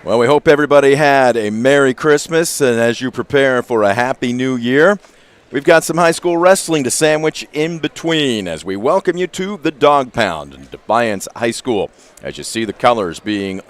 Well, we hope everybody had a Merry Christmas, and as you prepare for a Happy New Year, we've got some high school wrestling to sandwich in between as we welcome you to the Dog Pound in Defiance High School. As you see the colors being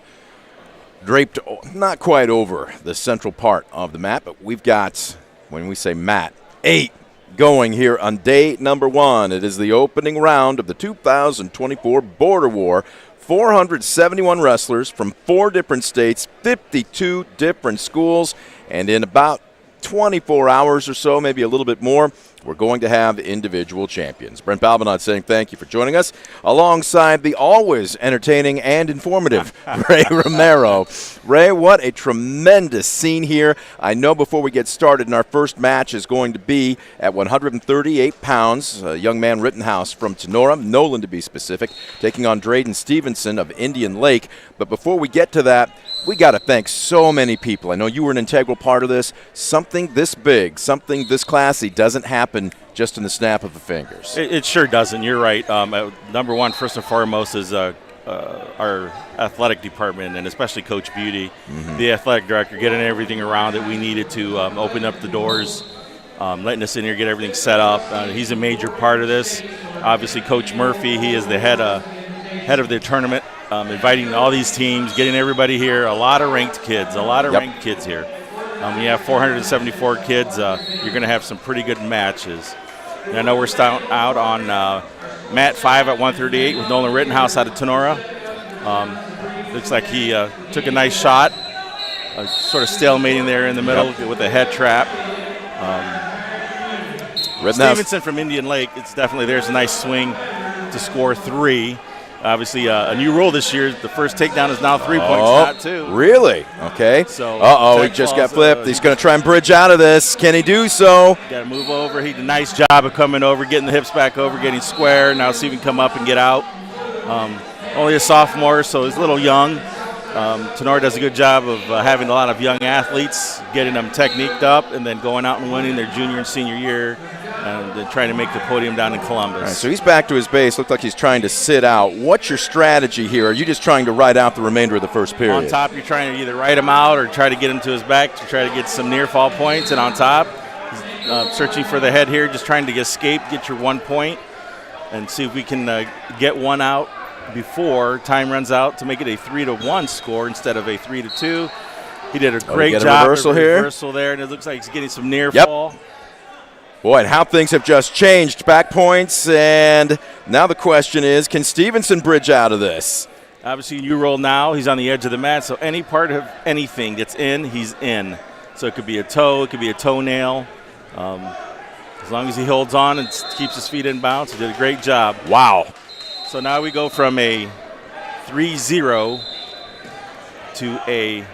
draped not quite over the central part of the mat, but we've got, when we say mat, 8 going here on day number 1. It is the opening round of the 2024 Border War. 471 wrestlers from 4 different states, 52 different schools, and in about 24 hours or so, maybe a little bit more, we're going to have individual champions. Brent Balbinot saying thank you for joining us, alongside the always entertaining and informative Ray Romero. Ray, what a tremendous scene here. I know before we get started, and our first match is going to be at 138 pounds, a young man Rittenhouse from Tenora, Nolan to be specific, taking on Drayden Stevenson of Indian Lake. But before we get to that, we got to thank so many people. I know you were an integral part of this. Something this big, something this classy doesn't happen just in the snap of the fingers. It sure doesn't. You're right. Number one, first and foremost, is our athletic department, and especially Coach Beauty, the athletic director, getting everything around that we needed to open up the doors, letting us in here, get everything set up. He's a major part of this. Obviously, Coach Murphy, he is the head of the tournament. Inviting all these teams, getting everybody here, a lot of ranked kids here. We have 474 kids. You're going to have some pretty good matches. And I know we're out on mat 5 at 138 with Nolan Rittenhouse out of Tenora. Looks like he took a nice shot, sort of stalemating there in the middle with a head trap. Stevenson from Indian Lake, there's a nice swing to score 3. Obviously, a new rule this year, the first takedown is now 3 points, not 2. Really? Okay. So, he just got flipped. He's going to try and bridge out of this. Can he do so? Got to move over. He did a nice job of coming over, getting the hips back over, getting square. Now see if he can come up and get out. Only a sophomore, so he's a little young. Tenor does a good job of having a lot of young athletes, getting them techniqued up, and then going out and winning their junior and senior year. And trying to make the podium down in Columbus. All right, so he's back to his base. Looked like he's trying to sit out. What's your strategy here? Are you just trying to ride out the remainder of the first period? On top, you're trying to either ride him out or try to get him to his back to try to get some near fall points. And on top, searching for the head here, just trying to escape, get your 1 point, and see if we can get one out before time runs out to make it a 3-1 score instead of a 3-2. He did a great job. Reversal there, and it looks like he's getting some near fall. Boy, and how things have just changed. Back points, and now the question is, can Stevenson bridge out of this? Obviously, you roll now. He's on the edge of the mat, so any part of anything that's in, he's in. So it could be a toe, it could be a toenail. As long as he holds on and keeps his feet in bounds, he did a great job. Wow. So now we go from a 3-0 to a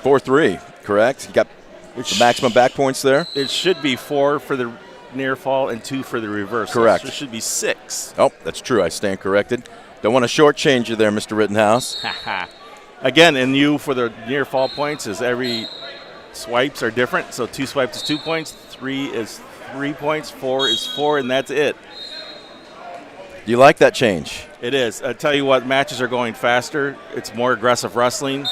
4-3, correct? You got the maximum back points there? It should be 4 for the near fall and 2 for the reverse. Correct. So it should be 6. Oh, that's true. I stand corrected. Don't want to shortchange you there, Mr. Rittenhouse. Again, and you for the near fall points is every swipes are different. So 2 swipes is 2 points, 3 is 3 points, 4 is 4, and that's it. Do you like that change? It is. I tell you what, matches are going faster. It's more aggressive wrestling.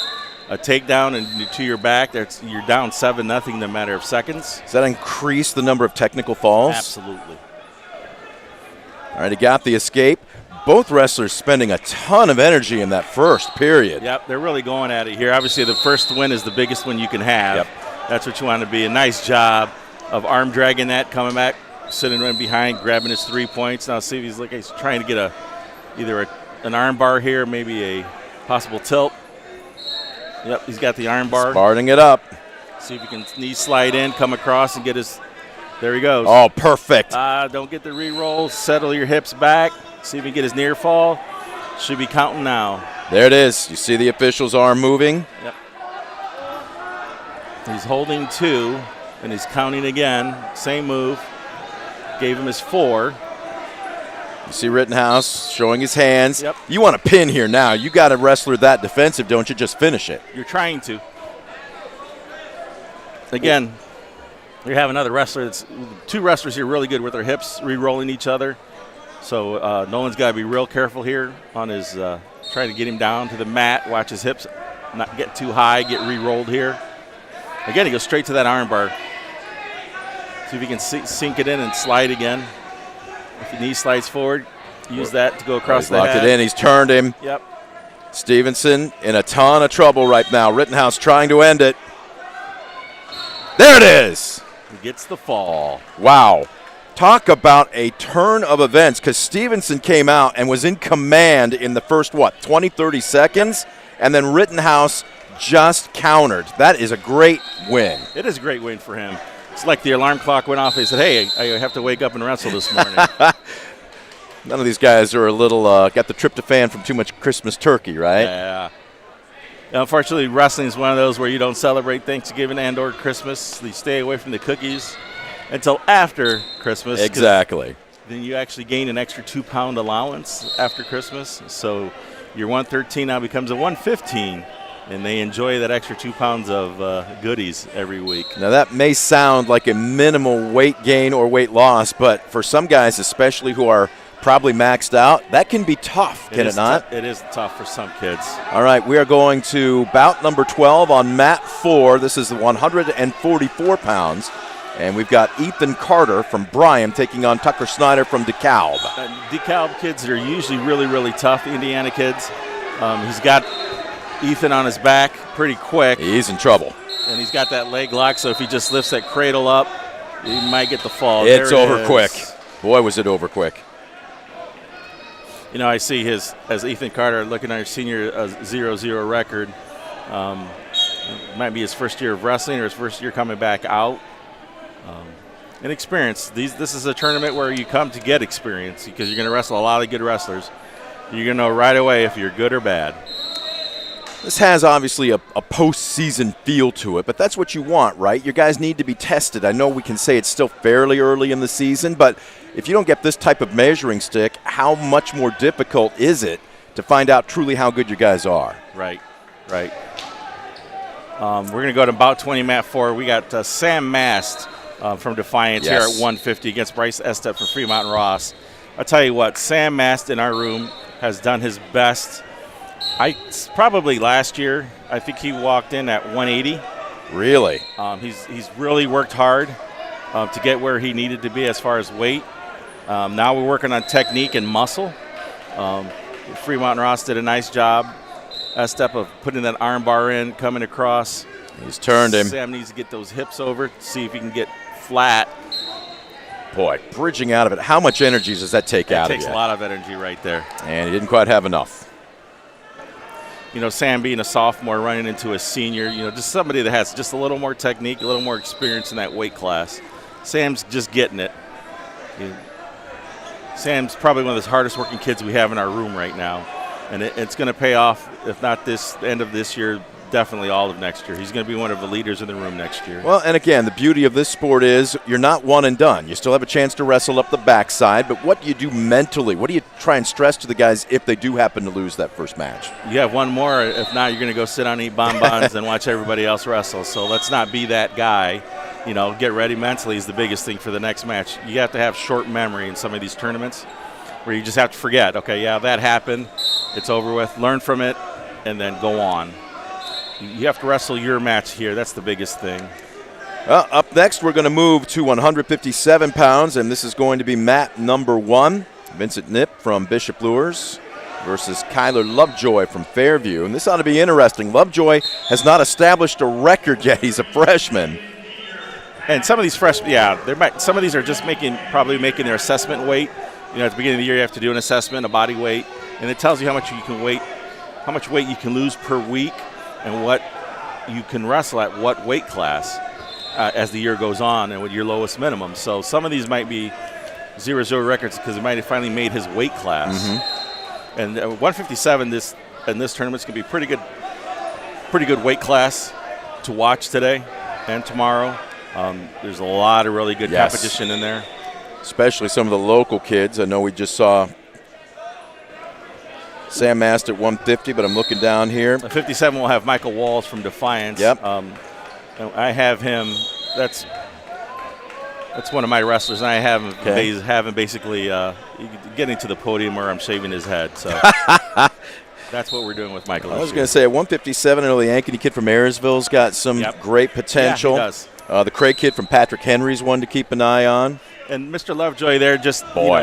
A takedown and to your back, you're down 7-0 in a matter of seconds. Does that increase the number of technical falls? Absolutely. All right, he got the escape. Both wrestlers spending a ton of energy in that first period. Yep, they're really going at it here. Obviously, the first win is the biggest one you can have. Yep. That's what you want to be. A nice job of arm dragging that, coming back, sitting right behind, grabbing his 3 points. Now see if he's trying to get either an arm bar here, maybe a possible tilt. Yep, he's got the arm bar. Sparring it up. See if he can knee slide in, come across, and get his – there he goes. Oh, perfect. Don't get the re-roll. Settle your hips back. See if he can get his near fall. Should be counting now. There it is. You see the official's arm moving? Yep. He's holding 2, and he's counting again. Same move. Gave him his 4. You see Rittenhouse showing his hands. Yep. You want a pin here now. You got a wrestler that defensive, don't you? Just finish it. You're trying to. Again, you have another wrestler. 2 wrestlers here really good with their hips, re-rolling each other. So Nolan's got to be real careful here on his trying to get him down to the mat, watch his hips not get too high, get re-rolled here. Again, he goes straight to that arm bar. See if he can sink it in and slide again. If the knee slides forward, use that to go across the head. Locked it in. He's turned him. Yep. Stevenson in a ton of trouble right now. Rittenhouse trying to end it. There it is. He gets the fall. Wow. Talk about a turn of events, because Stevenson came out and was in command in the first, 20, 30 seconds, and then Rittenhouse just countered. That is a great win. It is a great win for him. It's like the alarm clock went off. He said, hey, I have to wake up and wrestle this morning. None of these guys are a little, got the tryptophan from too much Christmas turkey, right? Yeah. Unfortunately, wrestling is one of those where you don't celebrate Thanksgiving and or Christmas. You stay away from the cookies until after Christmas. Exactly. Then you actually gain an extra 2-pound allowance after Christmas. So your 113 now becomes a 115, and they enjoy that extra 2 pounds of goodies every week. Now, that may sound like a minimal weight gain or weight loss, but for some guys, especially who are probably maxed out, that can be tough, can it not? It is tough for some kids. All right, we are going to bout number 12 on mat 4. This is the 144 pounds. And we've got Ethan Carter from Bryan taking on Tucker Snyder from DeKalb. DeKalb kids are usually really, really tough, the Indiana kids. He's got Ethan on his back pretty quick. He's in trouble. And he's got that leg lock, so if he just lifts that cradle up, he might get the fall. It's over quick. Boy, was it over quick. You know, I see as Ethan Carter looking at his senior 0-0 record. It might be his first year of wrestling or his first year coming back out. And experience. This is a tournament where you come to get experience because you're going to wrestle a lot of good wrestlers. You're going to know right away if you're good or bad. This has obviously a postseason feel to it, but that's what you want, right? Your guys need to be tested. I know we can say it's still fairly early in the season, but if you don't get this type of measuring stick, how much more difficult is it to find out truly how good your guys are? Right. We're going to go to about 20 mat 4. We got Sam Mast from Defiance here at 150 against Bryce Estep for Fremont and Ross. I'll tell you what, Sam Mast in our room has done his best. Probably last year, I think he walked in at 180. Really? He's really worked hard to get where he needed to be as far as weight. Now we're working on technique and muscle. Fremont and Ross did a nice job. Estep of putting that arm bar in, coming across. He's turned him. Sam needs to get those hips over, see if he can get flat. Boy, bridging out of it. How much energy does that take out of you? It takes a lot of energy right there. And he didn't quite have enough. You know, Sam being a sophomore running into a senior, you know, just somebody that has just a little more technique, a little more experience in that weight class. Sam's just getting it. Sam's probably one of the hardest working kids we have in our room right now. And it's going to pay off, if not this end of this year, definitely all of next year. He's going to be one of the leaders in the room next year. Well, and again, the beauty of this sport is you're not one and done. You still have a chance to wrestle up the backside, but what do you do mentally? What do you try and stress to the guys if they do happen to lose that first match? You have one more. If not, you're going to go sit down and eat bonbons and watch everybody else wrestle. So let's not be that guy. You know, get ready mentally is the biggest thing for the next match. You have to have short memory in some of these tournaments where you just have to forget, okay, yeah, that happened. It's over with. Learn from it and then go on. You have to wrestle your match here. That's the biggest thing. Up next, we're going to move to 157 pounds, and this is going to be mat number 1. Vincent Knipp from Bishop Lures versus Kyler Lovejoy from Fairview. And this ought to be interesting. Lovejoy has not established a record yet. He's a freshman. And some of these freshmen, some of these are just probably making their assessment weight. You know, at the beginning of the year, you have to do an assessment, a body weight, and it tells you how much weight you can lose per week, and what you can wrestle at what weight class as the year goes on, and with your lowest minimum. So some of these might be 0-0 records because he might have finally made his weight class. Mm-hmm. And 157 in this tournament's gonna be pretty good weight class to watch today and tomorrow. There's a lot of really good competition in there. Especially some of the local kids. I know we just saw Sam Mast at 150, but I'm looking down here. At 57 we'll have Michael Walls from Defiance. Yep. I have him. That's one of my wrestlers, and I have him basically getting to the podium where I'm shaving his head. So That's what we're doing with Michael. I was going to say, at 157, I know the Ankeny kid from Ayersville's got some great potential. Yeah, he does. The Craig kid from Patrick Henry's one to keep an eye on. And Mr. Lovejoy there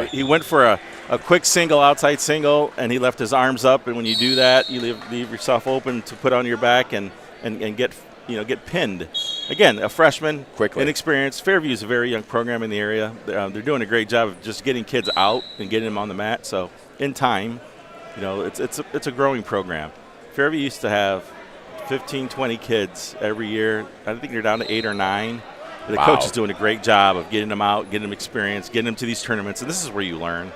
he went for a quick single, outside single, and he left his arms up. And when you do that, you leave yourself open to put on your back and get pinned. Again, a freshman, quickly, inexperienced. Fairview is a very young program in the area. They're doing a great job of just getting kids out and getting them on the mat. So in time, it's a growing program. Fairview used to have 15, 20 kids every year. I think they're down to 8 or 9. The coach is doing a great job of getting them out, getting them experience, getting them to these tournaments. And this is where you learn.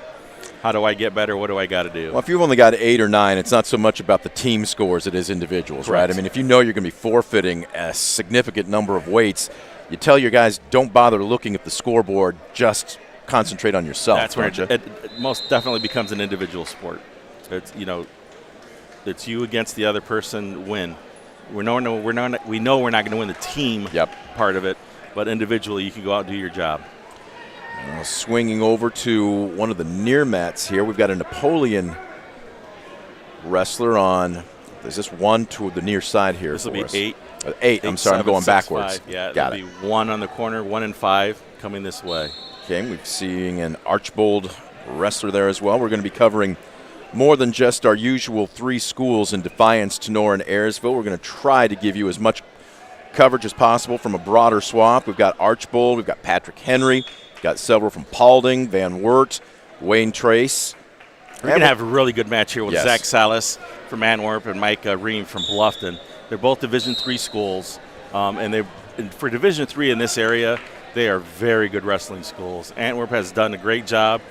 How do I get better? What do I got to do? Well, if you've only got 8 or 9, it's not so much about the team scores, it is individuals, Correct. right? I mean, if you know you're going to be forfeiting a significant number of weights, you tell your guys, don't bother looking at the scoreboard, just concentrate on yourself. That's where it most definitely becomes an individual sport. It's it's you against the other person. Win. We know we're not going to win the team part of it, but individually you can go out and do your job. Swinging over to one of the near mats here, we've got a Napoleon wrestler on. Is this one to the near side here? This will be 8. 8. I'm sorry, I'm going backwards. 5. Yeah, got it. It'll be 1 on the corner, 1 and 5 coming this way. Okay, we're seeing an Archbold wrestler there as well. We're going to be covering more than just our usual 3 schools in Defiance, Tenor, and Ayersville. We're going to try to give you as much coverage as possible from a broader swath. We've got Archbold, we've got Patrick Henry, we've got several from Paulding, Van Wert, Wayne Trace. We're going to have a really good match here with Yes. Zach Salas from Antwerp and Mike Ream from Bluffton. They're both Division III schools, and for Division III in this area, they are very good wrestling schools. Antwerp has done a great job.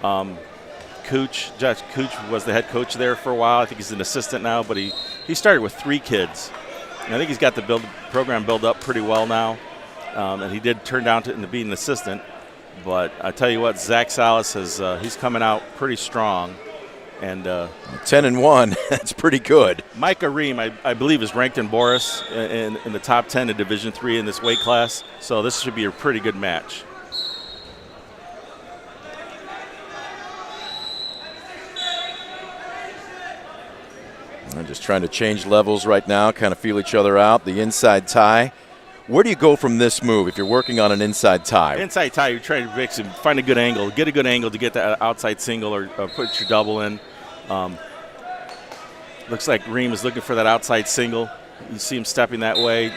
Judge Cooch was the head coach there for a while. I think he's an assistant now, but he started with 3 kids. And I think he's got the program built up pretty well now. And he did turn down to being an assistant. But I tell you what, Zach Salas he's coming out pretty strong. And 10-1, that's pretty good. Micah Ream, I believe, is ranked in Boris in the top 10 in Division III in this weight class. So this should be a pretty good match. I'm just trying to change levels right now, kind of feel each other out. The inside tie. Where do you go from this move if you're working on an inside tie? Inside tie, you're trying to mix and find a good angle. Get a good angle to get that outside single or put your double in. Looks like Ream is looking for that outside single. You see him stepping that way.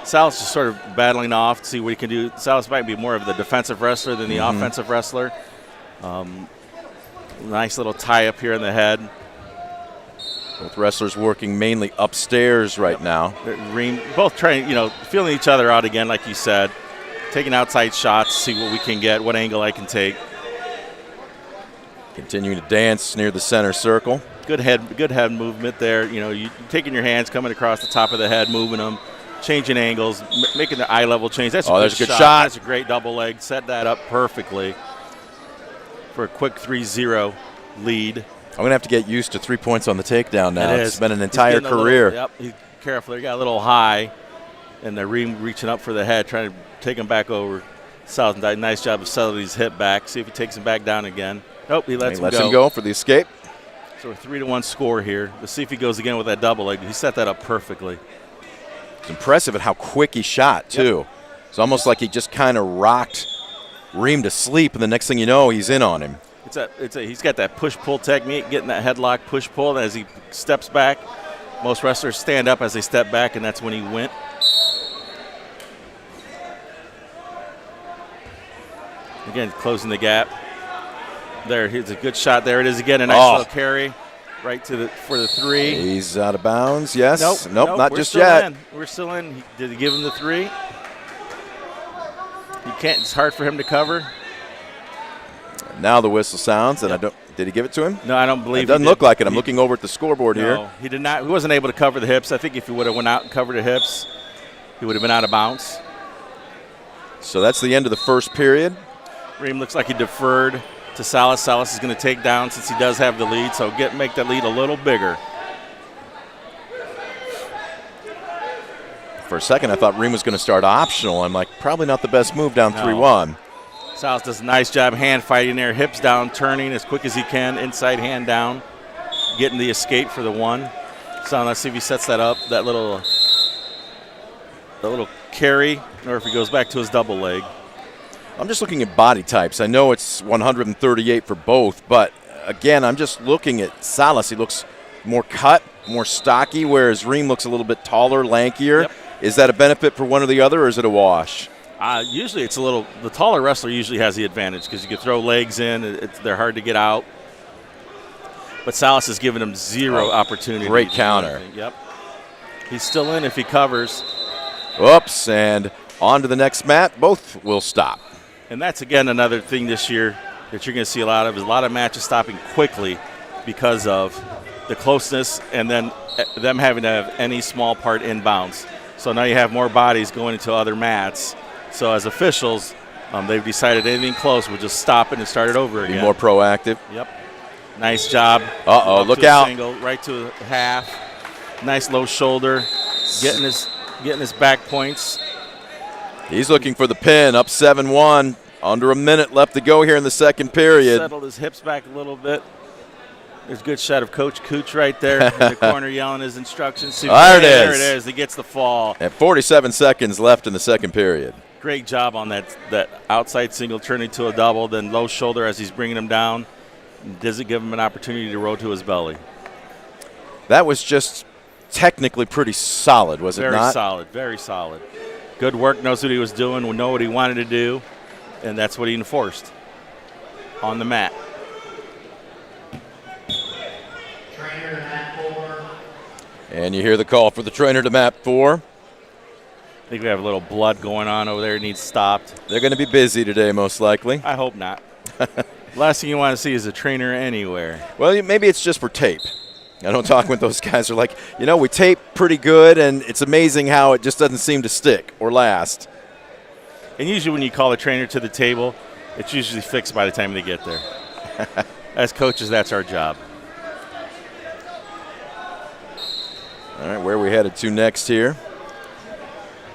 Salas just sort of battling off to see what he can do. Salas might be more of the defensive wrestler than the offensive wrestler. Nice little tie up here in the head. Both wrestlers working mainly upstairs right now. Ream, both trying, feeling each other out again, like you said. Taking outside shots, see what we can get, what angle I can take. Continuing to dance near the center circle. Good head movement there. You taking your hands, coming across the top of the head, moving them, changing angles, making the eye level change. That's there's a good shot. That's a great double leg. Set that up perfectly for a quick 3-0 lead. I'm going to have to get used to 3 points on the takedown now. It's been an entire career. He's careful. He got a little high, and the Ream reaching up for the head, trying to take him back over. South, nice job of settling his hip back. See if he takes him back down again. Nope, he lets him go for the escape. So a 3-1 score here. Let's see if he goes again with that double leg. He set that up perfectly. It's impressive at how quick he shot, too. Yep. It's almost like he just kind of rocked Ream to sleep, and the next thing you know, he's in on him. He's got that push-pull technique, getting that headlock push-pull. And as he steps back, most wrestlers stand up as they step back, and that's when he went. Again, closing the gap. There, here's a good shot. There it is again, a nice little carry right for the 3. He's out of bounds, yes. Nope, not just yet. yet. We're still in. Did he give him the 3? He can't. It's hard for him to cover. Now the whistle sounds, and did he give it to him? No, I don't believe it doesn't look like it. I'm looking over at the scoreboard here. No, he did not. He wasn't able to cover the hips. I think if he would have went out and covered the hips, he would have been out of bounds. So that's the end of the first period. Ream looks like he deferred to Salas. Salas is going to take down since he does have the lead, so make that lead a little bigger. For a second, I thought Ream was going to start optional. I'm like, probably not the best move down 3-1. Salas does a nice job hand fighting there, hips down, turning as quick as he can, inside hand down. getting the escape for the 1. So let's see if he sets that up, that little carry, or if he goes back to his double leg. I'm just looking at body types. I know it's 138 for both, but again, I'm just looking at Salas. He looks more cut, more stocky, whereas Reem looks a little bit taller, lankier. Yep. Is that a benefit for one or the other, or is it a wash? Usually it's the taller wrestler usually has the advantage because you can throw legs in. They're hard to get out. But Salas has given him zero opportunity. Great counter. Yep. He's still in if he covers. Oops, and on to the next mat. Both will stop. And that's, again, another thing this year that you're going to see a lot of is a lot of matches stopping quickly because of the closeness and then them having to have any small part inbounds. So now you have more bodies going into other mats. So as officials, they've decided anything close, we'll just stop it and start it over again. Be more proactive. Yep. Nice job. Uh-oh, look out. Single, right to a half. Nice low shoulder. Getting his back points. He's looking for the pin, up 7-1. Under a minute left to go here in the second period. Settled his hips back a little bit. There's a good shot of Coach Cooch right there in the corner yelling his instructions. There it is. There it is. He gets the fall. At 47 seconds left in the second period. Great job on that outside single turning to a double, then low shoulder as he's bringing him down. Does it give him an opportunity to roll to his belly? That was just technically pretty solid, was it not? Very solid, very solid. Good work, knows what he was doing, know what he wanted to do, and that's what he enforced on the mat. Trainer to mat 4. And you hear the call for the trainer to mat 4. I think we have a little blood going on over there. It needs stopped. They're going to be busy today, most likely. I hope not. Last thing you want to see is a trainer anywhere. Well, maybe it's just for tape. I don't talk with those guys. They're like, we tape pretty good, and it's amazing how it just doesn't seem to stick or last. And usually when you call a trainer to the table, it's usually fixed by the time they get there. As coaches, that's our job. All right, where are we headed to next here?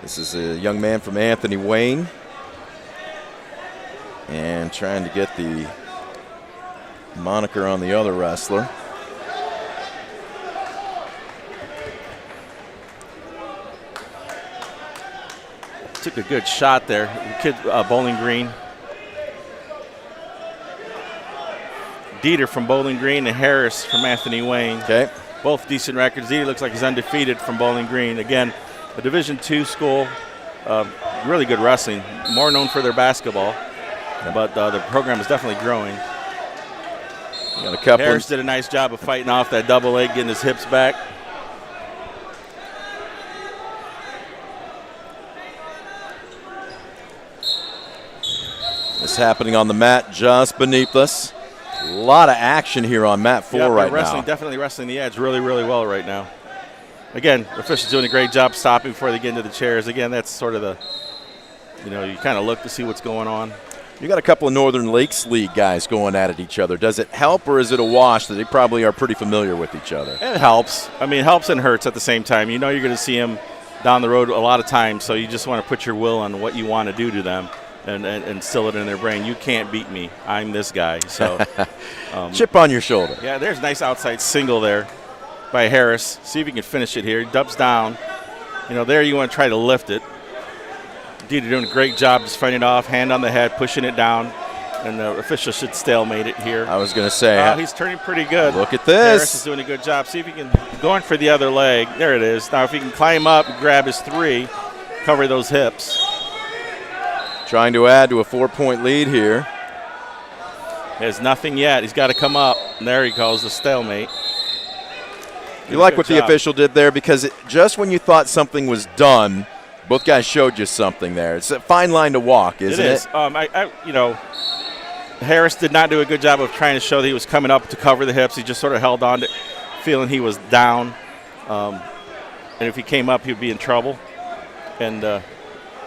This is a young man from Anthony Wayne. And trying to get the moniker on the other wrestler. Took a good shot there. Kid, Bowling Green. Dieter from Bowling Green and Harris from Anthony Wayne. Okay. Both decent records. Dieter looks like he's undefeated from Bowling Green. Again, a Division II school, really good wrestling. More known for their basketball, but the program is definitely growing. Got a couple. Harris did a nice job of fighting off that double leg, getting his hips back. This happening on the mat just beneath us. A lot of action here on mat 4 right now. Definitely wrestling the edge really, really well right now. Again, officials doing a great job stopping before they get into the chairs. Again, that's sort of you kind of look to see what's going on. You got a couple of Northern Lakes League guys going at each other. Does it help, or is it a wash that they probably are pretty familiar with each other? It helps. I mean, it helps and hurts at the same time. You're going to see them down the road a lot of times, so you just want to put your will on what you want to do to them. And instill it in their brain. You can't beat me. I'm this guy. So, chip on your shoulder. Yeah, there's a nice outside single there by Harris. See if he can finish it here. He dubs down. There you want to try to lift it. Dieter doing a great job just fighting it off, hand on the head, pushing it down. And the official should stalemate it here. I was going to say. He's turning pretty good. Look at this. Harris is doing a good job. See if he can going for the other leg. There it is. Now if he can climb up, grab his 3, cover those hips. Trying to add to a 4-point lead here. There's nothing yet. He's got to come up. And there he goes, the stalemate. You like what the official did there, because just when you thought something was done, both guys showed you something there. It's a fine line to walk, isn't it? It is. Harris did not do a good job of trying to show that he was coming up to cover the hips. He just sort of held on to feeling he was down. And if he came up, he would be in trouble. And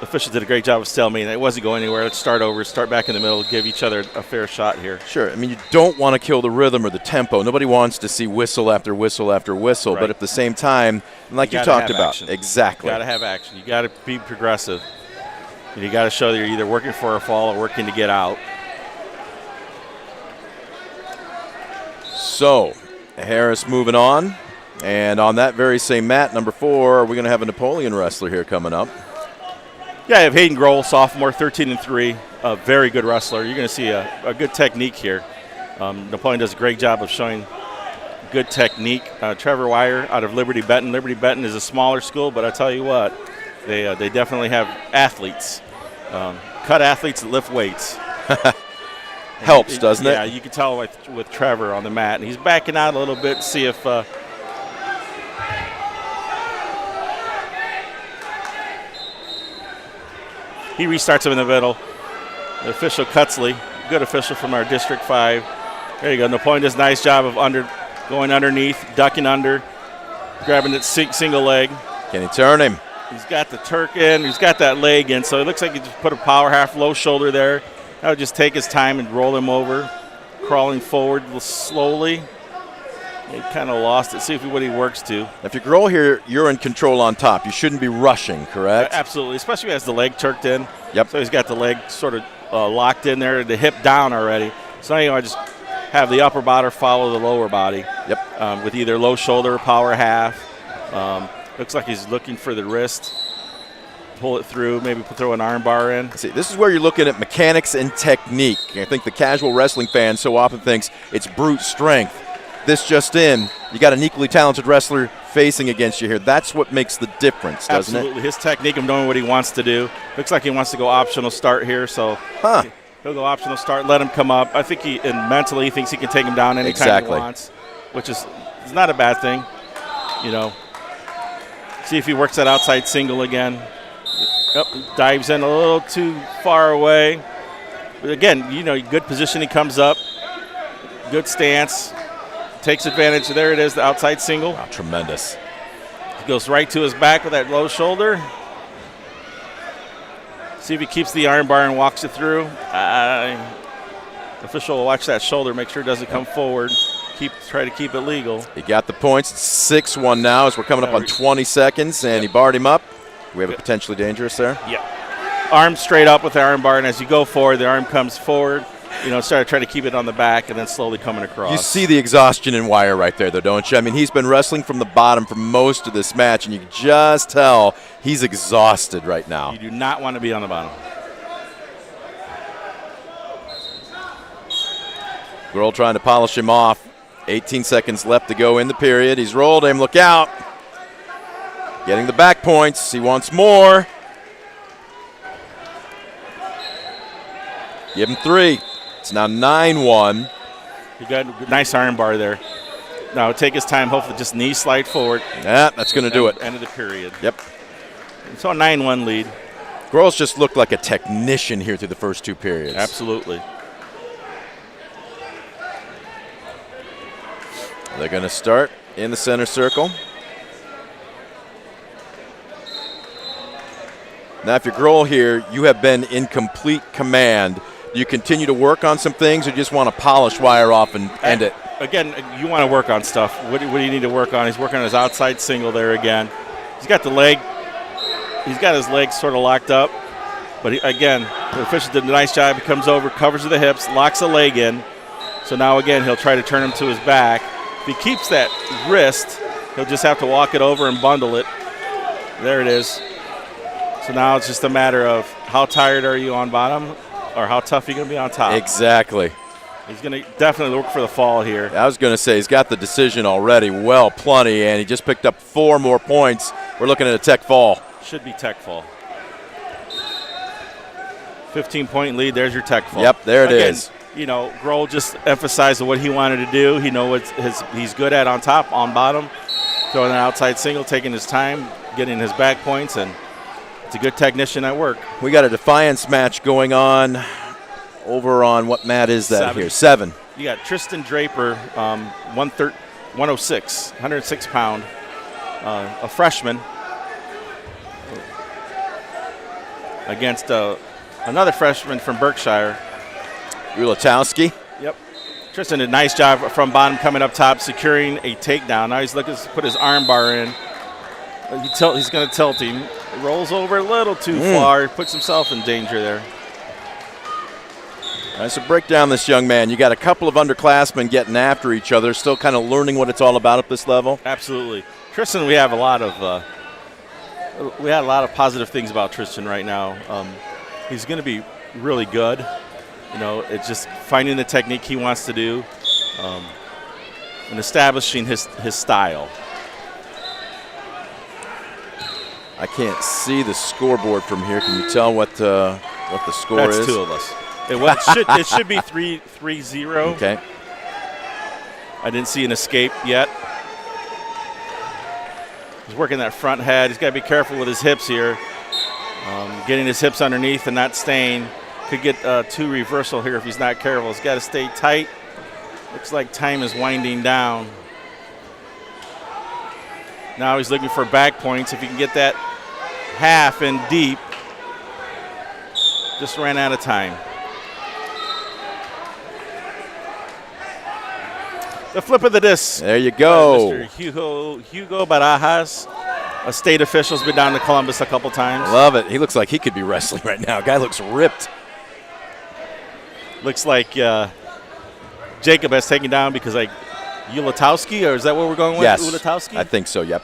officials did a great job of stalemating. It wasn't going anywhere. Let's start over, start back in the middle, give each other a fair shot here. Sure. I mean, you don't want to kill the rhythm or the tempo. Nobody wants to see whistle after whistle after whistle. Right. But at the same time, like you talked about, action. Exactly. You got to have action. You got to be progressive. You got to show that you're either working for a fall or working to get out. So, Harris moving on. And on that very same mat, number 4, we're going to have a Napoleon wrestler here coming up. Yeah, I have Hayden Grohl, sophomore, 13-3, a very good wrestler. You're going to see a good technique here. Napoleon does a great job of showing good technique. Trevor Wire out of Liberty Benton. Liberty Benton is a smaller school, but I tell you what, they definitely have athletes, cut athletes that lift weights. Helps, doesn't it? Yeah, you can tell with Trevor on the mat. And he's backing out a little bit to see if he restarts him in the middle. The official Cutsley, good official from our District 5. There you go. Napoleon does a nice job of going underneath, ducking under, grabbing that single leg. Can he turn him? He's got the Turk in. He's got that leg in, so it looks like he just put a power half low shoulder there. That would just take his time and roll him over, crawling forward slowly. He kind of lost it. See what he works to. If you roll here, you're in control on top. You shouldn't be rushing, correct? Absolutely, especially as the leg turked in. Yep. So he's got the leg sort of locked in there, the hip down already. So now I just have the upper body follow the lower body. Yep. With either low shoulder or power half. Looks like he's looking for the wrist. Pull it through, maybe throw an arm bar in. See, this is where you're looking at mechanics and technique. I think the casual wrestling fan so often thinks it's brute strength. This just in, you got an equally talented wrestler facing against you here. That's what makes the difference, doesn't Absolutely. His technique of knowing what he wants to do. Looks like he wants to go optional start here, so he'll go optional start, let him come up. I think mentally he thinks he can take him down anytime he wants, which is not a bad thing. You know, see if he works that outside single again. Yep, dives in a little too far away. But again, you know, good position. He comes up, good stance, takes advantage. There it is, the outside single. Wow, tremendous. He goes right to his back with that low shoulder. See if he keeps the arm bar and walks it through. Official will watch that shoulder, make sure it doesn't come forward. Try to keep it legal. He got the points. It's 6-1 now as we're coming up on 20 seconds, and he barred him up. We have a potentially dangerous there. Yeah. Arm straight up with the arm bar, and as you go forward, the arm comes forward. You know, start trying to keep it on the back and then slowly coming across. You see the exhaustion in Wire right there, though, don't you? I mean, he's been wrestling from the bottom for most of this match, and you can just tell he's exhausted right now. You do not want to be on the bottom. Girl trying to polish him off. 18 seconds left to go in the period. He's rolled him. Look out. Getting the back points. He wants more. Give him 3. It's now 9-1. He got a nice arm bar there. Now take his time. Hopefully just knee slide forward. Yeah, that's going to do it. End of the period. Yep. So a 9-1 lead. Girls just looked like a technician here through the first 2 periods. Absolutely. They're going to start in the center circle. Now, if you're Grohl here, you have been in complete command. Do you continue to work on some things or just want to polish Wire off and end it? Again, you want to work on stuff. What do you need to work on? He's working on his outside single there again. He's got the leg. He's got his legs sort of locked up. But again, the official did a nice job. He comes over, covers the hips, locks the leg in. So now again, he'll try to turn him to his back. If he keeps that wrist, he'll just have to walk it over and bundle it. There it is. So now it's just a matter of how tired are you on bottom or how tough are you going to be on top. Exactly. He's going to definitely look for the fall here. I was going to say he's got the decision already well plenty, and he just picked up 4 more points. We're looking at a tech fall. Should be tech fall. 15-point lead. There's your tech fall. Yep, there it is. You know, Grohl just emphasized what he wanted to do. He knows what he's good at on top, on bottom. Throwing an outside single, taking his time, getting his back points, and it's a good technician at work. We got a Defiance match going on over on what mat is that here? 7. You got Tristan Draper, 106 pound, a freshman, against another freshman from Berkshire. Ulatowski. Yep. Tristan did a nice job from bottom coming up top, securing a takedown. Now he's looking to put his arm bar in. He's going to tilt him. Rolls over a little too far. Puts himself in danger there. All right, so break down this young man. You got a couple of underclassmen getting after each other, still kind of learning what it's all about at this level. Absolutely. Tristan, we have a lot of positive things about Tristan right now. He's going to be really good. You know, it's just finding the technique he wants to do and establishing his style. I can't see the scoreboard from here. Can you tell what the score is? That's two of us. It should be 3-0. Okay. I didn't see an escape yet. He's working that front head. He's got to be careful with his hips here. Getting his hips underneath and not staying. Could get two reversal here if he's not careful. He's got to stay tight. Looks like time is winding down. Now he's looking for back points. If he can get that half and deep. Just ran out of time. The flip of the disc. There you go. Mr. Hugo Barajas, a state official, has been down to Columbus a couple times. Love it. He looks like he could be wrestling right now. Guy looks ripped. Looks like Jacob has taken down because Ulatowski, or is that what we're going with? Yes. Ulatowski? I think so, yep.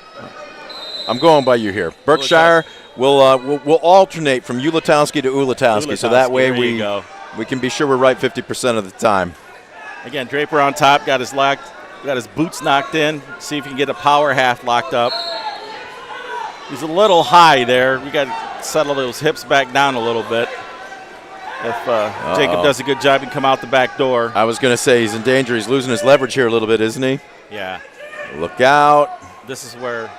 I'm going by you here. Berkshire, we'll alternate from Ulatowski to Ulatowski, so that way we can be sure we're right 50% of the time. Again, Draper on top, got his boots knocked in. See if he can get a power half locked up. He's a little high there. We got to settle those hips back down a little bit. If Jacob does a good job, he can come out the back door. I was going to say he's in danger. He's losing his leverage here a little bit, isn't he? Yeah. Look out. This is where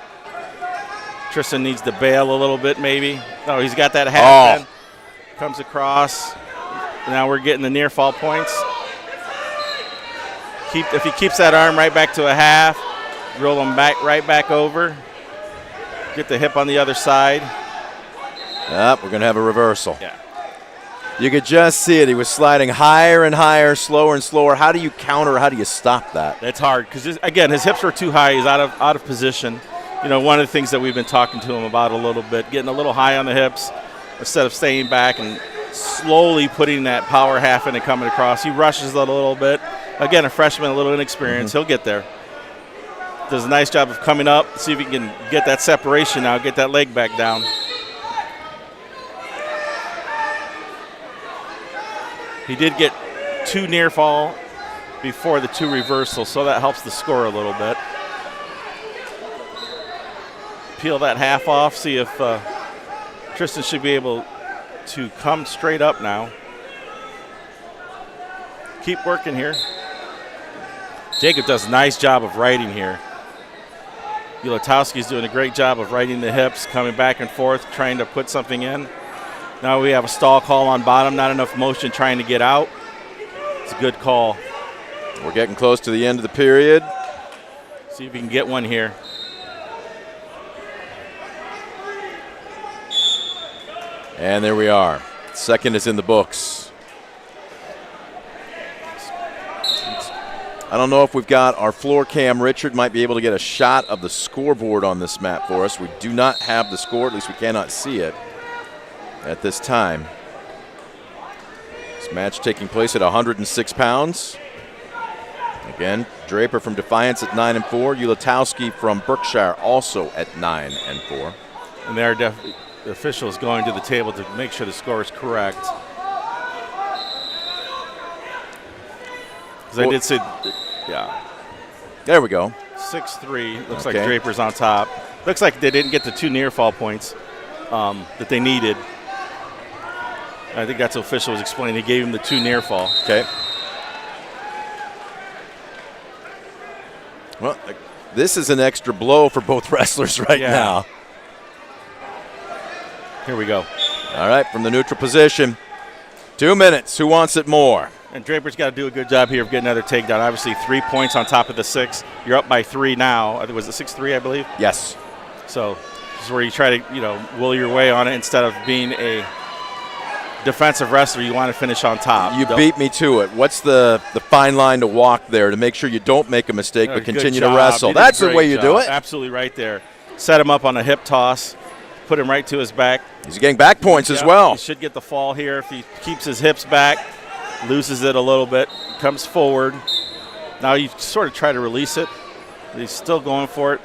Tristan needs to bail a little bit maybe. No, he's got that half in. Comes across. Now we're getting the near fall points. If he keeps that arm right back to a half, roll him right back over. Get the hip on the other side. Yep, we're going to have a reversal. Yeah. You could just see it. He was sliding higher and higher, slower and slower. How do you counter? How do you stop that? That's hard because, again, his hips were too high. He's out of position. You know, one of the things that we've been talking to him about a little bit, getting a little high on the hips instead of staying back and slowly putting that power half in and coming across. He rushes a little bit. Again, a freshman, a little inexperienced. He'll get there. Does a nice job of coming up. See if he can get that separation now, get that leg back down. He did get two near fall before the two reversals, so that helps the score a little bit. Peel that half off, see if Tristan should be able to come straight up now. Keep working here. Jacob does a nice job of righting here. Ulatowski's doing a great job of righting the hips, coming back and forth, trying to put something in. Now we have a stall call on bottom, not enough motion trying to get out. It's a good call. We're getting close to the end of the period. See if we can get one here. And there we are. Second is in the books. I don't know if we've got our floor cam. Richard might be able to get a shot of the scoreboard on this map for us. We do not have the score, at least we cannot see it at this time. This match taking place at 106 pounds. Again, Draper from Defiance at 9-4. Ulatowski from Berkshire also at 9-4. And there are officials going to the table to make sure the score is correct. Because I did say, yeah. There we go. 6-3. Looks like Draper's on top. Looks like they didn't get the two near fall points that they needed. I think that's what the official was explaining. He gave him the two near fall. Okay. Well, this is an extra blow for both wrestlers right now. Here we go. All right, from the neutral position. 2 minutes. Who wants it more? And Draper's got to do a good job here of getting another takedown. Obviously, 3 points on top of the 6. You're up by 3 now. I think was it 6-3, I believe? Yes. So this is where you try to, will your way on it instead of being a defensive wrestler. You want to finish on top. You beat me to it. What's the fine line to walk there to make sure you don't make a mistake but continue to wrestle? That's the way you do it. Absolutely right there. Set him up on a hip toss. Put him right to his back. He's getting back points as well. He should get the fall here if he keeps his hips back. loses it a little bit, comes forward. Now you sort of try to release it. He's still going for it.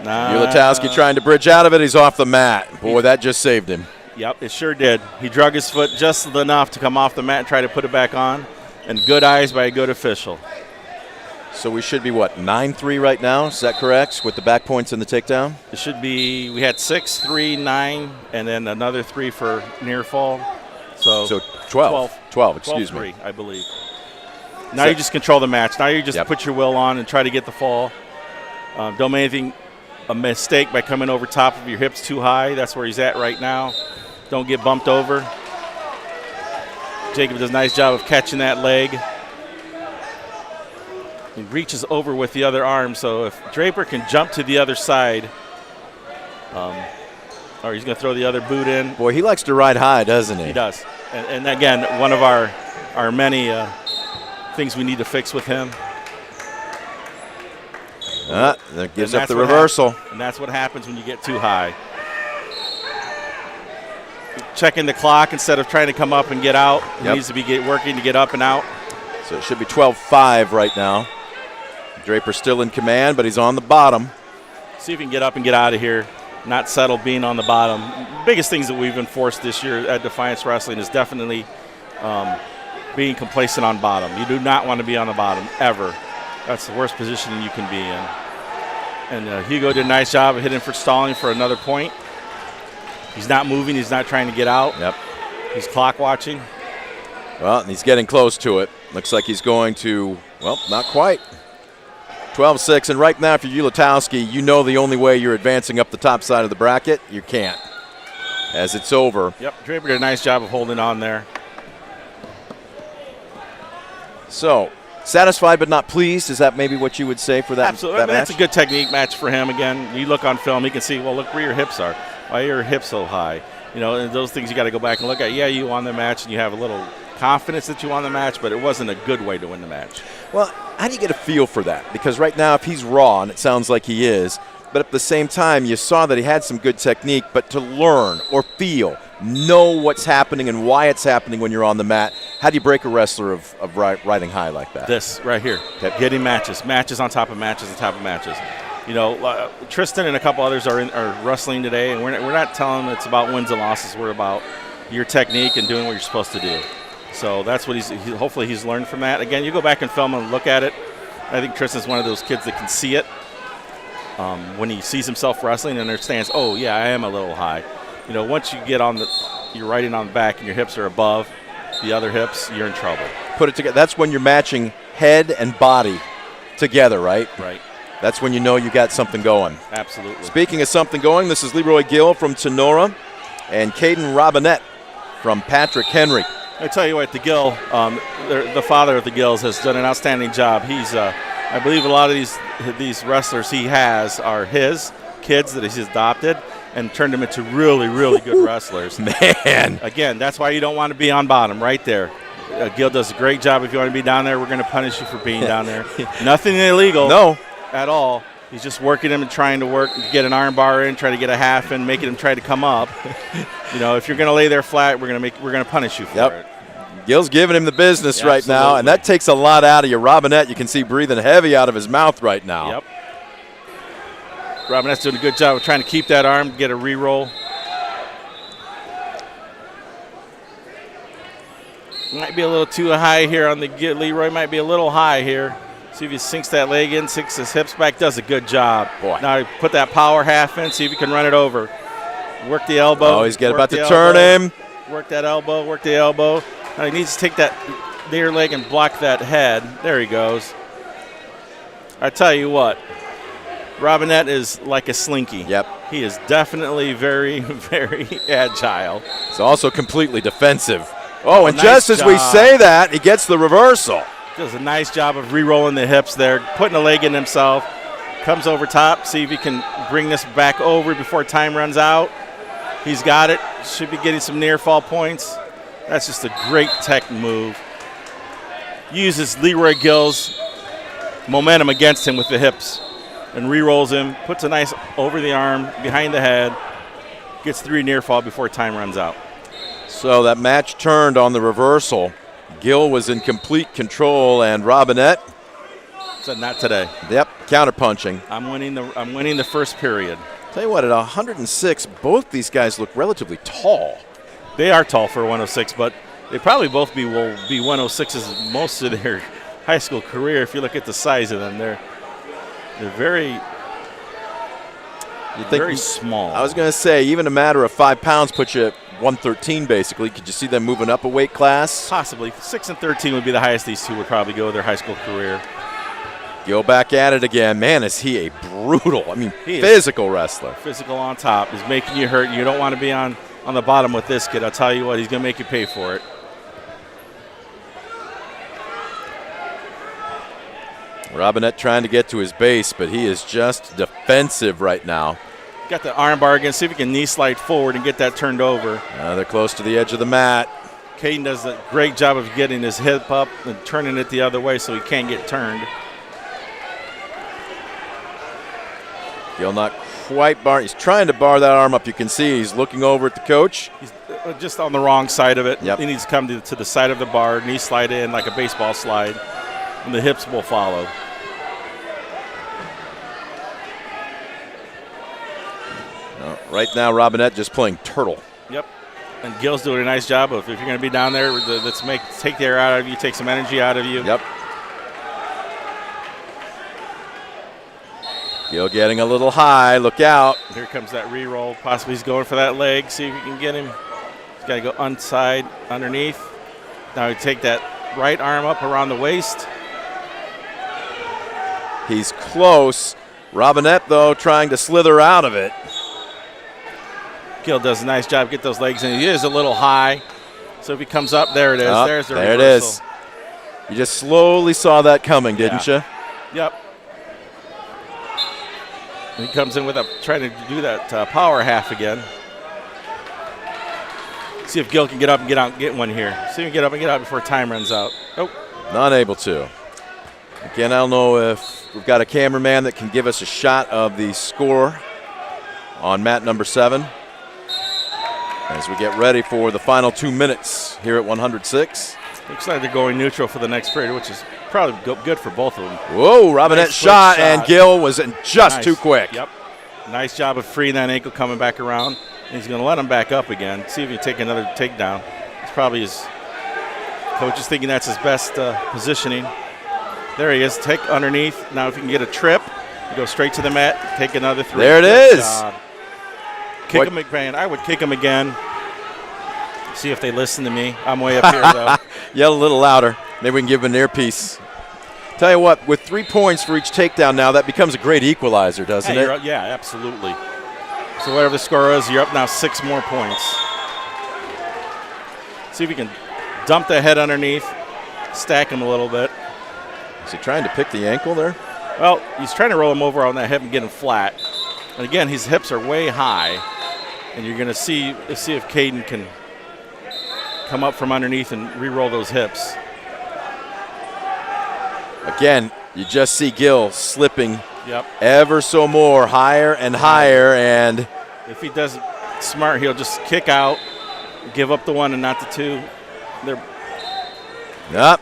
Ulatowski trying to bridge out of it. He's off the mat. Boy, that just saved him. Yep, it sure did. He drug his foot just enough to come off the mat and try to put it back on. And good eyes by a good official. So we should be, what, 9-3 right now? Is that correct, with the back points and the takedown? It should be, we had 6, 3, 9, and then another 3 for near fall. So 12. 12, excuse me. I believe. Now you just control the match. Now you just put your will on and try to get the fall. Don't make a mistake by coming over top of your hips too high. That's where he's at right now. Don't get bumped over. Jacob does a nice job of catching that leg. He reaches over with the other arm, so if Draper can jump to the other side, or he's going to throw the other boot in. Boy, he likes to ride high, doesn't he? He does. And again, one of our many things we need to fix with him. That gives up the reversal. And that's what happens when you get too high. Checking the clock instead of trying to come up and get out. He needs to be working to get up and out. So it should be 12-5 right now. Draper's still in command, but he's on the bottom. See if he can get up and get out of here. Not settle being on the bottom. Biggest things that we've enforced this year at Defiance Wrestling is definitely being complacent on bottom. You do not want to be on the bottom, ever. That's the worst position you can be in. And Hugo did a nice job of hitting for stalling for another point. He's not moving. He's not trying to get out. Yep. He's clock watching. Well, and he's getting close to it. Looks like he's going to, well, not quite. 12-6, and right now for Ulatowski, you know the only way you're advancing up the top side of the bracket, you can't, as it's over. Yep, Draper did a nice job of holding on there. So, satisfied but not pleased, is that maybe what you would say for that, Absolutely. that match? That's a good technique match for him. Again, you look on film, he can see, well, look where your hips are. Why are your hips so high? You know, and those things you got to go back and look at. Yeah, you won the match, and you have a little confidence that you won the match, but it wasn't a good way to win the match. Well, how do you get a feel for that? Because right now, if he's raw, and it sounds like he is, but at the same time, you saw that he had some good technique, but to learn or feel, know what's happening and why it's happening when you're on the mat, how do you break a wrestler of riding high like that? This right here, getting matches on top of matches on top of matches. You know, Tristan and a couple others are wrestling today, and we're not telling them it's about wins and losses. We're about your technique and doing what you're supposed to do. So that's what hopefully he's learned from that. Again, you go back and film and look at it. I think Tristan's one of those kids that can see it when he sees himself wrestling and understands, oh, yeah, I am a little high. You know, once you get you're riding on the back and your hips are above the other hips, you're in trouble. Put it together. That's when you're matching head and body together, right? Right. That's when you know you got something going. Absolutely. Speaking of something going, this is Leroy Gill from Sonora and Caden Robinette from Patrick Henry. I tell you what, the Gill, the father of the Gills, has done an outstanding job. He's, I believe, a lot of these wrestlers he has are his kids that he's adopted and turned them into really, really good wrestlers. Man, again, that's why you don't want to be on bottom, right there. Gill does a great job. If you want to be down there, we're going to punish you for being down there. Nothing illegal. No. At all. He's just working him and trying to get an arm bar in, try to get a half in, making him try to come up. You know, if you're going to lay there flat, we're going to punish you for it. Gill's giving him the business right now, and that takes a lot out of you. Robinette, you can see breathing heavy out of his mouth right now. Yep. Robinette's doing a good job of trying to keep that arm, get a re-roll. Might be a little too high here on the Leroy. Might be a little high here. See if he sinks that leg in, sinks his hips back. Does a good job. Boy. Now put that power half in. See if he can run it over. Work the elbow. Oh, he's about to turn him. Work that elbow. Work the elbow. Now he needs to take that near leg and block that head. There he goes. I tell you what, Robinette is like a slinky. Yep. He is definitely very, very agile. He's also completely defensive. Oh, and nice just as we say that, he gets the reversal. Does a nice job of re-rolling the hips there, putting a leg in himself. Comes over top, see if he can bring this back over before time runs out. He's got it. Should be getting some near fall points. That's just a great tech move. Uses Leroy Gill's momentum against him with the hips and re-rolls him, puts a nice over the arm, behind the head, gets 3 near fall before time runs out. So that match turned on the reversal. Gill was in complete control, and Robinette. Said not today. Yep, counterpunching. I'm winning the first period. Tell you what, at 106, both these guys look relatively tall. They are tall for 106, but they probably both will be 106s most of their high school career. If you look at the size of them, they're very small. I was going to say, even a matter of 5 pounds puts you at 113, basically. Could you see them moving up a weight class? Possibly. 6 and 13 would be the highest these two would probably go their high school career. Go back at it again. Man, is he a brutal, physical wrestler. Physical on top. He's making you hurt. You don't want to be on the bottom with this kid. I'll tell you what, he's going to make you pay for it. Robinette trying to get to his base, but he is just defensive right now. Got the arm bar again. See if he can knee slide forward and get that turned over. They're close to the edge of the mat. Caden does a great job of getting his hip up and turning it the other way so he can't get turned. Gill not quite bar. He's trying to bar that arm up. You can see he's looking over at the coach. He's just on the wrong side of it. Yep. He needs to come to the side of the bar, knee slide in like a baseball slide, and the hips will follow. Right now, Robinette just playing turtle. Yep. And Gill's doing a nice job of, if you're going to be down there, let's take the air out of you, take some energy out of you. Yep. Gill getting a little high. Look out. Here comes that re-roll. Possibly he's going for that leg. See if you can get him. He's got to go inside, underneath. Now you take that right arm up around the waist. He's close. Robinette, though, trying to slither out of it. Gill does a nice job, get those legs in. He is a little high. So if he comes up, there it is. There's the reversal. There it is. You just slowly saw that coming, didn't you? Yep. He comes in with trying to do that power half again. See if Gill can get up and get out and get one here. See if he can get up and get out before time runs out. Oh. Not able to. Again, I don't know if we've got a cameraman that can give us a shot of the score on mat number 7 as we get ready for the final 2 minutes here at 106. Looks like they're going neutral for the next period, which is probably good for both of them. Whoa, Robinette nice shot, and Gill was just nice. Too quick. Yep. Nice job of freeing that ankle coming back around. And he's going to let him back up again. See if he can take another takedown. It's probably his coach is thinking that's his best positioning. There he is. Take underneath. Now if you can get a trip, you go straight to the mat, take another 3. There it is. Kick him again. I would kick him again. See if they listen to me. I'm way up here, though. Yell a little louder. Maybe we can give him an earpiece. Tell you what, with 3 points for each takedown now, that becomes a great equalizer, doesn't it? Yeah, absolutely. So whatever the score is, you're up now 6 more points. See if you can dump the head underneath, stack him a little bit. Is he trying to pick the ankle there? Well, he's trying to roll him over on that hip and get him flat. And again, his hips are way high. And you're going to see if Caden can come up from underneath and re-roll those hips. Again, you just see Gill slipping ever so more, higher and higher. And if he does it smart, he'll just kick out, give up the 1 and not the 2. Yep.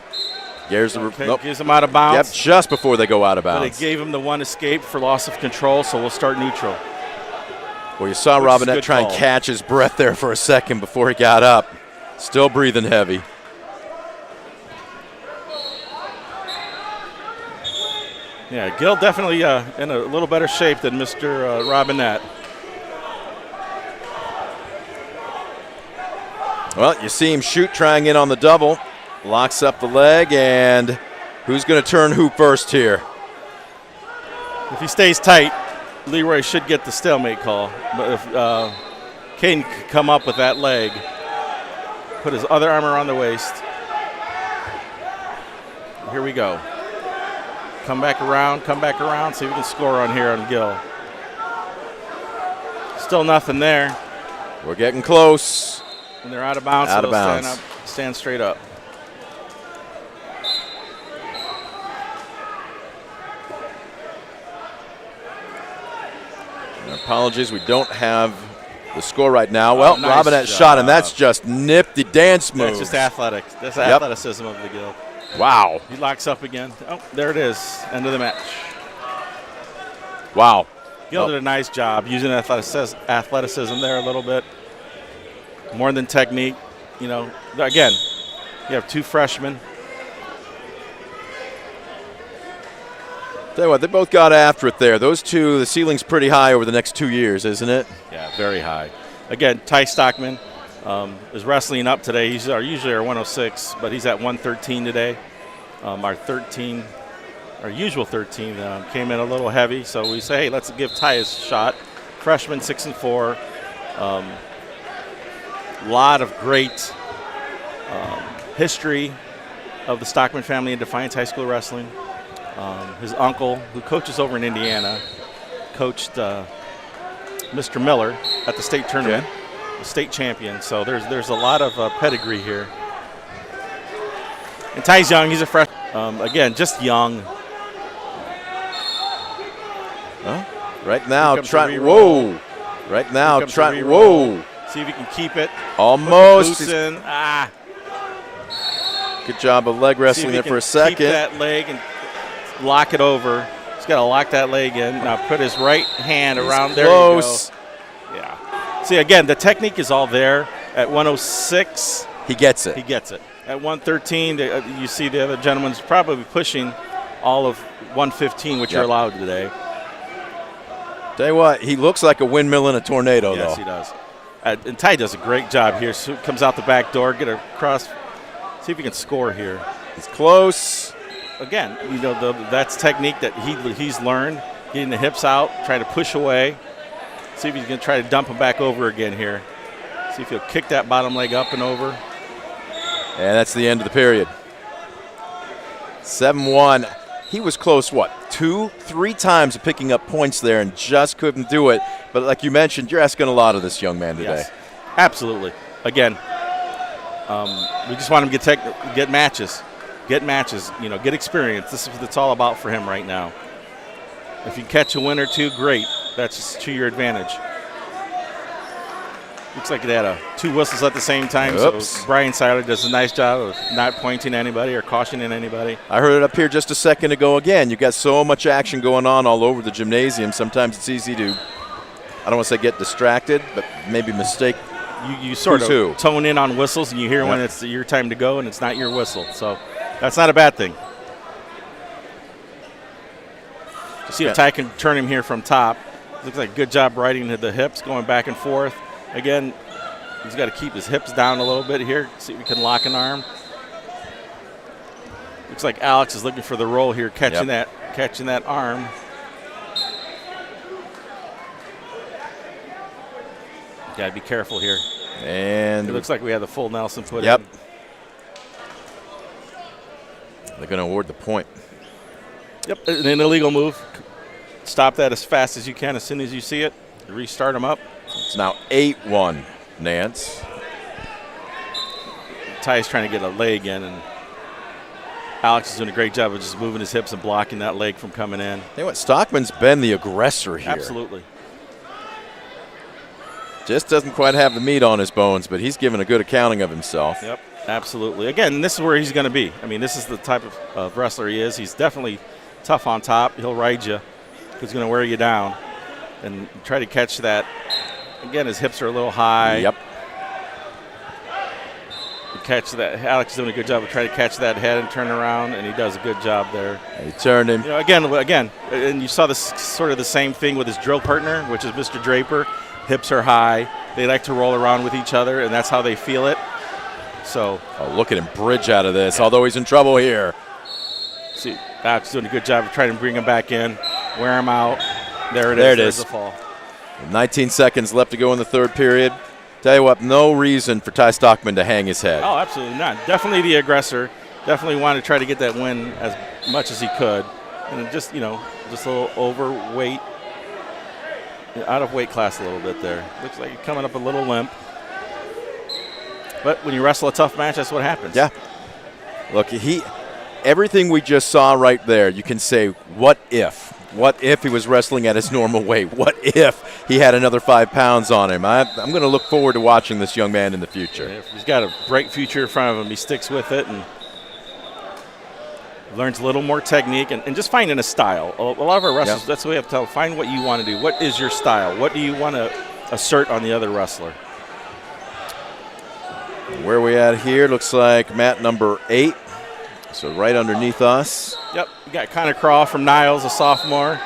Gives him out of bounds. Yep, just before they go out of bounds. But they gave him the 1 escape for loss of control, so we'll start neutral. Well, you saw Robinette try and catch his breath there for a second before he got up. Still breathing heavy. Yeah, Gill definitely in a little better shape than Mr. Robinette. Well, you see him shoot, trying in on the double. Locks up the leg, and who's going to turn who first here? If he stays tight, Leroy should get the stalemate call. But if Caden could come up with that leg, put his other arm around the waist. Here we go. Come back around, see if we can score on here on Gill. Still nothing there. We're getting close. And they're out of bounds, out of bounds. Stand straight up. And apologies, we don't have the score right now. Well, nice Robinette job. shot, and that's just nifty dance moves. That's just athletic. That's athleticism of the Gill. Wow. He locks up again. Oh, there it is. End of the match. Wow. Gill did a nice job using athleticism there a little bit. More than technique. You know, again, you have 2 freshmen. Tell you what, they both got after it there. Those two, the ceiling's pretty high over the next 2 years, isn't it? Yeah, very high. Again, Ty Stockman is wrestling up today. He's usually our 106, but he's at 113 today. Our usual 13 came in a little heavy, so we say, hey, let's give Ty a shot. Freshman, 6'4". Lot of great history of the Stockman family in Defiance High School wrestling. His uncle, who coaches over in Indiana, coached Mr. Miller at the state tournament, the state champion. So there's a lot of pedigree here. And Ty's young. He's a freshman. Again, just young. Well, right now, trying. Whoa! Right now, trying. Whoa! See if he can keep it. Almost. Boots in. Good job of leg wrestling there for a second. Keep that leg and lock it over. He's got to lock that leg in. Now put his right hand around there. Close. Yeah. See, again, the technique is all there. At 106, he gets it. He gets it. At 113, you see the other gentleman's probably pushing all of 115, which you're allowed today. Tell you what, he looks like a windmill in a tornado, though. Yes, he does. And Ty does a great job here. So comes out the back door, get across. See if he can score here. He's close. Again, you know, that's technique that he's learned. Getting the hips out, trying to push away. See if he's going to try to dump him back over again here. See if he'll kick that bottom leg up and over. And that's the end of the period. 7-1. He was close, what, 2-3 times of picking up points there and just couldn't do it. But like you mentioned, you're asking a lot of this young man today. Yes, absolutely. Again, we just want him to get matches. Get matches, you know, get experience. This is what it's all about for him right now. If you catch a win or two, great. That's to your advantage. Looks like they had 2 whistles at the same time. Oops. So Brian Seiler does a nice job of not pointing anybody or cautioning anybody. I heard it up here just a second ago again. You've got so much action going on all over the gymnasium. Sometimes it's easy to, I don't want to say get distracted, but maybe mistake. You sort of tone in on whistles and you hear when it's your time to go and it's not your whistle. So that's not a bad thing. See if Ty can turn him here from top. Looks like a good job riding the hips, going back and forth. Again, he's got to keep his hips down a little bit here. See if we can lock an arm. Looks like Alex is looking for the roll here, catching that arm. Got to be careful here. And it looks like we have the full Nelson put in. They're going to award the point. Yep, an illegal move. Stop that as fast as you can as soon as you see it. Restart them up. It's now 8-1, Nance. Ty's trying to get a leg in, and Alex is doing a great job of just moving his hips and blocking that leg from coming in. You know what? Stockman's been the aggressor here. Absolutely. Just doesn't quite have the meat on his bones, but he's given a good accounting of himself. Yep, absolutely. Again, this is where he's going to be. I mean, this is the type of wrestler he is. He's definitely tough on top. He'll ride you. He's going to wear you down and try to catch that. Again, his hips are a little high. Yep. Catch that. Alex is doing a good job of trying to catch that head and turn around, and he does a good job there. He turned him. You know, again, and you saw this sort of the same thing with his drill partner, which is Mr. Draper. Hips are high. They like to roll around with each other, and that's how they feel it. So, look at him bridge out of this, although he's in trouble here. See, Alex is doing a good job of trying to bring him back in, wear him out. There it is. There's the fall. 19 seconds left to go in the third period. Tell you what, no reason for Ty Stockman to hang his head. Oh, absolutely not. Definitely the aggressor. Definitely wanted to try to get that win as much as he could. And just, you know, just a little overweight, out of weight class a little bit there. Looks like he's coming up a little limp. But when you wrestle a tough match, that's what happens. Yeah. Look, everything we just saw right there, you can say, what if? What if he was wrestling at his normal weight? What if he had another 5 pounds on him? I'm going to look forward to watching this young man in the future. He's got a bright future in front of him. He sticks with it and learns a little more technique and just finding a style. A lot of our wrestlers, that's what we have to tell. Find what you want to do. What is your style? What do you want to assert on the other wrestler? Where we at here? Looks like mat number 8. So right underneath us. Yep, you got Connor Craw from Niles, a sophomore,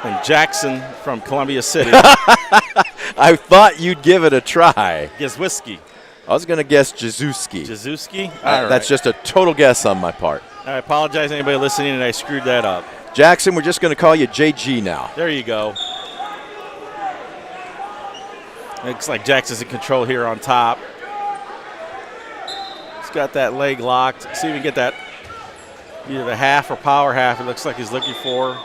and Jackson from Columbia City. I thought you'd give it a try. Guess whiskey. I was going to guess Jazuski. Jazuski? All right. That's just a total guess on my part. I apologize to anybody listening that I screwed that up. Jackson, we're just going to call you JG now. There you go. Looks like Jackson's in control here on top. He's got that leg locked. See if we can get that either the half or power half. It looks like he's looking for.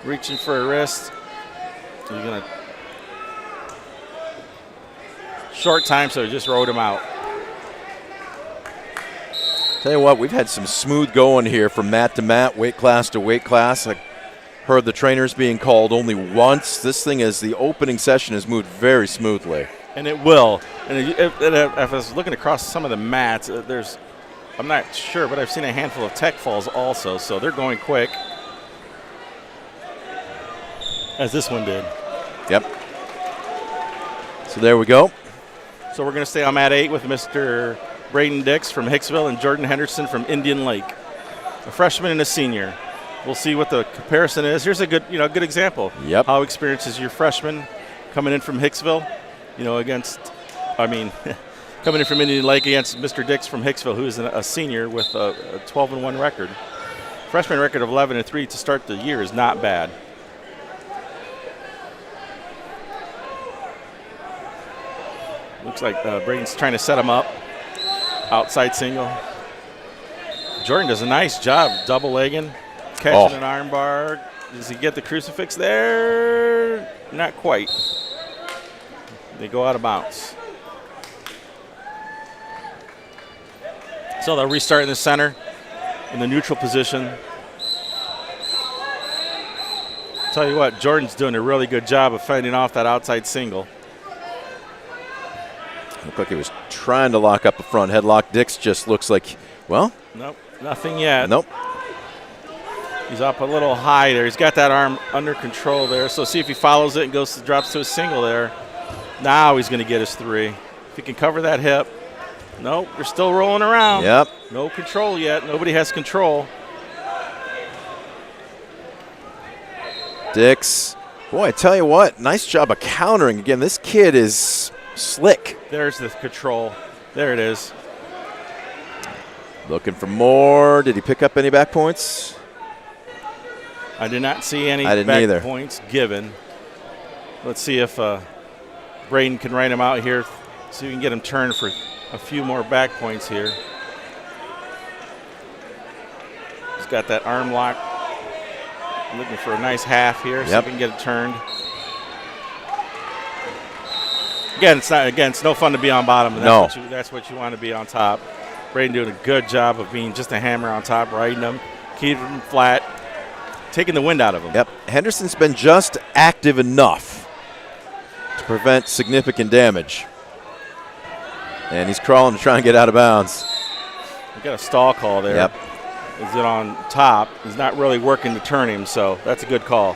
Reaching for a wrist. He's going to. Short time, so he just rode him out. Tell you what, we've had some smooth going here from mat to mat, weight class to weight class. I heard the trainers being called only once. This thing is, the opening session has moved very smoothly. And it will. And if I was looking across some of the mats, I'm not sure, but I've seen a handful of tech falls also, so they're going quick. As this one did. Yep. So there we go. So we're going to stay on mat 8 with Mr. Braden Dix from Hicksville and Jordan Henderson from Indian Lake, a freshman and a senior. We'll see what the comparison is. Here's a good example. Yep. How experienced is your freshman coming in from Hicksville, coming in from Indian Lake against Mr. Dix from Hicksville, who is a senior with a 12-1 record. Freshman record of 11-3 to start the year is not bad. Looks like Braden's trying to set him up. Outside single. Jordan does a nice job double legging, catching an arm bar. Does he get the crucifix there? Not quite. They go out of bounds. So they'll restart in the center, in the neutral position. Tell you what, Jordan's doing a really good job of fending off that outside single. Looked like he was trying to lock up a front headlock. Dix just looks like, well. Nope, nothing yet. Nope. He's up a little high there. He's got that arm under control there. So see if he follows it and drops to a single there. Now he's going to get his 3. If he can cover that hip. Nope, they're still rolling around. Yep. No control yet. Nobody has control. Dix. Boy, I tell you what, nice job of countering. Again, this kid is slick. There's the control. There it is. Looking for more. Did he pick up any back points? I did not see any back points given. Let's see if Braden can write him out here. See if we can get him turned for a few more back points here. He's got that arm lock. Looking for a nice half here. See if we can get it turned. Again, it's no fun to be on bottom. That's what you want to be on top. Braden doing a good job of being just a hammer on top, riding them, keeping them flat, taking the wind out of them. Yep. Henderson's been just active enough to prevent significant damage. And he's crawling to try and get out of bounds. We got a stall call there. Yep. Is it on top? He's not really working to turn him, so that's a good call.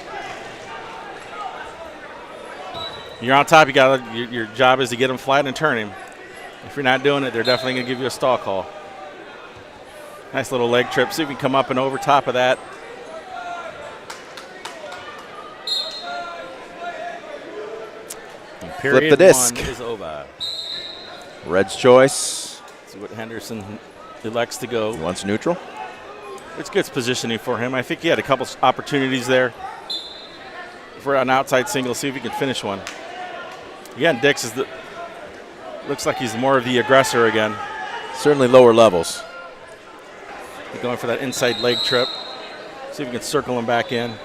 You're on top. Your job is to get him flat and turn him. If you're not doing it, they're definitely going to give you a stall call. Nice little leg trip. See if we can come up and over top of that. And Flip the disc. 1 is over. Red's choice. See what Henderson elects to go. He wants neutral. It's good positioning for him. I think he had a couple opportunities there for an outside single. See if he can finish one. Again, Dix looks like he's more of the aggressor again. Certainly lower levels. He's going for that inside leg trip. See if we can circle him back in.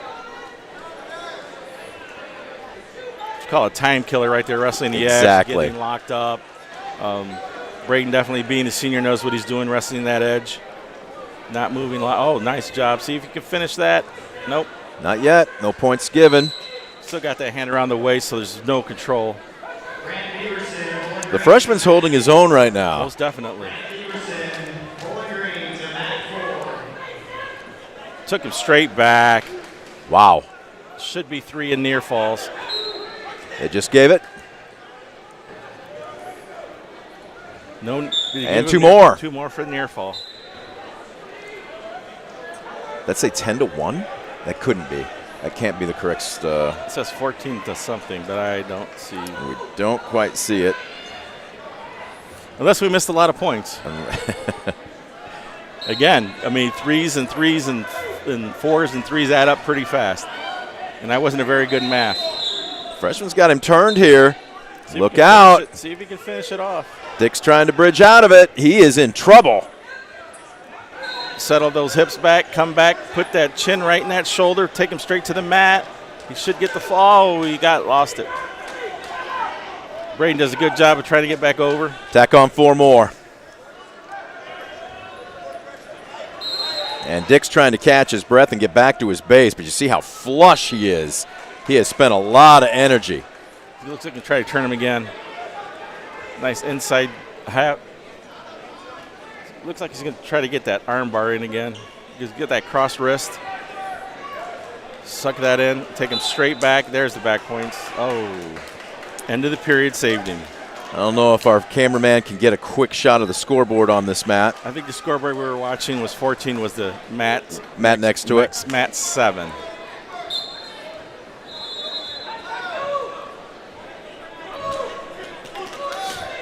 Call it a time killer right there, wrestling the edge, getting locked up. Braden definitely being a senior knows what he's doing, wrestling that edge. Not moving. Oh, nice job. See if you can finish that. Nope. Not yet. No points given. Still got that hand around the waist, so there's no control. The freshman's holding his own right now. Most definitely. Took him straight back. Wow. Should be 3 in near falls. They just gave it. No, and 2 more. 2 more for the near fall. Let's say 10-1. That couldn't be. That can't be the correct. It says 14 to something, but I don't see. We don't quite see it. Unless we missed a lot of points. Again, I mean, 3s and 4s and 3s add up pretty fast. And that wasn't a very good math. Freshman's got him turned here. Look out. See if he can finish it off. Dick's trying to bridge out of it. He is in trouble. Settle those hips back, come back, put that chin right in that shoulder, take him straight to the mat. He should get the fall. We lost it. Braden does a good job of trying to get back over. Tack on 4 more. And Dick's trying to catch his breath and get back to his base, but you see how flush he is. He has spent a lot of energy. He looks like he can try to turn him again. Nice inside half. Looks like he's going to try to get that arm bar in again. Just get that cross wrist. Suck that in. Take him straight back. There's the back points. Oh, end of the period saved him. I don't know if our cameraman can get a quick shot of the scoreboard on this mat. I think the scoreboard we were watching was 14 was the mat next to it. Mat 7.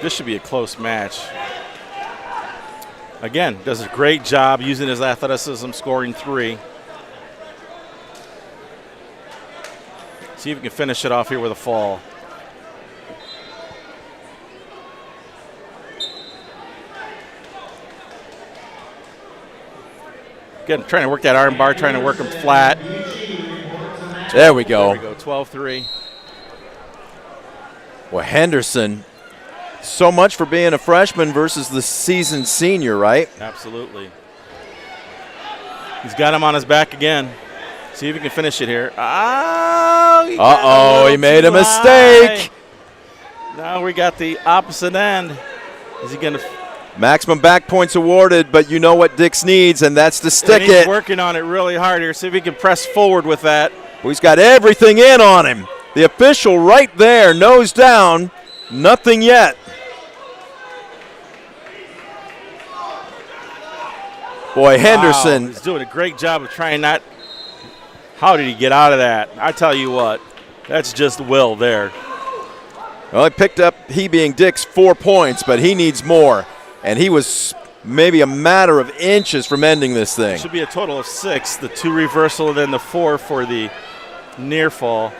This should be a close match. Again, does a great job using his athleticism, scoring 3. See if we can finish it off here with a fall. Again, trying to work that arm bar, trying to work him flat. There we go. There we go, 12-3. Well, Henderson, so much for being a freshman versus the seasoned senior, right? Absolutely. He's got him on his back again. See if he can finish it here. Oh, he made a mistake. Now we got the opposite end. Is he going to? Maximum back points awarded, but you know what Dix needs, and that's to stick he's it. Working on it really hard here. See if he can press forward with that. Well, he's got everything in on him. The official right there, nose down, nothing yet. Boy, Henderson. Wow, he's doing a great job of trying not. How did he get out of that? I tell you what, that's just will there. Well, he picked up, he being Dix, 4 points, but he needs more. And he was maybe a matter of inches from ending this thing. It should be a total of 6, the 2 reversal and then the 4 for the near fall.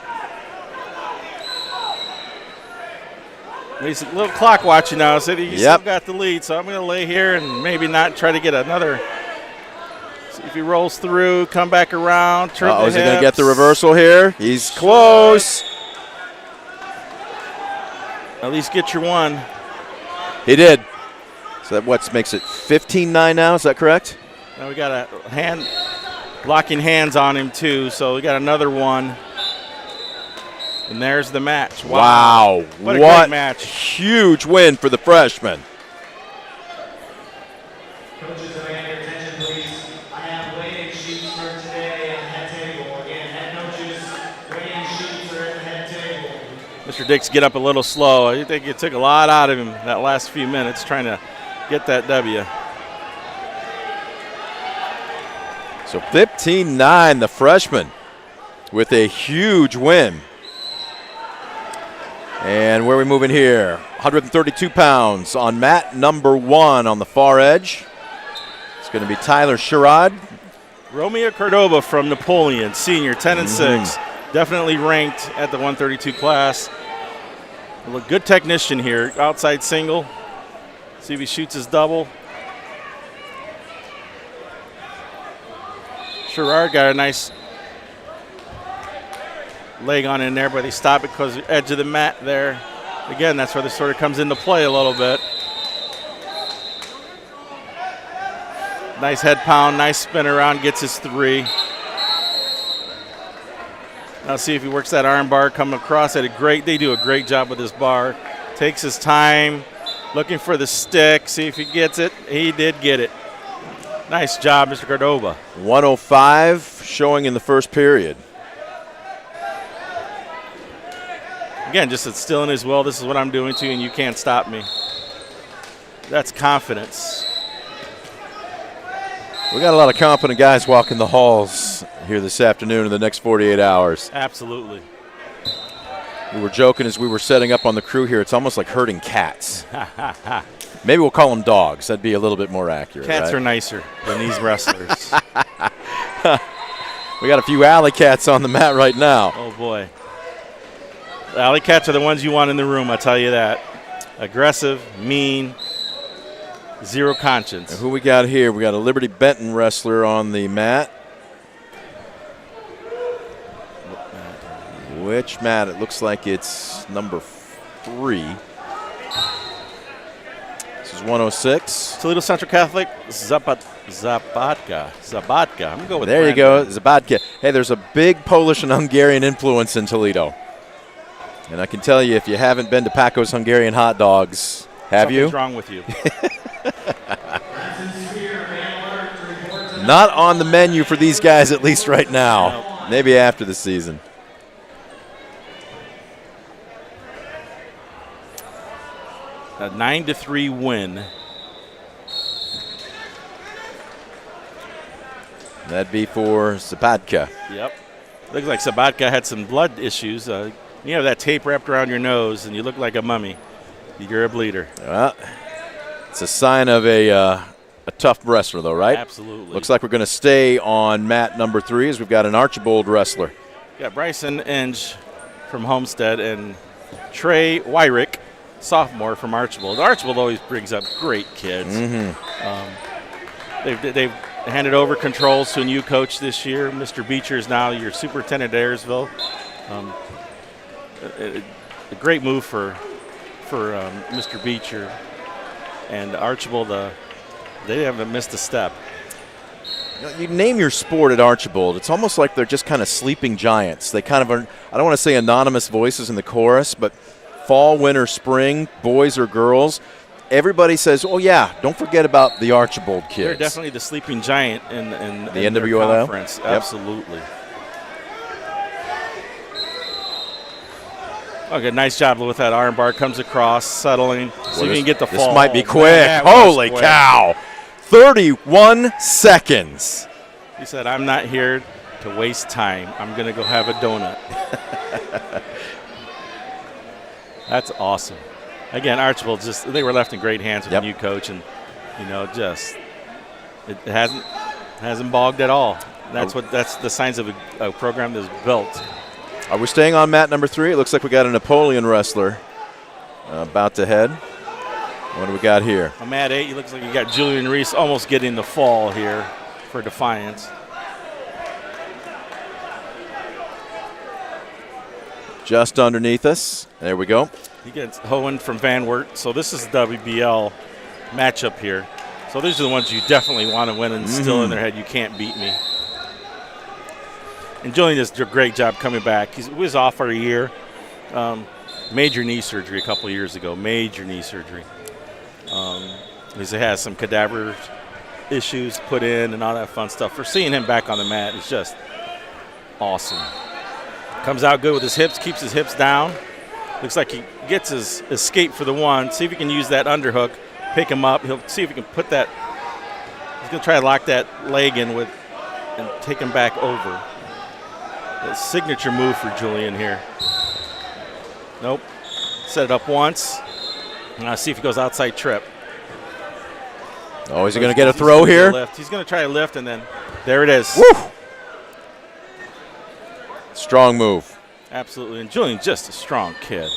He's a little clock watching now, so he's still got the lead, so I'm going to lay here and maybe not try to get another. See if he rolls through, come back around, turn the hips. Is he going to get the reversal here? He's close. At least get your 1. He did. So that makes it 15-9 now, is that correct? Now we got a hand, locking hands on him too, so we got another 1. And there's the match. Wow. What a great match. Huge win for the freshman. Coaches, if I get your attention, please. I have weigh-in sheets for today at the head table. Again, head coaches, weigh-in sheets are at the head table. Mr. Dix get up a little slow. I think it took a lot out of him that last few minutes trying to get that W. So 15-9, the freshman with a huge win. And where are we moving here? 132 pounds on mat number 1 on the far edge. It's going to be Tyler Sherrod. Romeo Cordoba from Napoleon, senior, 10-6. Definitely ranked at the 132 class. A good technician here. Outside single. See if he shoots his double. Sherrod got a nice leg on in there, but he stopped it because the edge of the mat there. Again, that's where this sort of comes into play a little bit. Nice head pound, nice spin around, gets his 3. Now see if he works that arm bar, coming across at they do a great job with this bar. Takes his time, looking for the stick, see if he gets it. He did get it. Nice job, Mr. Cordova. 105 showing in the first period. Again, just instilling his will. This is what I'm doing to you, and you can't stop me. That's confidence. We got a lot of confident guys walking the halls here this afternoon in the next 48 hours. Absolutely. We were joking as we were setting up on the crew here. It's almost like herding cats. Maybe we'll call them dogs. That'd be a little bit more accurate. Cats right? are nicer than these wrestlers. We got a few alley cats on the mat right now. Oh, boy. The alley cats are the ones you want in the room, I tell you that. Aggressive, mean, zero conscience. And who we got here? We got a Liberty Benton wrestler on the mat. Which mat? It looks like it's number 3. This is 106. Toledo Central Catholic, Zabadka. I'm going to go with There you go, Zabadka. Hey, there's a big Polish and Hungarian influence in Toledo. And I can tell you, if you haven't been to Paco's Hungarian Hot Dogs, have you? Something's wrong with you. Not on the menu for these guys, at least right now. Nope. Maybe after the season. A 9-3 win. That'd be for Zapadka. Yep. Looks like Sabatka had some blood issues. You have that tape wrapped around your nose, and you look like a mummy. You're a bleeder. Well, it's a sign of a tough wrestler, though, right? Absolutely. Looks like we're going to stay on mat number 3 as we've got an Archibald wrestler. Got Bryson Inge from Homestead and Trey Wyrick, sophomore from Archibald. Archibald always brings up great kids. They've handed over controls to a new coach this year. Mr. Beecher is now your superintendent at Ayersville. A great move for Mr. Beecher. And Archibald, they haven't missed a step. You name your sport at Archibald, it's almost like they're just kind of sleeping giants. They kind of are, I don't want to say anonymous voices in the chorus, but fall, winter, spring, boys or girls, everybody says, oh, yeah, don't forget about the Archibald kids. They're definitely the sleeping giant in the in their NWLL? conference. Yep. Absolutely. Okay, nice job with that arm bar. Comes across, settling. See if you can get the fall. This might be quick. Man, that was Holy quick. cow. 31 seconds. He said, I'm not here to waste time. I'm going to go have a donut. That's awesome. Again, Archibald, they were left in great hands with the new coach, and, it hasn't bogged at all. That's the signs of a program that's built. Are we staying on mat number 3? It looks like we got a Napoleon wrestler about to head. What do we got here? On mat 8, it looks like you got Julian Reese almost getting the fall here for Defiance. Just underneath us. There we go. He gets Hohen from Van Wert. So this is the WBL matchup here. So these are the ones you definitely want to win and still in their head, you can't beat me. And Julian does a great job coming back. He was off for a year. Major knee surgery a couple of years ago. Major knee surgery. He has some cadaver issues put in and all that fun stuff. For seeing him back on the mat is just awesome. Comes out good with his hips, keeps his hips down. Looks like he gets his escape for the one. See if he can use that underhook, pick him up. He'll see if he can put that. He's going to try to lock that leg in with and take him back over. A signature move for Julian here. Nope. Set it up once. Now see if he goes outside trip. Oh, is he going to get a throw here? He's going to try a lift, and then there it is. Woo! Strong move. Absolutely. And Julian's just a strong kid.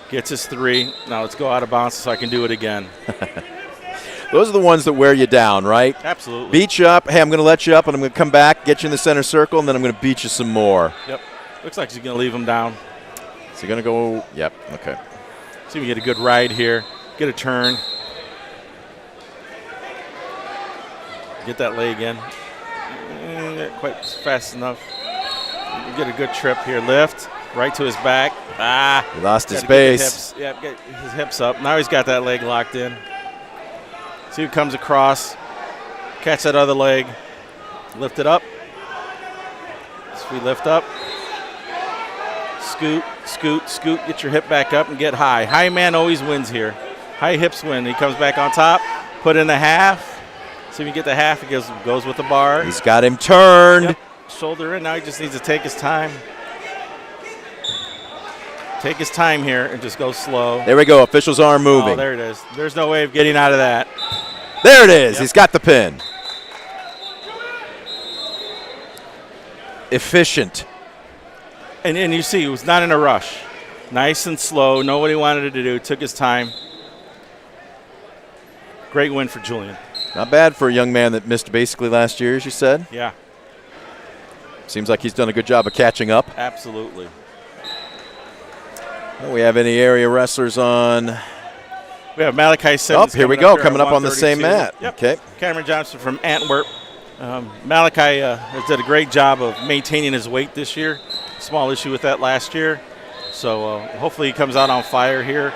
Gets his 3. Now let's go out of bounds so I can do it again. Those are the ones that wear you down, right? Absolutely. Beat you up. Hey, I'm going to let you up, and I'm going to come back, get you in the center circle, and then I'm going to beat you some more. Yep. Looks like he's going to leave him down. Is he going to go? Yep. Okay. See if we get a good ride here. Get a turn. Get that leg in. Not quite fast enough. You get a good trip here. Lift right to his back. He lost his Get base. get his hips up. Now he's got that leg locked in. See who comes across. Catch that other leg. Lift it up. So we lift up. Scoot, scoot, scoot. Get your hip back up and get high. High man always wins here. High hips win. He comes back on top. Put in the half. See if you get the half. He goes with the bar. He's got him turned. Yep. Shoulder in. Now he just needs to take his time. Take his time here and just go slow. There we go. Official's arm moving. Oh, there it is. There's no way of getting out of that. There it is. Yep. He's got the pin. Efficient. And you see, he was not in a rush. Nice and slow. Know what he wanted to do. Took his time. Great win for Julian. Not bad for a young man that missed basically last year, as you said. Yeah, Seems like he's done a good job of catching up. absolutely. Do we have any area wrestlers on? We have Malachi Simmons. Oh, here we coming go, here coming up on the same 132. mat. Yep. Okay. Cameron Johnson from Antwerp. Malachi has done a great job of maintaining his weight this year. Small issue with that last year. So hopefully he comes out on fire here.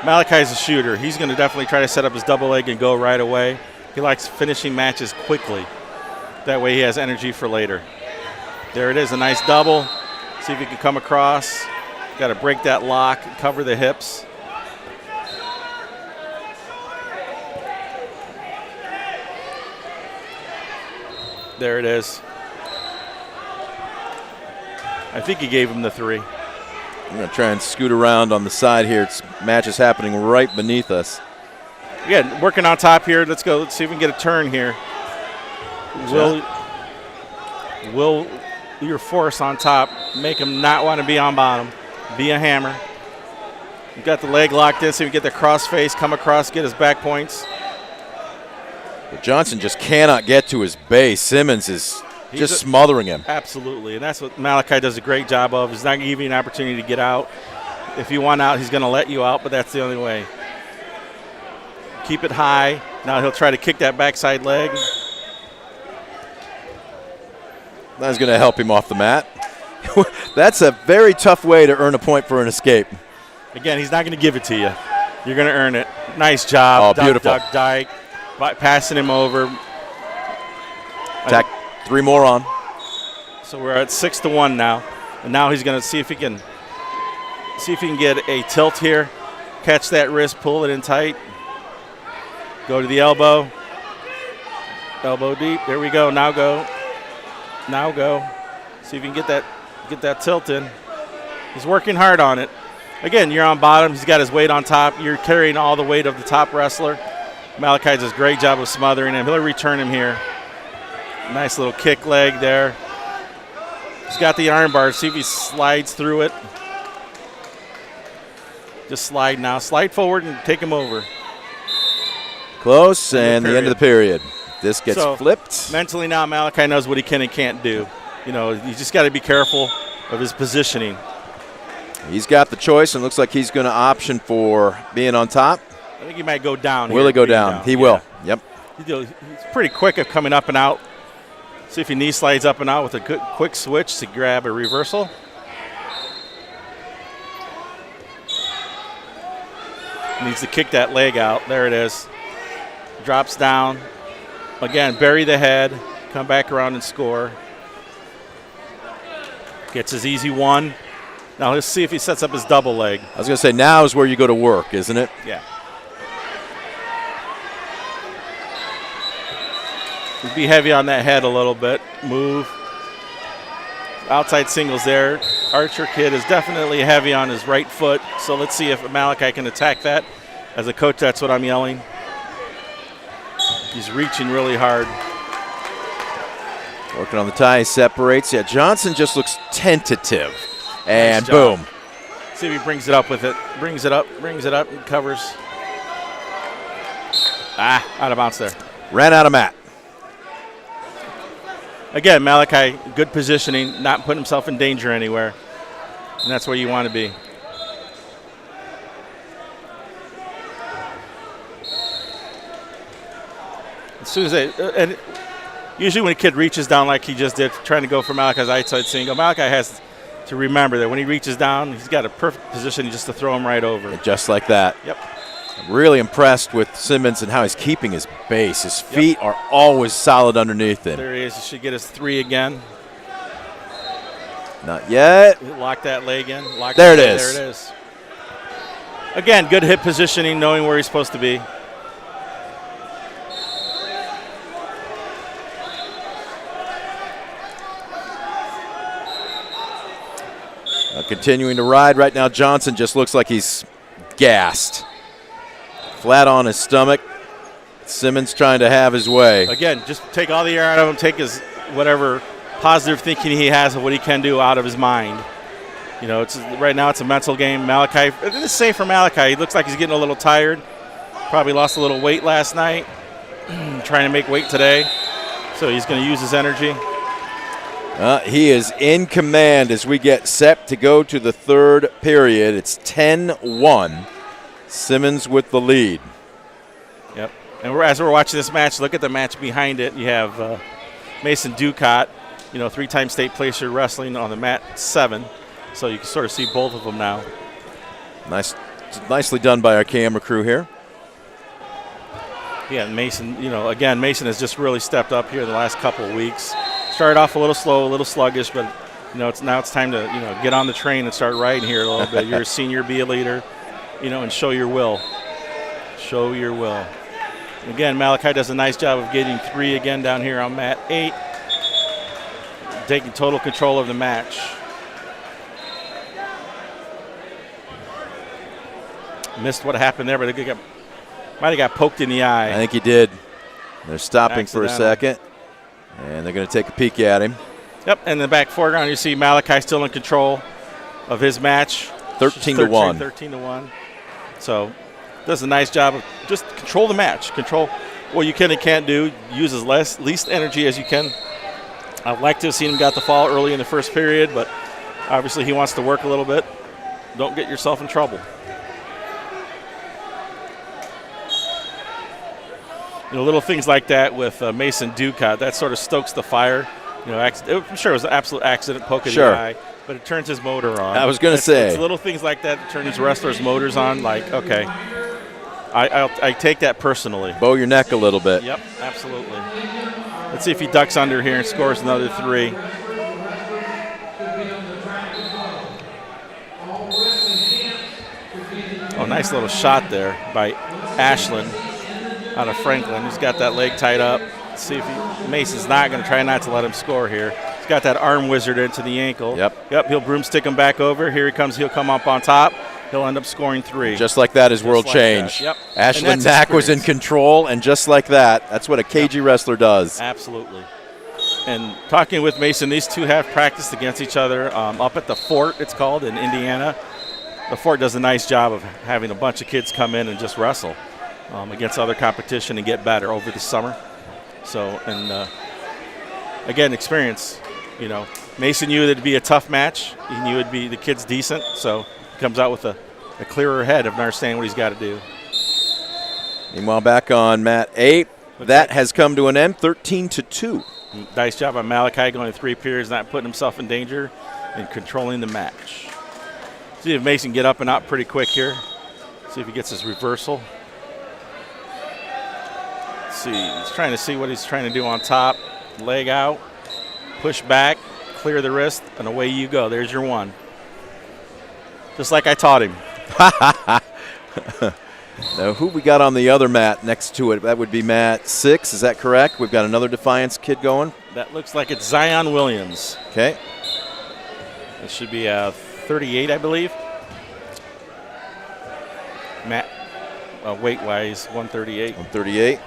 Malachi's a shooter. He's going to definitely try to set up his double leg and go right away. He likes finishing matches quickly. That way he has energy for later. There it is, a nice double. See if he can come across. Got to break that lock, cover the hips. There it is. I think he gave him the 3. I'm going to try and scoot around on the side here. Match is happening right beneath us. Again, working on top here. Let's go. Let's see if we can get a turn here. Will your force on top make him not want to be on bottom? Be a hammer. You got the leg locked in, so you get the cross face, come across, get his back points. But Johnson just cannot get to his base. Simmons is just smothering him. Absolutely, and that's what Malachi does a great job of. He's not going to give you an opportunity to get out. If you want out, he's going to let you out, but that's the only way. Keep it high. Now he'll try to kick that backside leg. That's going to help him off the mat. That's a very tough way to earn a point for an escape. Again, he's not going to give it to you. You're going to earn it. Nice job. Oh, beautiful. Duck, dike. Passing him over. Tack 3 more on. So we're at 6-1 now. And now he's going to see if he can get a tilt here. Catch that wrist, pull it in tight. Go to the elbow. Elbow deep. There we go. Now go. Now go. See if you can get that tilt in. He's working hard on it. Again, you're on bottom. He's got his weight on top. You're carrying all the weight of the top wrestler. Malachi does a great job of smothering him. He'll return him here. Nice little kick leg there. He's got the arm bar. See if he slides through it. Just slide now. Slide forward and take him over. Close, and the end of the period. This gets flipped. Mentally now, Malachi knows what he can and can't do. You know, you just got to be careful of his positioning. He's got the choice, and looks like he's going to option for being on top. I think he might go down. Will he go down? He will. Yep. He's pretty quick at coming up and out. See if he knee slides up and out with a good quick switch to grab a reversal. Needs to kick that leg out. There it is. Drops down. Again, bury the head. Come back around and score. Gets his easy 1. Now let's see if he sets up his double leg. I was going to say, now is where you go to work, isn't it? Yeah. Be heavy on that head a little bit. Move. Outside singles there. Archer kid is definitely heavy on his right foot. So let's see if Malachi can attack that. As a coach, that's what I'm yelling. He's reaching really hard. Working on the tie, he separates. Yeah, Johnson just looks tentative. And Nice job. boom. See if he brings it up with it. Brings it up, and covers. Out of bounds there. Ran out of mat. Again, Malachi, good positioning, not putting himself in danger anywhere. And that's where you want to be. As soon as and usually when a kid reaches down like he just did, trying to go for Malachi's outside single, Malachi has to remember that when he reaches down, he's got a perfect position just to throw him right over. Just like that. Yep. I'm really impressed with Simmons and how he's keeping his base. His feet are always solid underneath him. There he is. He should get his 3 again. Not yet. Lock that leg in. There it is. There it is. Again, good hip positioning, knowing where he's supposed to be. Continuing to ride right now, Johnson just looks like he's gassed. Flat on his stomach. Simmons trying to have his way. Again, just take all the air out of him, take his whatever positive thinking he has of what he can do out of his mind. You know, right now it's a mental game. Malachi, it's safe for Malachi. He looks like he's getting a little tired. Probably lost a little weight last night. Trying to make weight today. So he's going to use his energy. He is in command as we get set to go to the third period. It's 10-1. Simmons with the lead. Yep. And as we're watching this match, look at the match behind it. You have Mason Ducott, 3-time state placer wrestling on the mat 7. So you can sort of see both of them now. Nicely done by our camera crew here. Yeah, Mason, again, Mason has just really stepped up here in the last couple of weeks. Started off a little slow, a little sluggish, but now it's time to get on the train and start riding here a little bit. You're a senior, be a leader, and show your will. Show your will. Again, Malachi does a nice job of getting 3 again down here on mat 8, taking total control of the match. Missed what happened there, but it might have got poked in the eye. I think he did. They're stopping for a second, and they're going to take a peek at him. Yep, and in the back foreground, you see Malachi still in control of his match. 13-1. 13-1. So does a nice job of just control the match. Control what you can and can't do. Use as least energy as you can. I'd like to have seen him got the fall early in the first period, but obviously he wants to work a little bit. Don't get yourself in trouble. Little things like that with Mason Ducott, that sort of stokes the fire. I'm sure it was an absolute accident, poke in the eye, but it turns his motor on. I was going to say. It's little things like that turn these wrestlers' motors on. Like, okay, I take that personally. Bow your neck a little bit. Yep, absolutely. Let's see if he ducks under here and scores another 3. Oh, nice little shot there by Ashland out of Franklin. He's got that leg tied up. Let's see if Mason's not going to try not to let him score here. He's got that arm wizard into the ankle. Yep, he'll broomstick him back over. Here he comes. He'll come up on top. He'll end up scoring 3. Just like that, his world changed. Yep. Ashland Mack was in control, and just like that, that's what a cagey wrestler does. Absolutely. And talking with Mason, these two have practiced against each other up at the Fort, it's called, in Indiana. The Fort does a nice job of having a bunch of kids come in and just wrestle against other competition and get better over the summer. So, and again, experience. Mason knew that it'd be a tough match. He knew it'd be the kid's decent, so he comes out with a clearer head of understanding what he's got to do. Meanwhile, back on mat 8, that has come to an end, 13-2. Nice job on Malachi going 3 periods, not putting himself in danger and controlling the match. See if Mason get up and out pretty quick here. See if he gets his reversal. Let's see, he's trying to see what he's trying to do on top. Leg out, push back, clear the wrist, and away you go. There's your 1. Just like I taught him. Now, who we got on the other mat next to it? That would be mat 6. Is that correct? We've got another Defiance kid going. That looks like it's Zion Williams. Okay. It should be 38, I believe. Matt, weight-wise, 138. 138.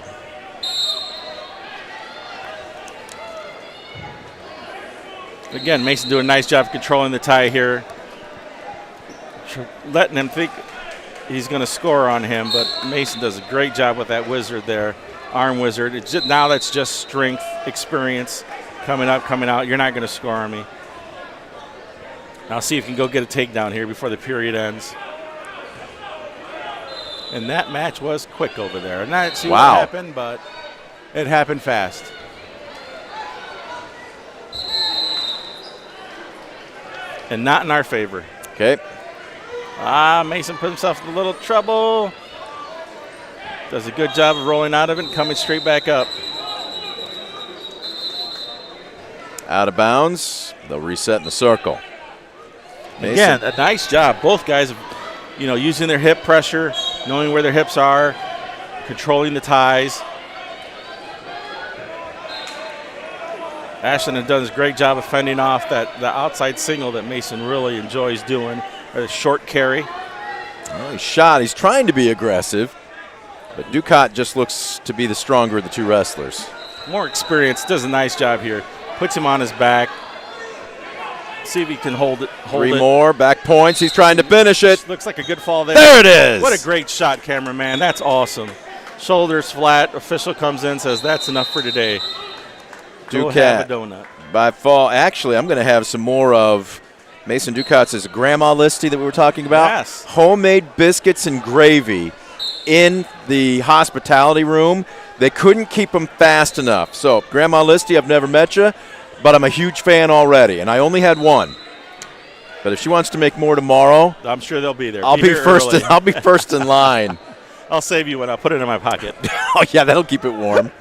Again, Mason doing a nice job of controlling the tie here. Letting him think he's going to score on him, but Mason does a great job with that wizard there, arm wizard. Now that's just strength, experience, coming up, coming out. You're not going to score on me. Now see if you can go get a takedown here before the period ends. And that match was quick over there. Not see what happened, but it happened fast. and not in our favor. Okay. Mason put himself in a little trouble. Does a good job of rolling out of it and coming straight back up. Out of bounds. They'll reset in the circle. Mason. Again, a nice job. Both guys, using their hip pressure, knowing where their hips are, controlling the ties. Ashton has done a great job of fending off the outside single that Mason really enjoys doing, or the short carry. Well, he's shot. He's trying to be aggressive, but Ducat just looks to be the stronger of the two wrestlers. More experience, does a nice job here. Puts him on his back. See if he can hold it. Three more back points. He's trying to finish it. Looks like a good fall there. There it is. What a great shot, cameraman. That's awesome. Shoulders flat. Official comes in, says that's enough for today. Go have a donut. By fall. Actually, I'm going to have some more of Mason Ducat's grandma listy that we were talking about. Yes. Homemade biscuits and gravy in the hospitality room. They couldn't keep them fast enough. So, Grandma Listy, I've never met you, but I'm a huge fan already, and I only had one. But if she wants to make more tomorrow, I'm sure they'll be there. I'll be first. I'll be first in line. I'll save you one. I'll put it in my pocket. Oh yeah, that'll keep it warm.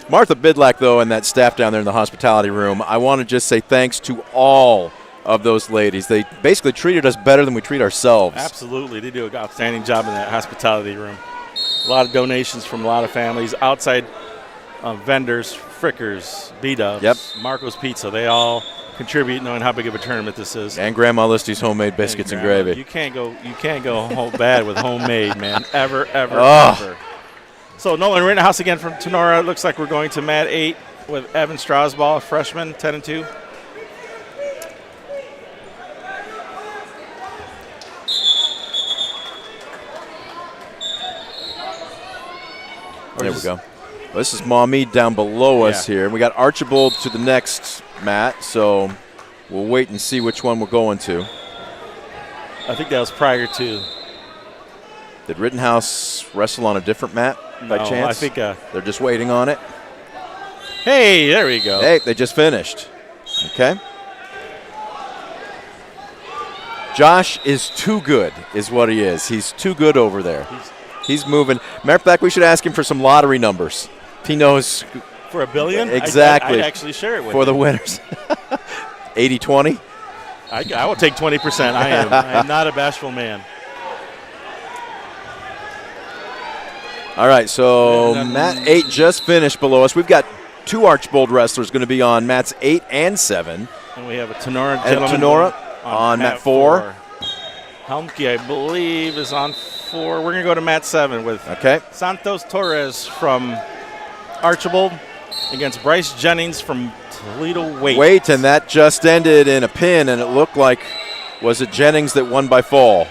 Martha Bidlack, though, and that staff down there in the hospitality room, I want to just say thanks to all of those ladies. They basically treated us better than we treat ourselves. Absolutely. They do an outstanding job in that hospitality room. A lot of donations from a lot of families, outside vendors, Frickers, B-Dubs, yep. Marco's Pizza. They all contribute, knowing how big of a tournament this is. And Grandma Listy's homemade biscuits and gravy. You can't go bad with homemade, man. Ever. So Nolan Rittenhouse again from Tenora. Looks like we're going to mat 8 with Evan Strasball, freshman, 10-2. There we go. Well, this is Maumee down below us here. We got Archibald to the next mat, so we'll wait and see which one we're going to. I think that was prior to. Did Rittenhouse wrestle on a different mat by chance? I think they're just waiting on it. Hey, there we go. Hey, they just finished. Okay. Josh is too good, is what he is. He's too good over there. He's moving. Matter of fact, we should ask him for some lottery numbers. He knows. For $1 billion? Exactly. I'd actually share it with for you. The winners. 80-20? I will take 20%. I am not a bashful man. All right, so mat 8 just finished below us. We've got 2 Archbold wrestlers going to be on mats 8 and 7. And we have a Tenora and gentleman Tenora on mat 4. Helmke, I believe, is on 4. We're going to go to mat 7 with Santos Torres from Archibald against Bryce Jennings from Toledo Wait. And that just ended in a pin, and it looked like, was it Jennings that won by fall?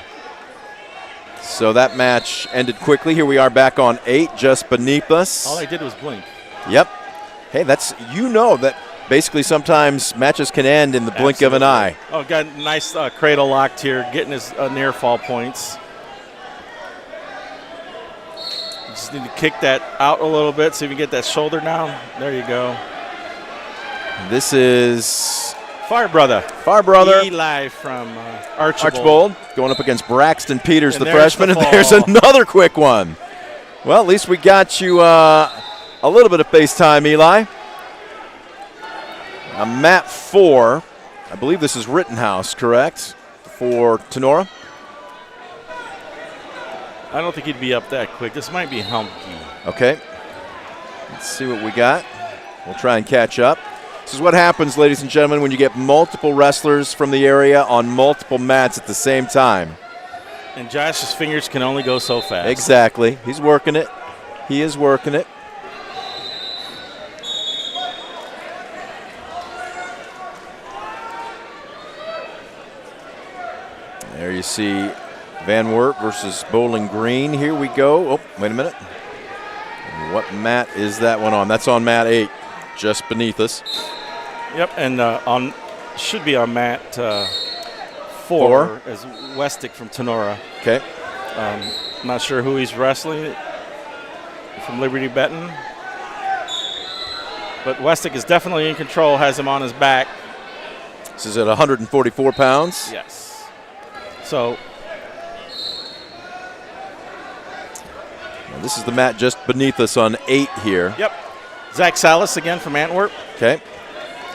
So that match ended quickly. Here we are back on 8, just beneath us. All I did was blink. Yep. Hey, that's, that basically sometimes matches can end in the blink of an eye. Oh, got a nice cradle locked here, getting his near fall points. Just need to kick that out a little bit so you can get that shoulder down. There you go. This is Far brother Eli from Archibald going up against Braxton Peters, the freshman. And there's another quick one. Well, at least we got you a little bit of FaceTime, Eli. Mat 4, I believe this is Rittenhouse, correct, for Tenora? I don't think he'd be up that quick. This might be Helmke. Okay. Let's see what we got. We'll try and catch up. This is what happens, ladies and gentlemen, when you get multiple wrestlers from the area on multiple mats at the same time. And Josh's fingers can only go so fast. Exactly. He's working it. He is working it. There you see Van Wert versus Bowling Green. Here we go. Oh, wait a minute. What mat is that one on? That's on mat 8, just beneath us. Yep, and should be on mat 4 as Westick from Tenora. Okay. I'm not sure who he's wrestling from Liberty Benton. But Westick is definitely in control, has him on his back. This is at 144 pounds. Yes. So And this is the mat just beneath us on 8 here. yep. Zach Salas again from Antwerp Okay.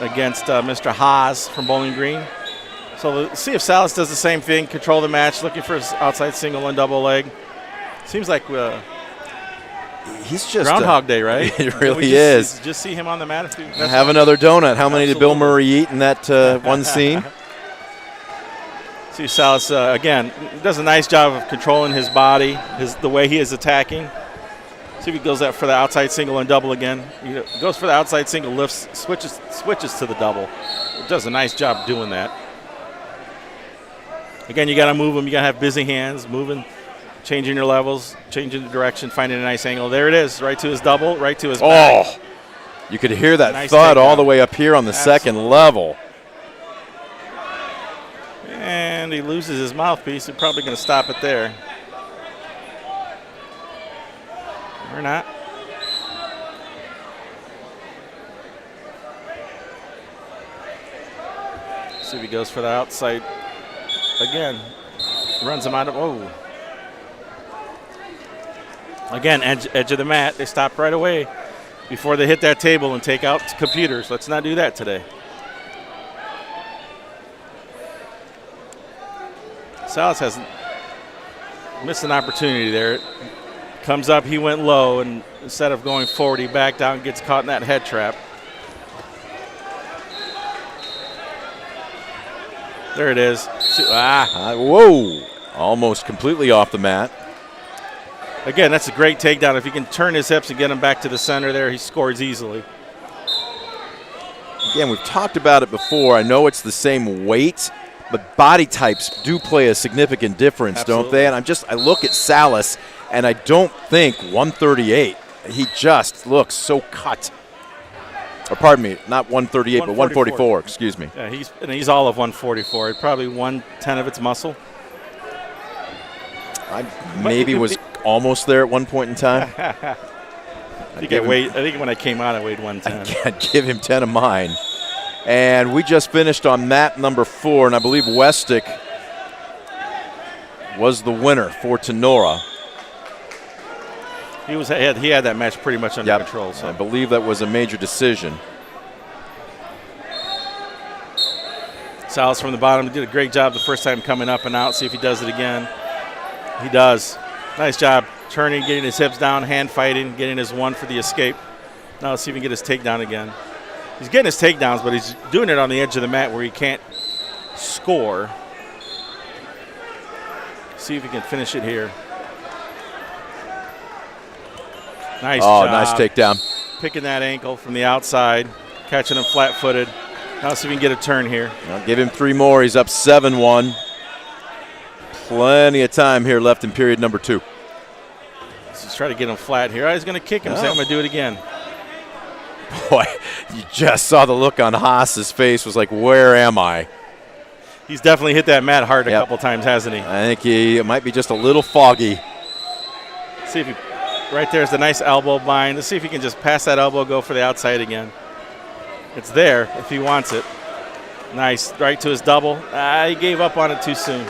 against Mr. Haas from Bowling Green. So let's see if Salas does the same thing, control the match, looking for his outside single and double leg. Seems like He's just Groundhog Day, right? It really We is. just see him on the mat. Have another donut. How many did Bill Absolutely. Murray eat in that one scene? See Salas again does a nice job of controlling his body, the way he is attacking. See if he goes for the outside single and double again. He goes for the outside single, lifts, switches to the double. Does a nice job doing that. Again, you got to move him. You got to have busy hands, moving, changing your levels, changing the direction, finding a nice angle. There it is, right to his double, right to his back. Oh, you could hear that Nice thud all takedown. the way up here on the second level. And he loses his mouthpiece. They're probably going to stop it there. Or not. See if he goes for the outside again. Runs him out of. Oh. Again, edge of the mat. They stop right away before they hit that table and take out computers. Let's not do that today. Salas has missed an opportunity there. Comes up, he went low, and instead of going forward, he backed down, gets caught in that head trap. There it is. Whoa, almost completely off the mat. Again, that's a great takedown. If he can turn his hips and get him back to the center there, he scores easily. Again, we've talked about it before. I know it's the same weight, but body types do play a significant difference, don't they? And I look at Salas, and I don't think 138. He just looks so cut. Or pardon me, not 138, but 144. Excuse me. Yeah, he's all of 144. Probably 110 of its muscle. I maybe was almost there at one point in time. I think when I came out, I weighed 110. I'd give him 10 of mine. And we just finished on mat number 4, and I believe Westick was the winner for Tenora. He had that match pretty much under control. So I believe that was a major decision. Salas from the bottom did a great job the first time coming up and out. See if he does it again. He does. Nice job turning, getting his hips down, hand fighting, getting his one for the escape. Now let's see if he can get his takedown again. He's getting his takedowns, but he's doing it on the edge of the mat where he can't score. See if he can finish it here. Nice job. Nice takedown. Picking that ankle from the outside, catching him flat-footed. Now see if we can get a turn here. I'll give him 3 more. He's up 7-1. Plenty of time here left in period number 2. Let's just try to get him flat here. He's going to kick him. So I'm going to do it again. Boy, you just saw the look on Haas's face. Was like, where am I? He's definitely hit that mat hard a couple times, hasn't he? I think it might be just a little foggy. See if he, right there's the nice elbow bind. Let's see if he can just pass that elbow, go for the outside again. It's there if he wants it. Nice, right to his double. He gave up on it too soon.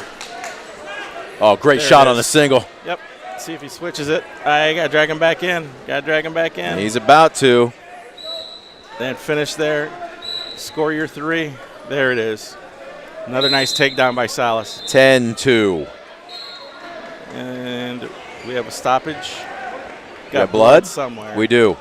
Oh, great There shot it on the is. single. Yep. See if he switches it. I got to drag him back in. He's about to. Then finish there. Score your 3. There it is. Another nice takedown by Salas. 10-2. And we have a stoppage. Got blood somewhere. We do.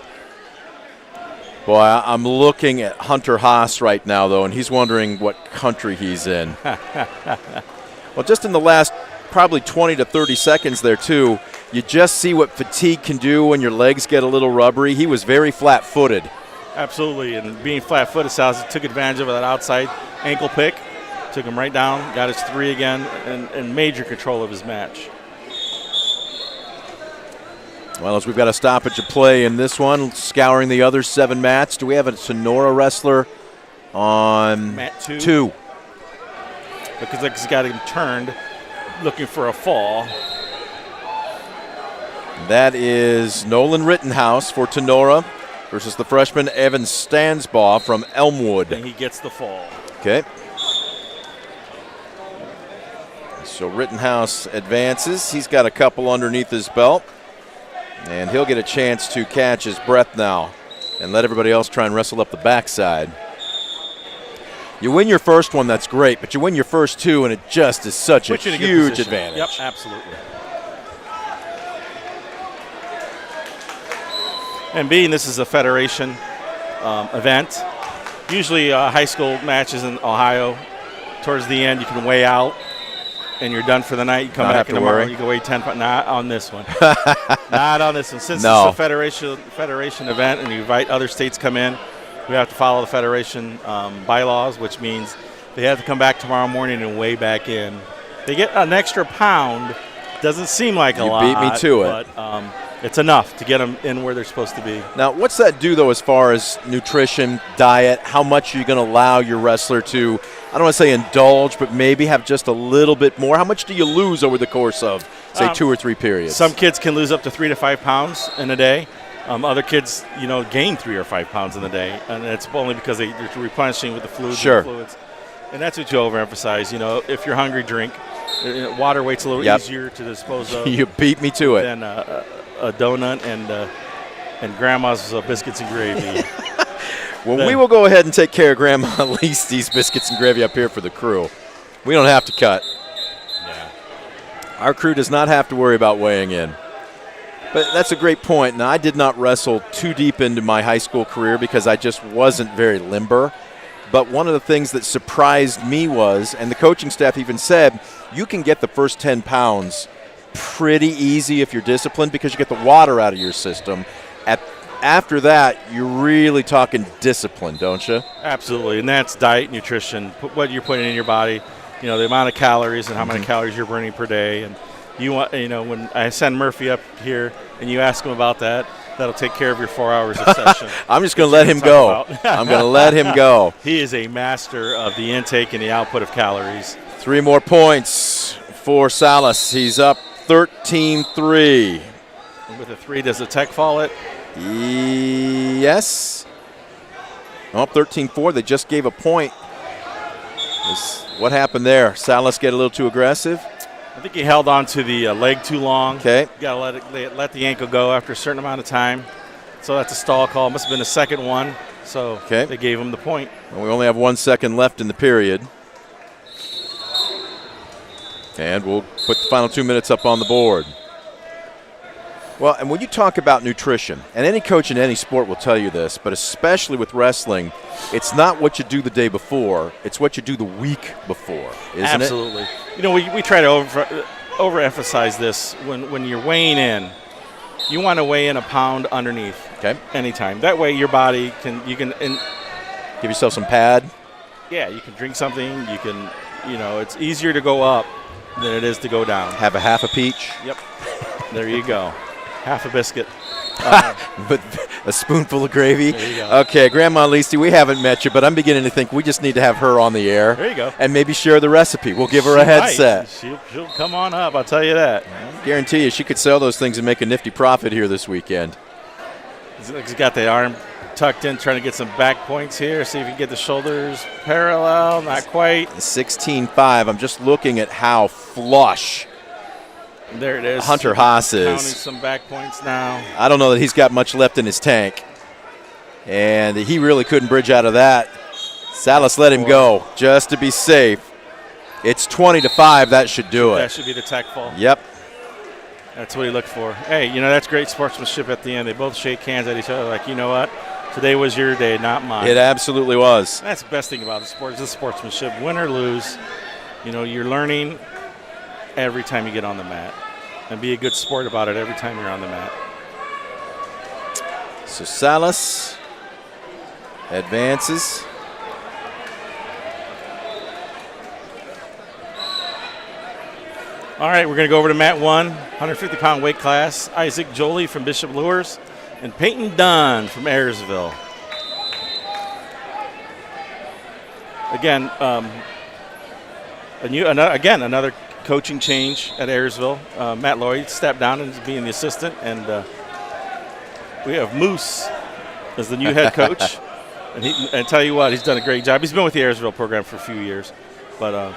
Boy, I'm looking at Hunter Haas right now, though, and he's wondering what country he's in. Well, just in the last probably 20 to 30 seconds there, too, you just see what fatigue can do when your legs get a little rubbery. He was very flat-footed. Absolutely, and being flat-footed, Salas took advantage of that outside ankle pick, took him right down, got his 3 again, and major control of his match. Well, as we've got a stoppage of play in this one, scouring the other 7 mats. Do we have a Sonora wrestler on mat 2? 2. Because he's got him turned, looking for a fall. That is Nolan Rittenhouse for Tenora versus the freshman Evan Stansbaugh from Elmwood. And he gets the fall. Okay. So Rittenhouse advances. He's got a couple underneath his belt. And he'll get a chance to catch his breath now and let everybody else try and wrestle up the backside. You win your first one, that's great, but you win your first two, and it just is such a huge advantage. Yep, absolutely. And being this is a federation event, usually high school matches in Ohio, towards the end you can weigh out and you're done for the night. You come back in tomorrow, you can weigh 10 pounds. Not on this one. Not on this one. Since it's a federation event and you invite other states come in, we have to follow the federation bylaws, which means they have to come back tomorrow morning and weigh back in. They get an extra pound. Doesn't seem like a lot. You beat me to it. But it's enough to get them in where they're supposed to be. Now, what's that do, though, as far as nutrition, diet? How much are you going to allow your wrestler to, I don't want to say indulge, but maybe have just a little bit more? How much do you lose over the course of, say, 2 or 3 periods? Some kids can lose up to 3 to 5 pounds in a day. Other kids, gain 3 or 5 pounds in a day, and it's only because they're replenishing with the fluids. Sure. And the fluids. And that's what you overemphasize. If you're hungry, drink. Water weight's a little easier to dispose of. You beat me to it. Than a donut and grandma's biscuits and gravy. Well, we will go ahead and take care of Grandma Leasty's biscuits and gravy up here for the crew. We don't have to cut. Yeah. Our crew does not have to worry about weighing in. But that's a great point. Now, I did not wrestle too deep into my high school career because I just wasn't very limber. But one of the things that surprised me was, and the coaching staff even said, you can get the first 10 pounds pretty easy if you're disciplined because you get the water out of your system. After that, you're really talking discipline, don't you? Absolutely, and that's diet, nutrition, what you're putting in your body, the amount of calories and how many calories you're burning per day. And you want, when I send Murphy up here and you ask him about that, that'll take care of your 4 hours of session. I'm just going to let him go. I'm going to let him go. He is a master of the intake and the output of calories. 3 more points for Salas. He's up 13-3. And with a 3, does the tech fall it? Yes. Oh, 13-4. They just gave a point. What happened there? Salas get a little too aggressive? I think he held on to the leg too long. Okay. You got to let the ankle go after a certain amount of time. So that's a stall call. Must have been the second one. So they gave him the point. Well, we only have 1 second left in the period. And we'll put the final 2 minutes up on the board. Well, and when you talk about nutrition, and any coach in any sport will tell you this, but especially with wrestling, it's not what you do the day before, it's what you do the week before, isn't Absolutely. it? Absolutely. We try to overemphasize this. When you're weighing in, you want to weigh in a pound underneath anytime. That way your body you can give yourself some pad. Yeah, you can drink something. You can, it's easier to go up than it is to go down. Have a half a peach. Yep. There you go. Half a biscuit. But a spoonful of gravy. There you go. Okay, Grandma Leasty, we haven't met you, but I'm beginning to think we just need to have her on the air. There you go. And maybe share the recipe. We'll give her a headset. She'll come on up, I'll tell you that. I guarantee you she could sell those things and make a nifty profit here this weekend. He's got the arm tucked in, trying to get some back points here. See if he can get the shoulders parallel. Not quite. 16-5. I'm just looking at how flush there it is. Hunter Haas is. Counting some back points now. I don't know that he's got much left in his tank. And he really couldn't bridge out of that. Salas let him go just to be safe. It's 20-5. That should do it. That should be the tech fall. Yep. That's what he looked for. Hey, that's great sportsmanship at the end. They both shake hands at each other like, you know what? Today was your day, not mine. It absolutely was. That's the best thing about the sport is the sportsmanship. Win or lose, you're learning every time you get on the mat. And be a good sport about it every time you're on the mat. So Salas advances. All right, we're going to go over to mat 1, 150-pound weight class. Isaac Jolie from Bishop Lures and Peyton Dunn from Ayersville. Again, another coaching change at Ayersville. Matt Lloyd stepped down and is being the assistant, and we have Moose as the new head coach. And tell you what, he's done a great job. He's been with the Ayersville program for a few years, but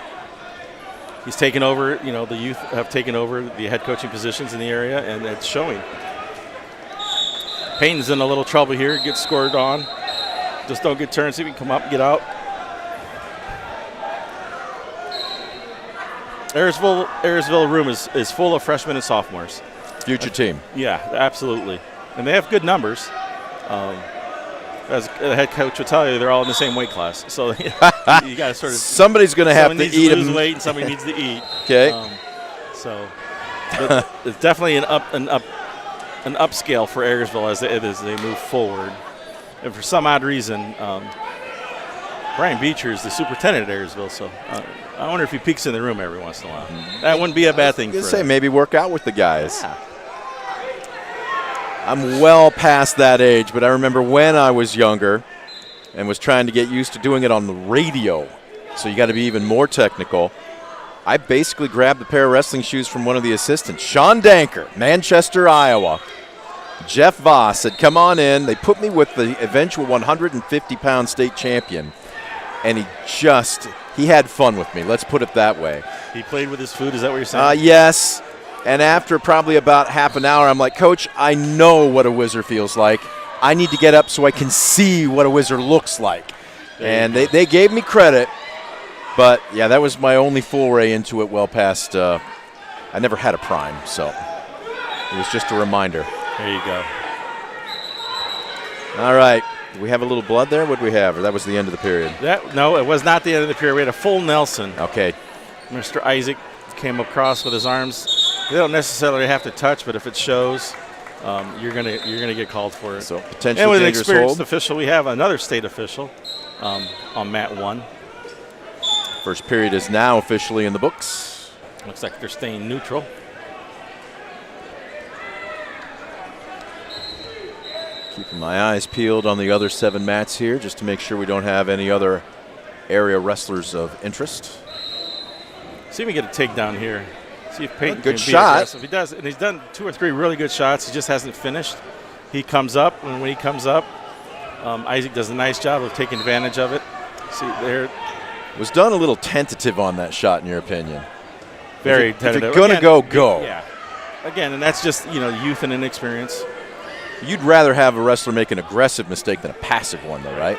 he's taken over. The youth have taken over the head coaching positions in the area, and it's showing. Payton's in a little trouble here. Gets scored on. Just don't get turned. See if he can come up and get out. Ayersville room is full of freshmen and sophomores. Future team. Yeah, absolutely. And they have good numbers. As the head coach will tell you, they're all in the same weight class. So you got to sort of. Somebody's going to have to eat lose weight, and somebody needs to eat. Okay. But it's definitely an upscale for Ayersville as they move forward. And for some odd reason, Brian Beecher is the superintendent at Ayersville, so I wonder if he peeks in the room every once in a while. That wouldn't be a bad thing for say him. maybe work out with the guys. Yeah. I'm well past that age, but I remember when I was younger and was trying to get used to doing it on the radio. So you got to be even more technical. I basically grabbed the pair of wrestling shoes from one of the assistants, Sean Danker, Manchester, Iowa. Jeff Voss said, come on in. They put me with the eventual 150-pound state champion, and he had fun with me. Let's put it that way. He played with his food. Is that what you're saying? Yes. And after probably about half an hour, I'm like, Coach, I know what a whizzer feels like. I need to get up so I can see what a whizzer looks like. And they gave me credit. But, yeah, that was my only foray into it well past I never had a prime, so it was just a reminder. There you go. All right. Do we have a little blood there? What did we have? Or that was the end of the period? No, it was not the end of the period. We had a full Nelson. Okay. Mr. Isaac came across with his arms. They don't necessarily have to touch, but if it shows, you're gonna get called for it. So potentially and with an dangerous experienced hold. official, we have another state official on mat 1. First period is now officially in the books. Looks like they're staying neutral. Keeping my eyes peeled on the other 7 mats here just to make sure we don't have any other area wrestlers of interest. See if we get a takedown here. See if Peyton good can be shot. aggressive. He does, and he's done 2 or 3 really good shots. He just hasn't finished. He comes up, and when he comes up, Isaac does a nice job of taking advantage of it. See there. Was done a little tentative on that shot, in your opinion. Very if tentative. you're gonna go. Yeah. Again, and that's just youth and inexperience. You'd rather have a wrestler make an aggressive mistake than a passive one, though, right?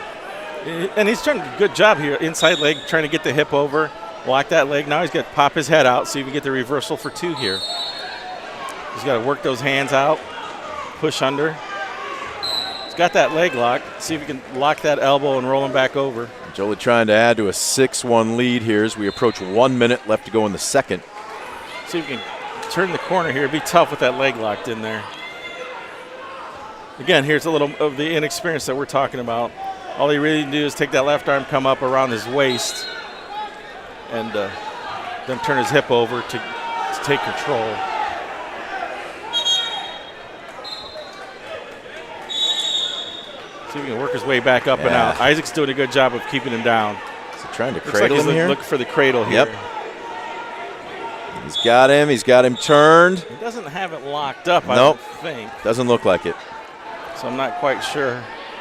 And he's done a good job here. Inside leg, trying to get the hip over. Lock that leg. Now he's got to pop his head out, see if we get the reversal for 2 here. He's got to work those hands out, push under. He's got that leg lock. See if he can lock that elbow and roll him back over. Jolie trying to add to a 6-1 lead here as we approach 1 minute left to go in the second. See if he can turn the corner here. It'd be tough with that leg locked in there. Again, here's a little of the inexperience that we're talking about. All he really do is take that left arm, come up around his waist, and then turn his hip over to take control. See if he can work his way back up and out. Isaac's doing a good job of keeping him down. Is he trying to Looks cradle like him here? Looking for the cradle here. Yep. He's got him. He's got him turned. He doesn't have it locked up, I Nope. don't think. Doesn't look like it. So I'm not quite sure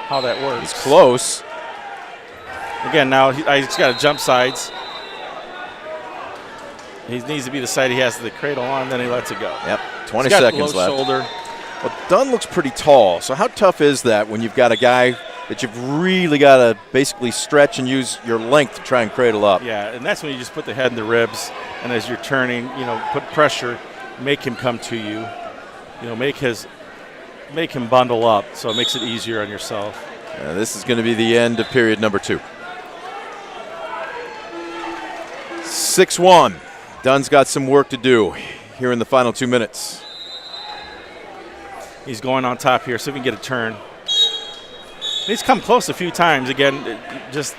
how that works. He's close. Again, now Isaac's got to jump sides. He needs to be the side he has the cradle on, then he lets it go. Yep. 20 He's got seconds low left. Shoulder. Well, Dunn looks pretty tall. So how tough is that when you've got a guy that you've really got to basically stretch and use your length to try and cradle up? Yeah, and that's when you just put the head in the ribs, and as you're turning, put pressure, make him come to you. Make him bundle up, so it makes it easier on yourself. This is going to be the end of period number 2. 6-1. Dunn's got some work to do here in the final 2 minutes. He's going on top here, so if we can get a turn. He's come close a few times. Again, just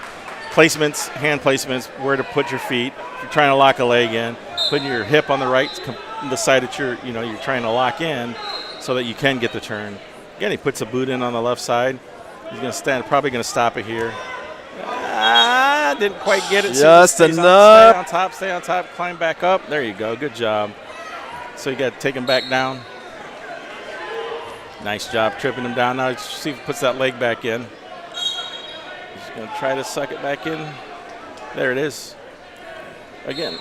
placements, hand placements, where to put your feet. If you're trying to lock a leg in, putting your hip on the side that you're trying to lock in, so that you can get the turn. Again, he puts a boot in on the left side. He's going to stand, probably going to stop it here. Didn't quite get it. Just enough. Stay on top, climb back up. There you go, good job. So you got to take him back down. Nice job tripping him down. Now see if he puts that leg back in. He's going to try to suck it back in. There it is. Again,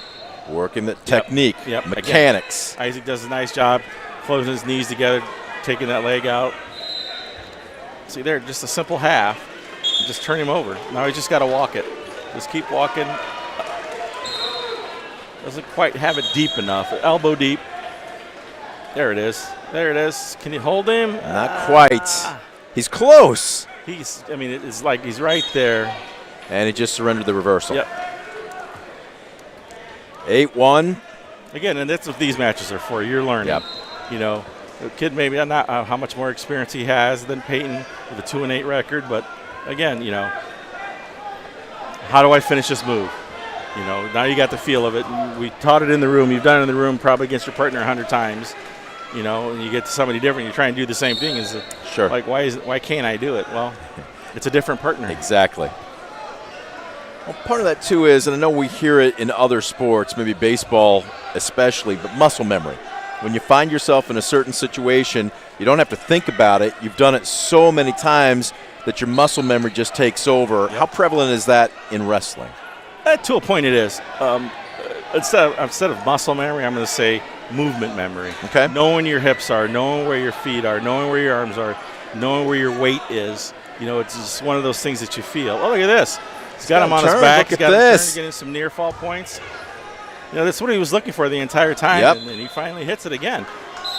Working the technique, Yep. mechanics. Again, Isaac does a nice job closing his knees together, taking that leg out. See there, just a simple half. Just turn him over. Now he's just got to walk it. Just keep walking. Doesn't quite have it deep enough. Elbow deep. There it is. There it is. Can you hold him? Not quite. He's close. It's like he's right there. And he just surrendered the reversal. Yep. 8-1. Again, and that's what these matches are for. You're learning. Yep. You know, the kid maybe not how much more experience he has than Peyton with a 2-8 record, but again, you know, how do I finish this move? You know, now you got the feel of it. And we taught it in the room. You've done it in the room probably against your partner 100 times. You know, and you get to somebody different. You try and do the same thing. Sure. Like, why can't I do it? Well, it's a different partner. Exactly. Well, part of that, too, is, and I know we hear it in other sports, maybe baseball especially, but muscle memory. When you find yourself in a certain situation, you don't have to think about it. You've done it so many times that your muscle memory just takes over. Yep. How prevalent is that in wrestling? To a point it is. Instead of muscle memory, I'm going to say movement memory. Okay. Knowing your hips are, knowing where your feet are, knowing where your arms are, knowing where your weight is. You know, it's just one of those things that you feel. Oh, look at this. He's got him on his back. He's got him turn, getting some near fall points. You know, that's what he was looking for the entire time. Yep. And he finally hits it again.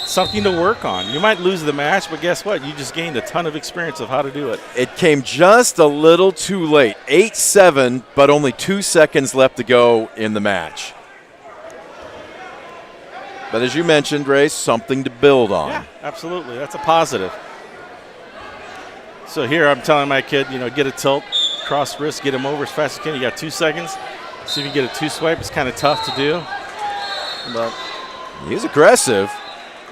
Something to work on. You might lose the match, but guess what? You just gained a ton of experience of how to do it. It came just a little too late. 8-7, but only 2 seconds left to go in the match. But as you mentioned, Ray, something to build on. Yeah, absolutely. That's a positive. So here I'm telling my kid, you know, get a tilt, cross wrist, get him over as fast as you can. You got 2 seconds. See if you get a 2-swipe. It's kind of tough to do. But he's aggressive.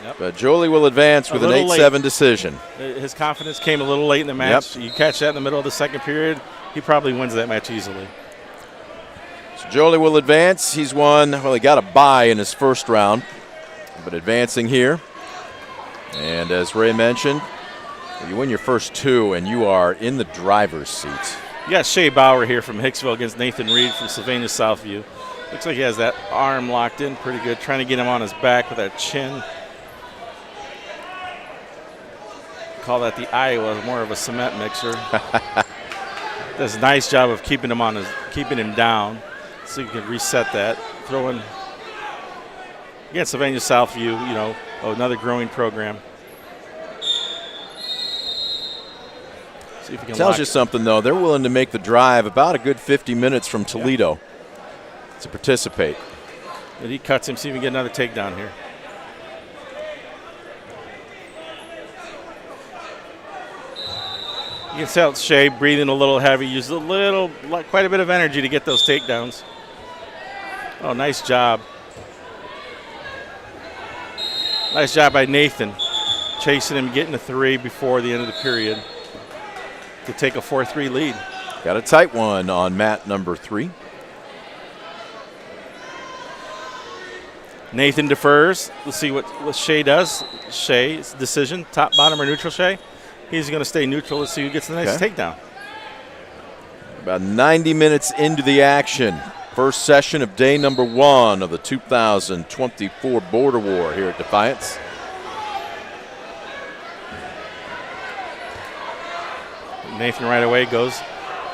Yep. But Jolie will advance with an 8-7 decision. His confidence came a little late in the match. Yep. You catch that in the middle of the second period, he probably wins that match easily. So Jolie will advance. He's won. Well, he got a bye in his first round, but advancing here. And as Ray mentioned, you win your first 2, and you are in the driver's seat. You got Shea Bauer here from Hicksville against Nathan Reed from Sylvania Southview. Looks like he has that arm locked in pretty good, trying to get him on his back with that chin. Call that the Iowa, more of a cement mixer. Does a nice job of keeping him down, so you can reset that. Throwing again, Sylvania Southview, you know, another growing program. See if you can tells you something, though. They're willing to make the drive about a good 50 minutes from Toledo to participate. And he cuts him. See if we can get another takedown here. You can tell Shea breathing a little heavy, uses quite a bit of energy to get those takedowns. Oh, nice job. Nice job by Nathan, chasing him, getting a 3 before the end of the period to take a 4-3 lead. Got a tight one on mat number 3. Nathan defers. Let's see what Shea does. Shea's decision, top, bottom, or neutral Shea. He's going to stay neutral. Let's see who gets the next takedown. About 90 minutes into the action. First session of day number 1 of the 2024 Border War here at Defiance. Nathan right away goes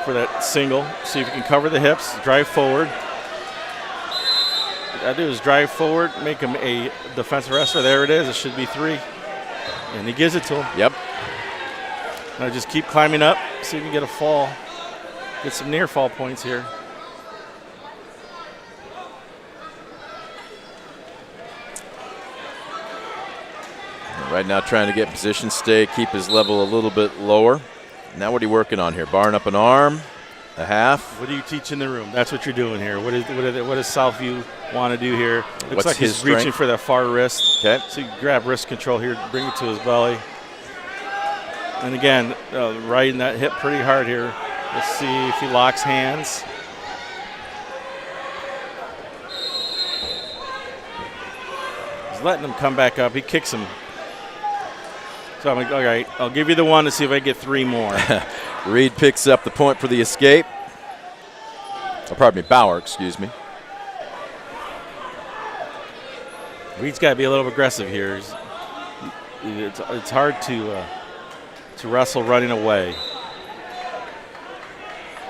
for that single. See if he can cover the hips, drive forward. What I do is drive forward, make him a defensive wrestler. There it is. It should be 3. And he gives it to him. Yep. Now just keep climbing up, see if you can get a fall. Get some near fall points here. Right now trying to get position, stay, keep his level a little bit lower. Now what are you working on here? Barring up an arm, a half. What do you teach in the room? That's what you're doing here. What does Southview want to do here? Looks What's like his he's reaching strength? for that far wrist. Okay. So you grab wrist control here, bring it to his belly. And again, riding that hip pretty hard here. Let's see if he locks hands. He's letting him come back up. He kicks him. So I'm like, all right, I'll give you the 1 to see if I get 3 more. Reed picks up the point for the escape. Oh, pardon me, Bauer, excuse me. Reed's got to be a little aggressive here. It's hard to wrestle running away.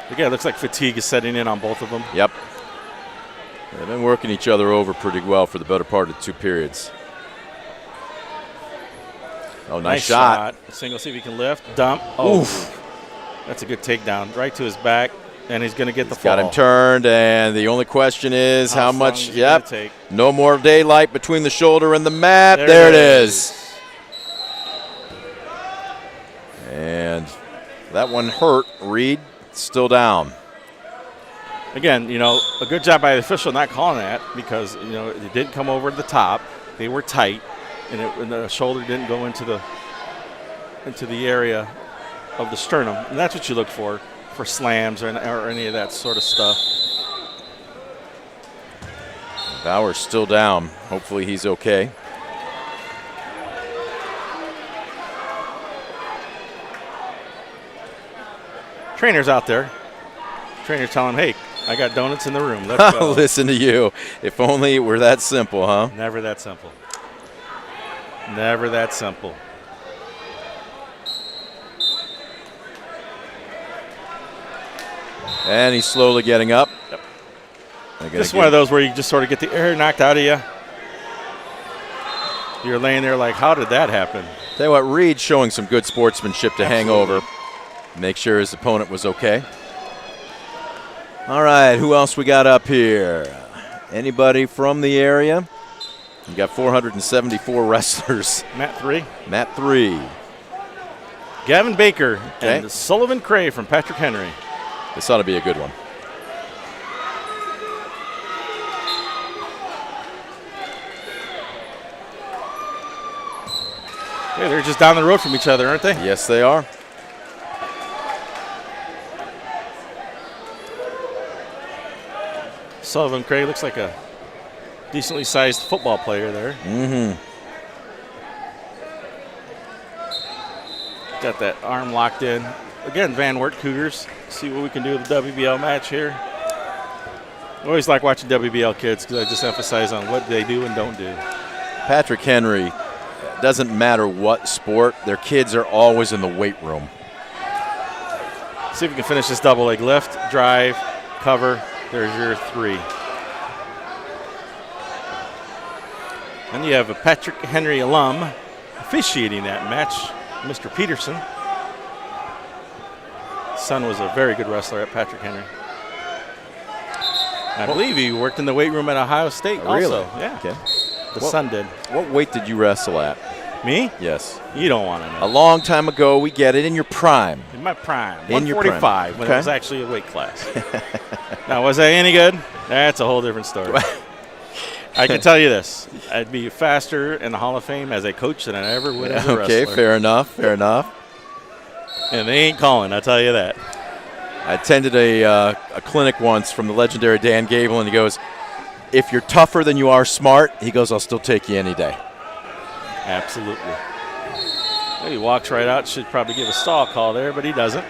Again, it looks like fatigue is setting in on both of them. Yep. They've been working each other over pretty well for the better part of the 2 periods. Oh, nice shot. Single, see if he can lift. Dump. Oh, oof. That's a good takedown. Right to his back, and he's going to get the fall. Got him turned, and the only question is how much. Yep. Take. No more daylight between the shoulder and the mat. There it is. And that one hurt. Reed still down. Again, a good job by the official not calling that because, it didn't come over the top. They were tight, and the shoulder didn't go into the area of the sternum. And that's what you look for slams or any of that sort of stuff. Bauer's still down. Hopefully he's okay. Trainer's out there. Trainer's telling him, hey, I got donuts in the room. Let's go. Listen to you. If only it were that simple, huh? Never that simple. Never that simple. And he's slowly getting up. Yep. This is one of those where you just sort of get the air knocked out of you. You're laying there like, how did that happen? Tell you what, Reed showing some good sportsmanship to hang over. Make sure his opponent was okay. All right, who else we got up here? Anybody from the area? You got 474 wrestlers. Mat 3. Mat 3. Gavin Baker and Sullivan Cray from Patrick Henry. This ought to be a good one. Yeah, they're just down the road from each other, aren't they? Yes, they are. Sullivan Cray looks like a decently sized football player there. Mm-hmm. Got that arm locked in. Again, Van Wert Cougars. See what we can do with the WBL match here. I always like watching WBL kids because I just emphasize on what they do and don't do. Patrick Henry, doesn't matter what sport, their kids are always in the weight room. See if we can finish this double leg lift, drive, cover. There's your 3. And you have a Patrick Henry alum officiating that match, Mr. Peterson. Son was a very good wrestler at Patrick Henry. I believe he worked in the weight room at Ohio State also. Really? Yeah. Okay. The son did. What weight did you wrestle at? Me? Yes. You don't want to know. A long time ago, we get it, in your prime. In my prime. In your prime. 145 when it was actually a weight class. Now, was I any good? That's a whole different story. I can tell you this. I'd be faster in the Hall of Fame as a coach than I ever would as a wrestler. Okay, fair enough, fair enough. And they ain't calling, I'll tell you that. I attended a clinic once from the legendary Dan Gable, and he goes, if you're tougher than you are smart, he goes, I'll still take you any day. Absolutely. Well, he walks right out. Should probably give a stall call there, but he doesn't.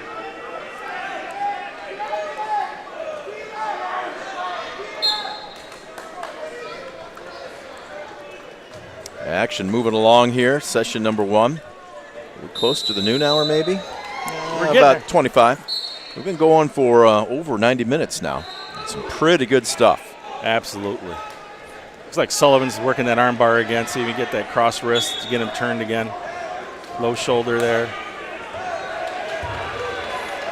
Action moving along here. Session number 1. We're close to the noon hour, maybe? We're about there. 25. We've been going for over 90 minutes now. Some pretty good stuff. Absolutely. Looks like Sullivan's working that arm bar again. See if we can get that cross wrist to get him turned again. Low shoulder there.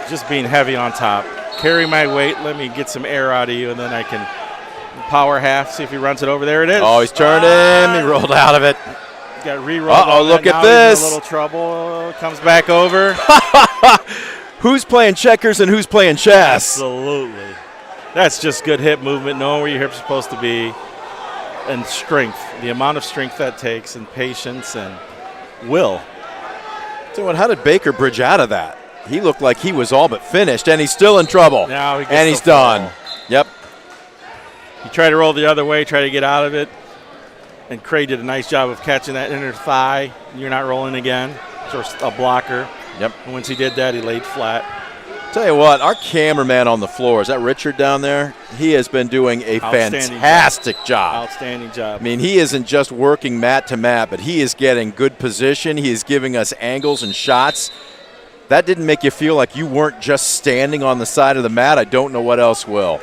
Just being heavy on top. Carry my weight. Let me get some air out of you, and then I can power half. See if he runs it over. There it is. Oh, he's turned him. He rolled out of it. Got re-rolled. Uh-oh, look at now this. He's in a little trouble. Comes back over. Who's playing checkers and who's playing chess? Absolutely. That's just good hip movement, knowing where your hips are supposed to be, and strength. The amount of strength that takes, and patience, and will. So how did Baker bridge out of that? He looked like he was all but finished, and he's still in trouble. Now he gets and he's the fall. done. Yep. He tried to roll the other way, try to get out of it, and Cray did a nice job of catching that inner thigh. You're not rolling again. Just a blocker. Yep. And once he did that, he laid flat. Tell you what, our cameraman on the floor, is that Richard down there? He has been doing a fantastic job. Outstanding job. I mean, he isn't just working mat to mat, but he is getting good position. He is giving us angles and shots. That didn't make you feel like you weren't just standing on the side of the mat. I don't know what else will.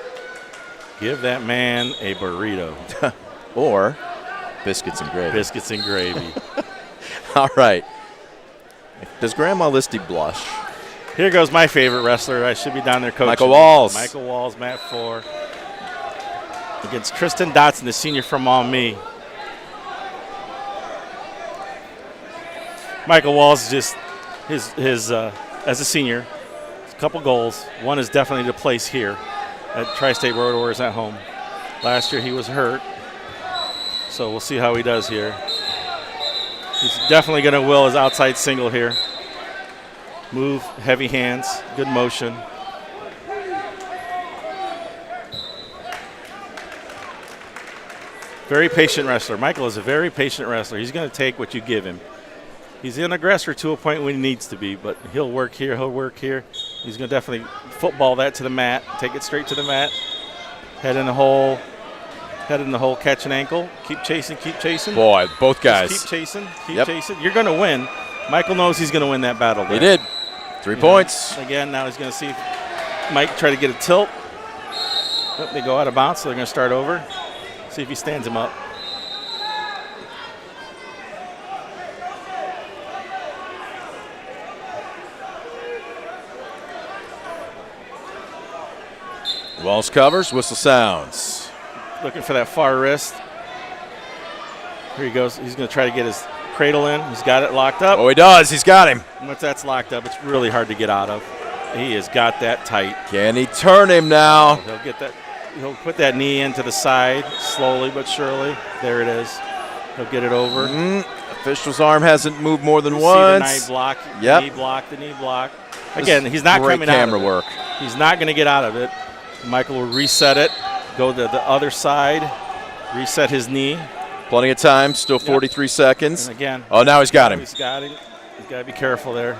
Give that man a burrito. Or biscuits and gravy. Biscuits and gravy. All right. Does Grandma Listy blush? Here goes my favorite wrestler. I should be down there coaching. Michael Walls. Michael Walls, mat 4. Against Tristan Dotson, the senior from Me. Michael Walls just his as a senior, a couple goals. One is definitely to place here at Tri-State Road Warriors at home. Last year he was hurt, so we'll see how he does here. He's definitely going to will his outside single here. Move, heavy hands, good motion. Very patient wrestler. Michael is a very patient wrestler. He's going to take what you give him. He's an aggressor to a point when he needs to be, but he'll work here, he'll work here. He's going to definitely football that to the mat, take it straight to the mat. Head in the hole, catch an ankle. Keep chasing, keep chasing. Boy, both guys. Just keep chasing, keep chasing. You're going to win. Michael knows he's going to win that battle. He did. 3 points. Again, now he's going to see Mike try to get a tilt. Oh, they go out of bounds, so they're going to start over. See if he stands him up. Walls covers, whistle sounds. Looking for that far wrist. Here he goes. He's going to try to get his cradle in. He's got it locked up. Oh, he does. He's got him. Once that's locked up, it's really hard to get out of. He has got that tight. Can he turn him now? He'll get that. He'll put that knee into the side slowly but surely. There it is. He'll get it over. Official's arm hasn't moved more than See once. the knee block. Yep. The knee block. Again, he's not coming out of it. Great camera work. He's not going to get out of it. Michael will reset it, go to the other side, reset his knee. Plenty of time, still 43 seconds. And again. Oh, now he's got him. He's got him. He's got to be careful there.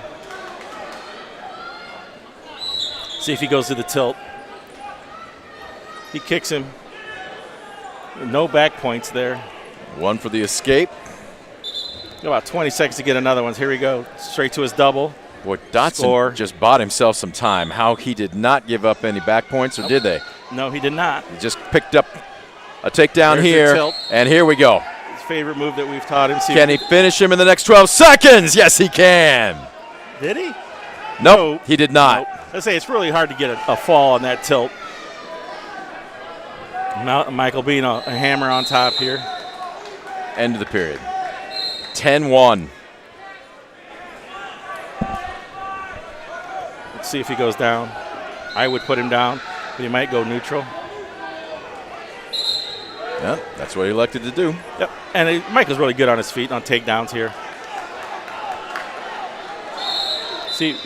See if he goes to the tilt. He kicks him. No back points there. One for the escape. About 20 seconds to get another one. Here we go. Straight to his double. Boy, Dotson just bought himself some time. How he did not give up any back points, or did they? No, he did not. He just picked up a takedown There's here, the tilt. and here we go. His favorite move that we've taught him. Can he finish him in the next 12 seconds? Yes, he can. Did he? Nope, he did not. Nope. Let's say it's really hard to get a fall on that tilt. Michael being a hammer on top here. End of the period. 10-1. Let's see if he goes down. I would put him down, but he might go neutral. Yeah, that's what he elected to do. Yep, and Michael's really good on his feet on takedowns here. See,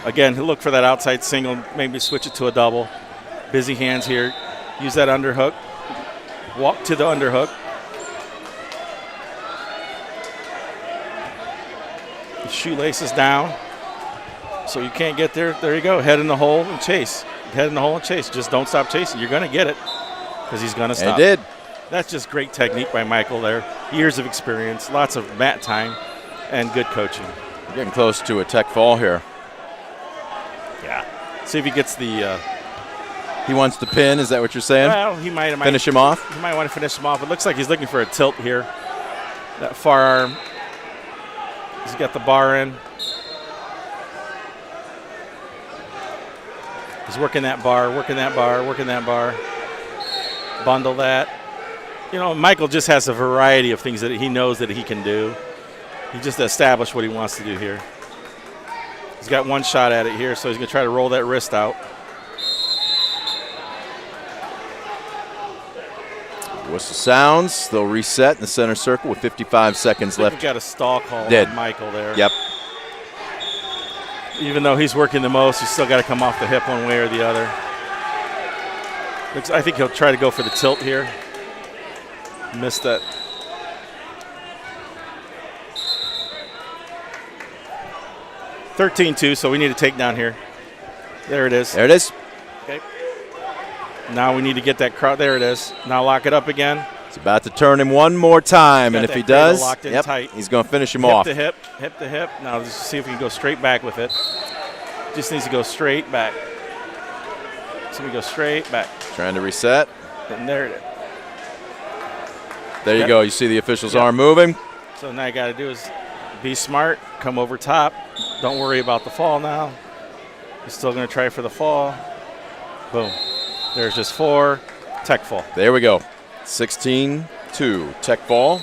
again, he'll look for that outside single, maybe switch it to a double. Busy hands here. Use that underhook. Walk to the underhook. The shoelaces down. So you can't get there. There you go. Head in the hole and chase. Head in the hole and chase. Just don't stop chasing. You're going to get it because he's going to stop. He did. That's just great technique by Michael there. Years of experience, lots of mat time, and good coaching. We're getting close to a tech fall here. Yeah. See if he gets the... he wants the pin. Is that what you're saying? Well, he might finish him off. He might want to finish him off. It looks like he's looking for a tilt here. That far arm. He's got the bar in. He's working that bar, working that bar, working that bar. Bundle that. You know, Michael just has a variety of things that he knows that he can do. He just established what he wants to do here. He's got one shot at it here, so he's going to try to roll that wrist out. Whistle sounds. They'll reset in the center circle with 55 seconds left. We've got a stall call on Michael there. Yep. Even though he's working the most, he's still got to come off the hip one way or the other. I think he'll try to go for the tilt here. Missed that. (13-2), so we need a takedown here. There it is. There it is. Okay. Now we need to get that crowd. There it is. Now lock it up again. He's about to turn him one more time, and if he does, locked in yep, tight. he's going to finish him Hip off. to hip, hip to hip. Now let's see if we can go straight back with it. Just needs to go straight back. So we go straight back. Trying to reset. And there it is. There you go. You see the official's arm moving. So now you got to do is be smart, come over top. Don't worry about the fall now. He's still going to try for the fall. Boom. There's just 4. Tech fall. There we go. 16-2. Tech fall.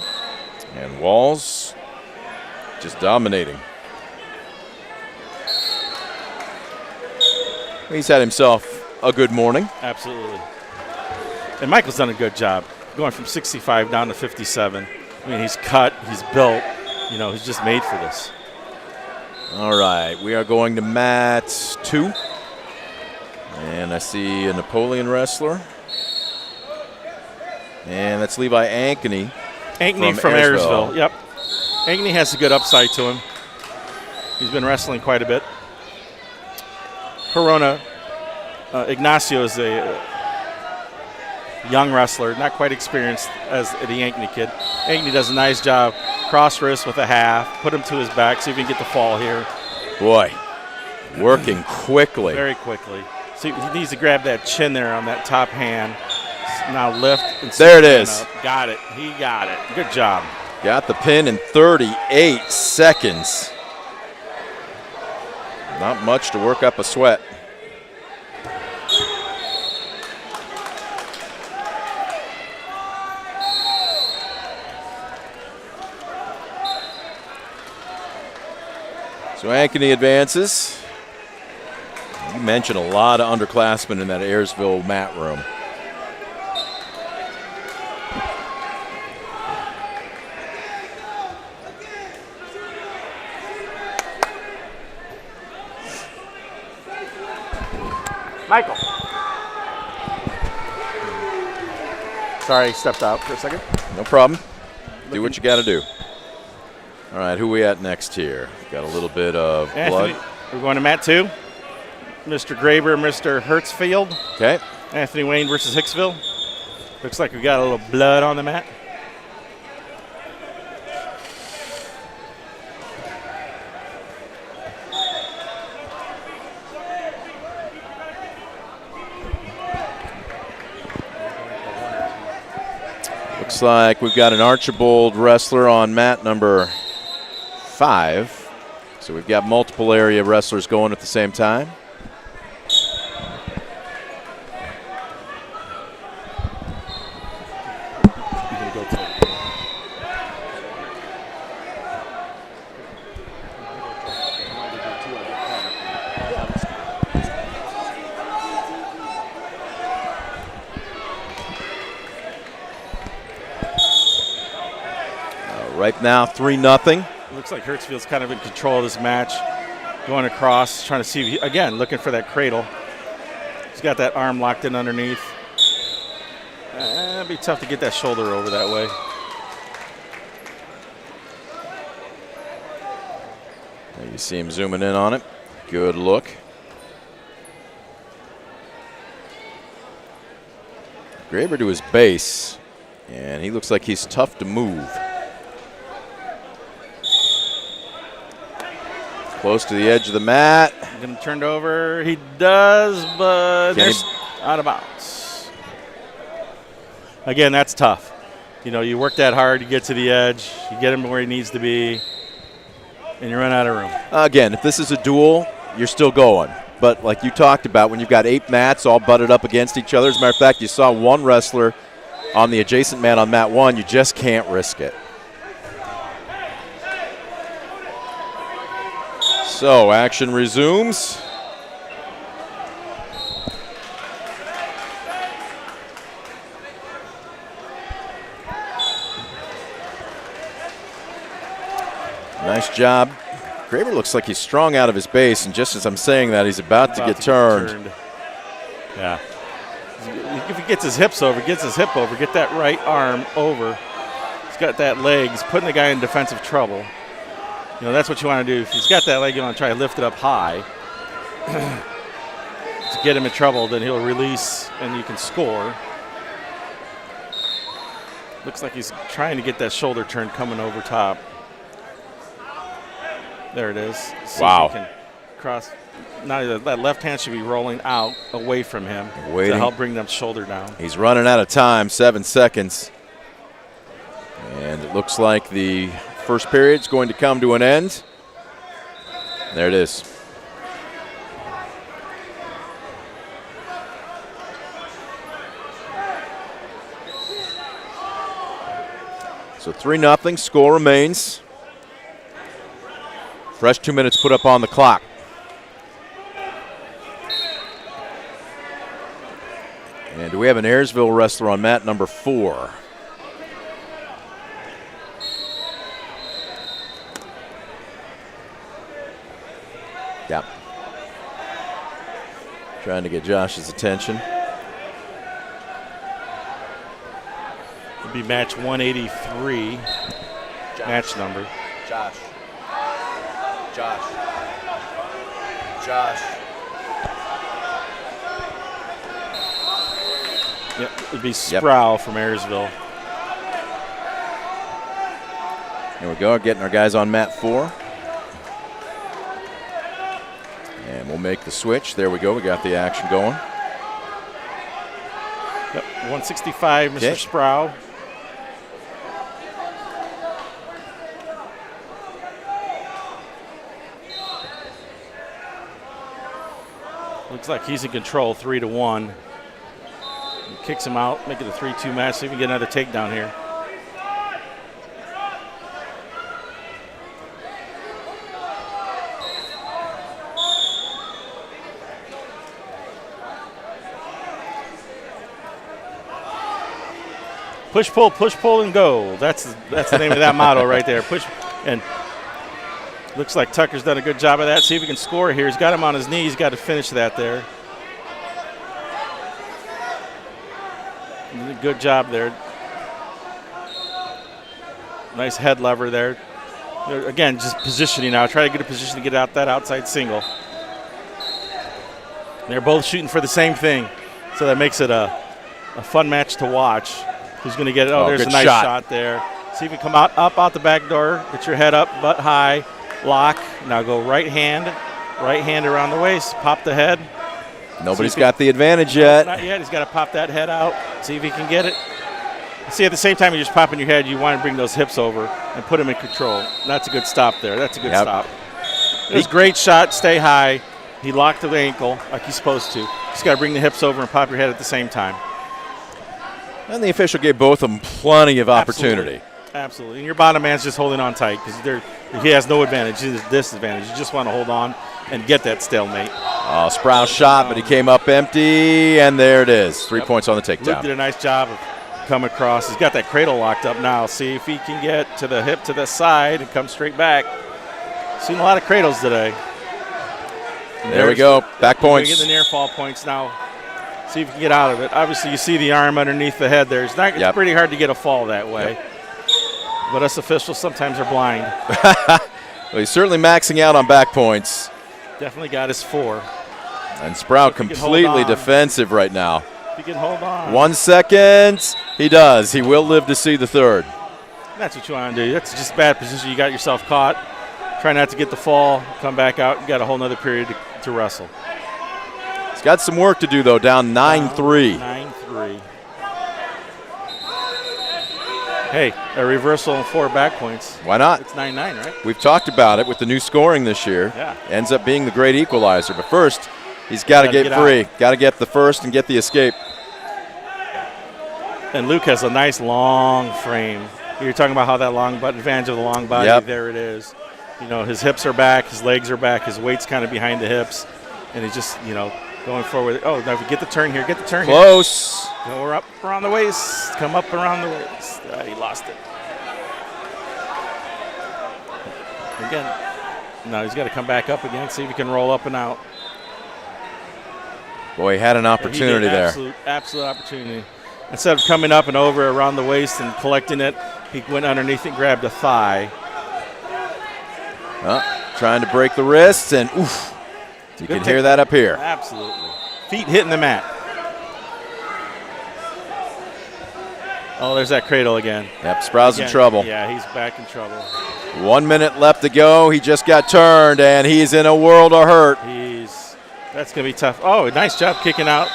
And Walls just dominating. He's had himself a good morning. Absolutely. And Michael's done a good job going from 65 down to 57. I mean, he's cut, he's built. You know, he's just made for this. All right, we are going to mat 2. And I see a Napoleon wrestler. And that's Levi Ankeny. Ankeny from Ayersville. Yep. Ankeny has a good upside to him. He's been wrestling quite a bit. Corona, Ignacio is a young wrestler, not quite experienced as the Ankeny kid. Ankeny does a nice job. Cross wrist with a half. Put him to his back, see if he can get the fall here. Boy, working quickly. Very quickly. See, he needs to grab that chin there on that top hand. Now lift. And there it is. Up. Got it. He got it. Good job. Got the pin in 38 seconds. Not much to work up a sweat. So Ankeny advances. You mentioned a lot of underclassmen in that Ayersville mat room. Michael. Sorry, I stepped out for a second. No problem. Do what you got to do. All right, who we at next here? Got a little bit of blood. We're going to mat 2. Mr. Graber, Mr. Hertzfield. Okay. Anthony Wayne versus Hicksville. Looks like we got a little blood on the mat. Looks like we've got an Archibald wrestler on mat number 5. So we've got multiple area wrestlers going at the same time. Right now, 3-0. Looks like Hertzfield's kind of in control of this match. Going across, trying to see, again, looking for that cradle. He's got that arm locked in underneath. It'd be tough to get that shoulder over that way. There you see him zooming in on it. Good look. Graber to his base, and he looks like he's tough to move. Close to the edge of the mat. Getting turned over. He does, but there's out of bounds. Again, that's tough. You know, you work that hard, you get to the edge, you get him where he needs to be, and you run out of room. Again, if this is a duel, you're still going. But like you talked about, when you've got 8 mats all butted up against each other, as a matter of fact, you saw one wrestler on the adjacent mat on mat 1, you just can't risk it. So action resumes. Nice job. Graber looks like he's strong out of his base, and just as I'm saying that, he's about to get turned. Yeah. If he gets his hips over, get that right arm over. He's got that leg. He's putting the guy in defensive trouble. You know, that's what you want to do. If he's got that leg, you want to try to lift it up high. to get him in trouble, then he'll release and you can score. Looks like he's trying to get that shoulder turn coming over top. There it is. Wow. Can cross. Now that left hand should be rolling out away from him Waiting. to help bring that shoulder down. He's running out of time, 7 seconds. And it looks like the first period's going to come to an end. There it is. So 3-0, score remains. Fresh 2 minutes put up on the clock. And do we have an Ayersville wrestler on mat number 4? Yep. Trying to get Josh's attention. It'll be match 183, match number. Josh. Yep, it'd be Sproul from Ayersville. Here we go, getting our guys on mat 4. And we'll make the switch. There we go, we got the action going. Yep, 165, Mr. Sproul. Looks like he's in control, 3-1. He kicks him out, make it a 3-2 match. See if we can get another takedown here. Push, pull, and go. That's the name of that motto right there. Push, and looks like Tucker's done a good job of that. See if he can score here. He's got him on his knees. He's got to finish that there. Good job there. Nice head lever there. Again, just positioning now. Try to get a position to get out that outside single. They're both shooting for the same thing, so that makes it a fun match to watch. Who's going to get it? Oh, there's a nice shot there. See if you come up out the back door. Get your head up, butt high, lock. Now go right hand around the waist. Pop the head. Nobody's got the advantage yet. Not yet. He's got to pop that head out. See if he can get it. See, at the same time you're just popping your head, you want to bring those hips over and put him in control. That's a good stop there. That's a good stop. It was a great shot. Stay high. He locked the ankle like he's supposed to. Just got to bring the hips over and pop your head at the same time. And the official gave both of them plenty of opportunity. Absolutely. And your bottom man's just holding on tight because he has no advantage. He's a disadvantage. You just want to hold on and get that stalemate. Oh, Sprouse shot, but he came up empty, and there it is. 3 points on the takedown. Luke did a nice job of coming across. He's got that cradle locked up now. See if he can get to the hip to the side and come straight back. Seen a lot of cradles today. There we go. Back points. Get the near fall points now. See if you can get out of it. Obviously, you see the arm underneath the head there. It's pretty hard to get a fall that way. But us officials sometimes are blind. Well, he's certainly maxing out on back points. Definitely got his 4. And Sprout completely defensive right now. If he can hold on. 1 second. He does. He will live to see the third. That's what you want to do. That's just bad position. You got yourself caught. Try not to get the fall. Come back out. You got a whole nother period to wrestle. He's got some work to do, though. Down 9-3. 9-3. Hey, a reversal and 4 back points. Why not? It's 9-9, right? We've talked about it with the new scoring this year. Yeah. Ends up being the great equalizer. But first, he's got to get free. Got to get the first and get the escape. And Luke has a nice long frame. You're talking about how that long advantage of the long body. Yep. There it is. You know, his hips are back, his legs are back, his weight's kind of behind the hips, and he's just, going forward. Oh, now if you get the turn here, Close. Go up around the waist, come up around the waist. He lost it. Again, now he's got to come back up again, see if he can roll up and out. Boy, he had an opportunity there. Absolute opportunity. Instead of coming up and over around the waist and collecting it, he went underneath and grabbed a thigh. Trying to break the wrists, and oof. You can hear that up here. Absolutely. feet hitting the mat. Oh, there's that cradle again. Yep, Sprouse in trouble. Yeah, he's back in trouble. 1 minute left to go. He just got turned, and he's in a world of hurt. That's going to be tough. Oh, nice job kicking out.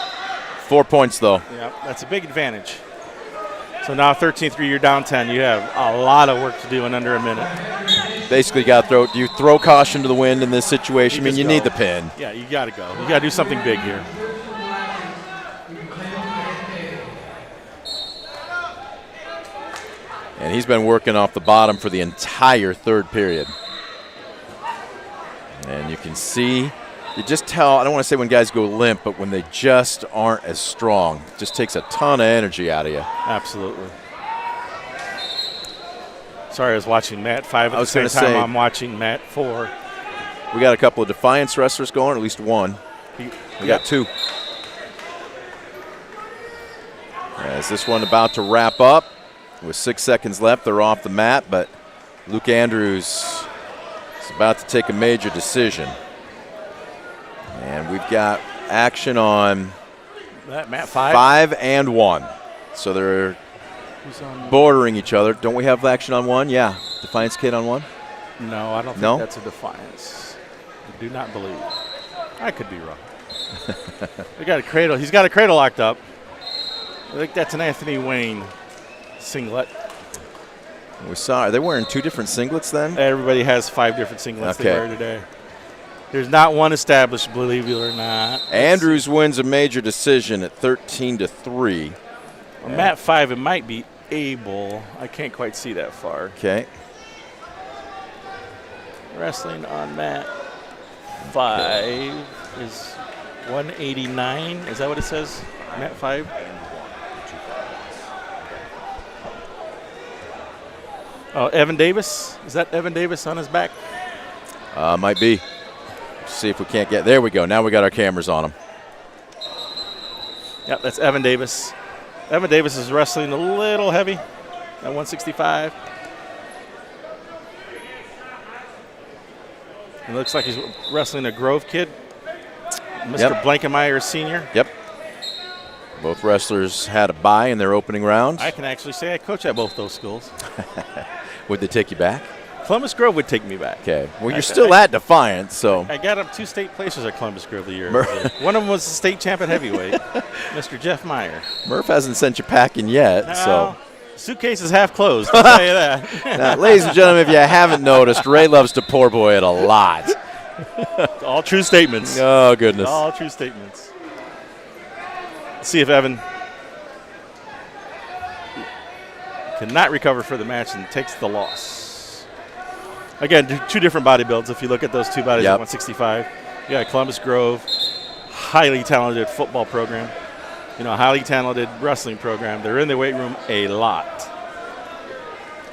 4 points, though. Yeah, that's a big advantage. So now 13-3, you're down 10. You have a lot of work to do in under a minute. Basically, you throw caution to the wind in this situation. You need the pin. Yeah, you got to go. You got to do something big here. And he's been working off the bottom for the entire third period. And you can see, you just tell, I don't want to say when guys go limp, but when they just aren't as strong. It just takes a ton of energy out of you. Absolutely. Sorry, I was watching Mat 5 at the same time I'm watching Mat 4. We got a couple of Defiance wrestlers going, at least one. We got 2. As this one about to wrap up, with 6 seconds left, they're off the mat, but Luke Andrews is about to take a major decision. And we've got action on mat 5? 5 and 1. So they're bordering each other. Don't we have action on 1? Yeah. Defiance kid on 1? No, I don't think that's a Defiance. I do not believe. I could be wrong. They got a cradle. He's got a cradle locked up. I think that's an Anthony Wayne singlet. We saw. Are they wearing 2 different singlets then? Everybody has 5 different singlets they wear today. There's not one established, believe it or not. Andrews wins a major decision at 13-3. On mat 5, it might be Abel. I can't quite see that far. Okay. Wrestling on mat 5 is 189. Is that what it says? Mat 5? Oh, Evan Davis? Is that Evan Davis on his back? Might be. See if we can't get. There we go. Now we got our cameras on him. Yep, that's Evan Davis. Evan Davis is wrestling a little heavy at 165. It looks like he's wrestling a Grove kid, Mr. Blankenmeyer Sr. Yep. Both wrestlers had a bye in their opening rounds. I can actually say I coach at both those schools. Would they take you back? Columbus Grove would take me back. Okay. Well, you're still at Defiance, so. I got up 2 state places at Columbus Grove the year. One of them was the state champ at heavyweight, Mr. Jeff Meyer. Murph hasn't sent you packing yet, so. Suitcase is half closed, I'll tell you that. Now, ladies and gentlemen, if you haven't noticed, Ray loves to poor boy it a lot. All true statements. Oh, goodness. All true statements. Let's see if Evan cannot recover for the match and takes the loss. Again, 2 different body builds. If you look at those 2 bodies at 165, you got Columbus Grove, highly talented football program, highly talented wrestling program. They're in the weight room a lot.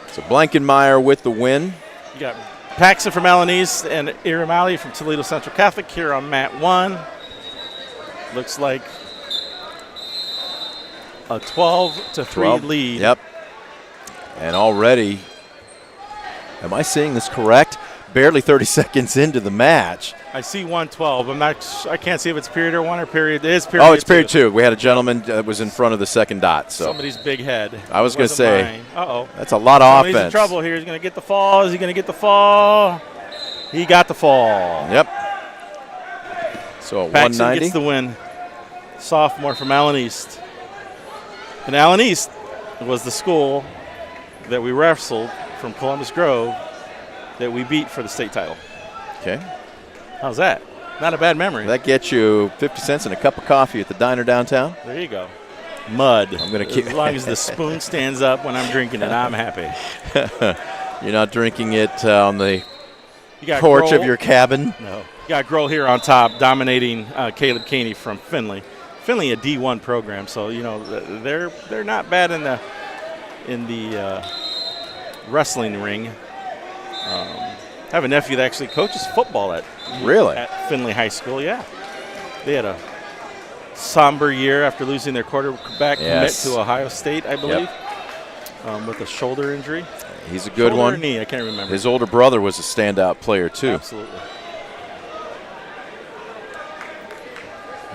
So Blankenmeyer with the win. You got Paxton from Allen East and Iramali from Toledo Central Catholic here on mat 1. Looks like a 12-3 lead. Yep. And already, am I seeing this correct? Barely 30 seconds into the match. I see 112. I can't see if it's period or 1 or period. It is period. Oh, it's period 2. We had a gentleman that was in front of the second dot. So somebody's big head. I was going to say, uh-oh, that's a lot of offense. He's in trouble here. He's going to get the fall. Is he going to get the fall? He got the fall. Yep. So at Paxton 190 gets the win. Sophomore from Allen East. And Allen East was the school that we wrestled from Columbus Grove that we beat for the state title. Okay. How's that? Not a bad memory. That gets you 50 cents and a cup of coffee at the diner downtown. There you go. Mud. I'm gonna keep as long as the spoon stands up when I'm drinking it, I'm happy. You're not drinking it on the porch Grohl of your cabin? No. You got Grohl here on top, dominating Caleb Caney from Finley. Finley, a D1 program, so they're not bad in the wrestling ring. I have a nephew that actually coaches football at Finley High School. Yeah, they had a somber year after losing their quarterback commit to Ohio State, I believe, with a shoulder injury. He's a good one. Shoulder or knee, I can't remember. His older brother was a standout player too. Absolutely.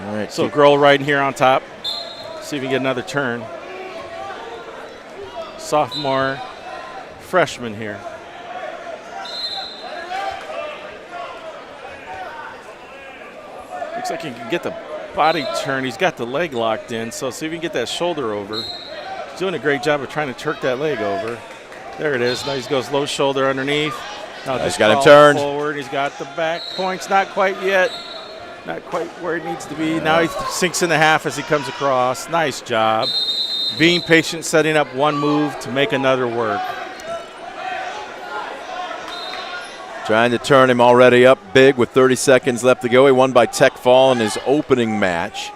All right, So Grohl riding here on top. See if we can get another turn. Sophomore, freshman here. Looks like he can get the body turn. He's got the leg locked in, so see if we can get that shoulder over. He's doing a great job of trying to turk that leg over. There it is. Now he goes low shoulder underneath. Now he's got him turned forward. He's got the back points. Not quite yet. Not quite where it needs to be. Now he sinks in the half as he comes across. Nice job. Being patient, setting up one move to make another work. Trying to turn him already up big with 30 seconds left to go. He won by tech fall in his opening match.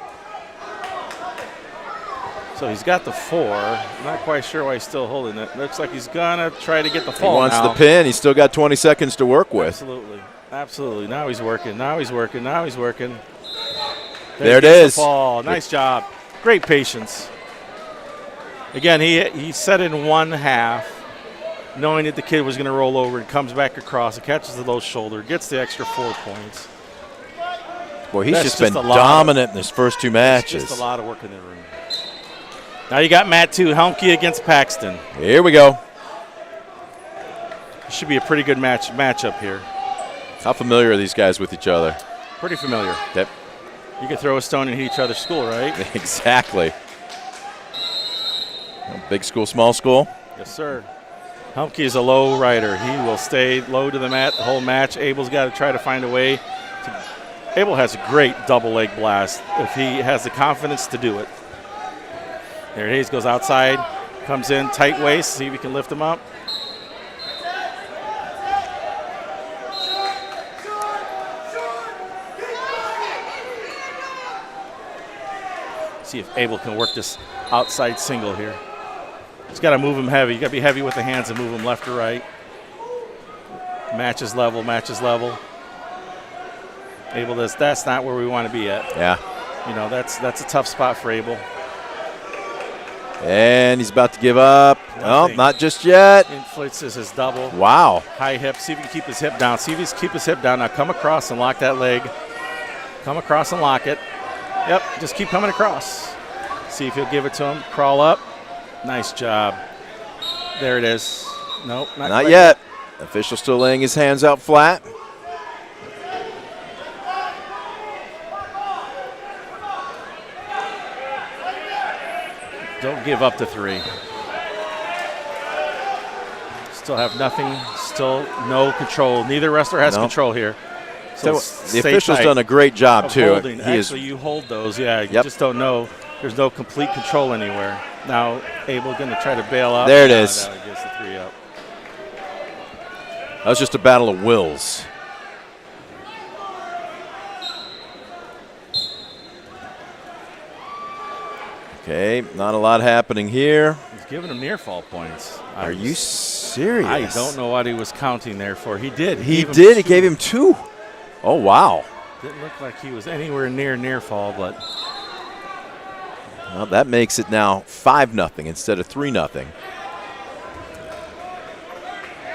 So he's got the 4. Not quite sure why he's still holding it. Looks like he's going to try to get the fall. He wants now. the pin. He's still got 20 seconds to work with. Absolutely. Absolutely. Now he's working. Now he's working. Now he's working. There it is. The fall. Nice job. Great patience. Again, he set in one half, knowing that the kid was going to roll over and comes back across. It catches the low shoulder, gets the extra 4 points. Boy, he's just been dominant in his first 2 matches. Just a lot of work in the room. Now you got Matt 2, Helmke against Paxton. Here we go. Should be a pretty good matchup here. How familiar are these guys with each other? Pretty familiar. Yep. You can throw a stone and hit each other's school, right? Exactly. Big school, small school. Yes, sir. Helmke is a low rider. He will stay low to the mat the whole match. Abel's got to try to find a way. Abel has a great double leg blast if he has the confidence to do it. There it is, goes outside, comes in, tight waist, see if we can lift him up. See if Abel can work this outside single here. He's got to move him heavy. You got to be heavy with the hands and move him left or right. Matches level, matches level. Abel, that's not where we want to be at. Yeah. You know, that's a tough spot for Abel. And he's about to give up. No, not just yet. Inflates his double. Wow. High hip. See if he can keep his hip down. See if he can keep his hip down. Now come across and lock that leg. Come across and lock it. Yep, just keep coming across. See if he'll give it to him. Crawl up. Nice job. There it is. Nope, not yet. Official still laying his hands out flat. Don't give up to 3. Still have nothing. Still no control. Neither wrestler has control here. So the official's done a great job, too. Holding. Actually, you hold those. Yeah, you just don't know. There's no complete control anywhere. Now, Abel going to try to bail out. There it is. Now he gets the 3 up. That was just a battle of wills. Okay, not a lot happening here. He's giving him near fall points. Are you serious? I don't know what he was counting there for. He did. He did. He gave him 2. Oh, wow. Didn't look like he was anywhere near fall, but. Well, that makes it now 5-0 instead of 3-0.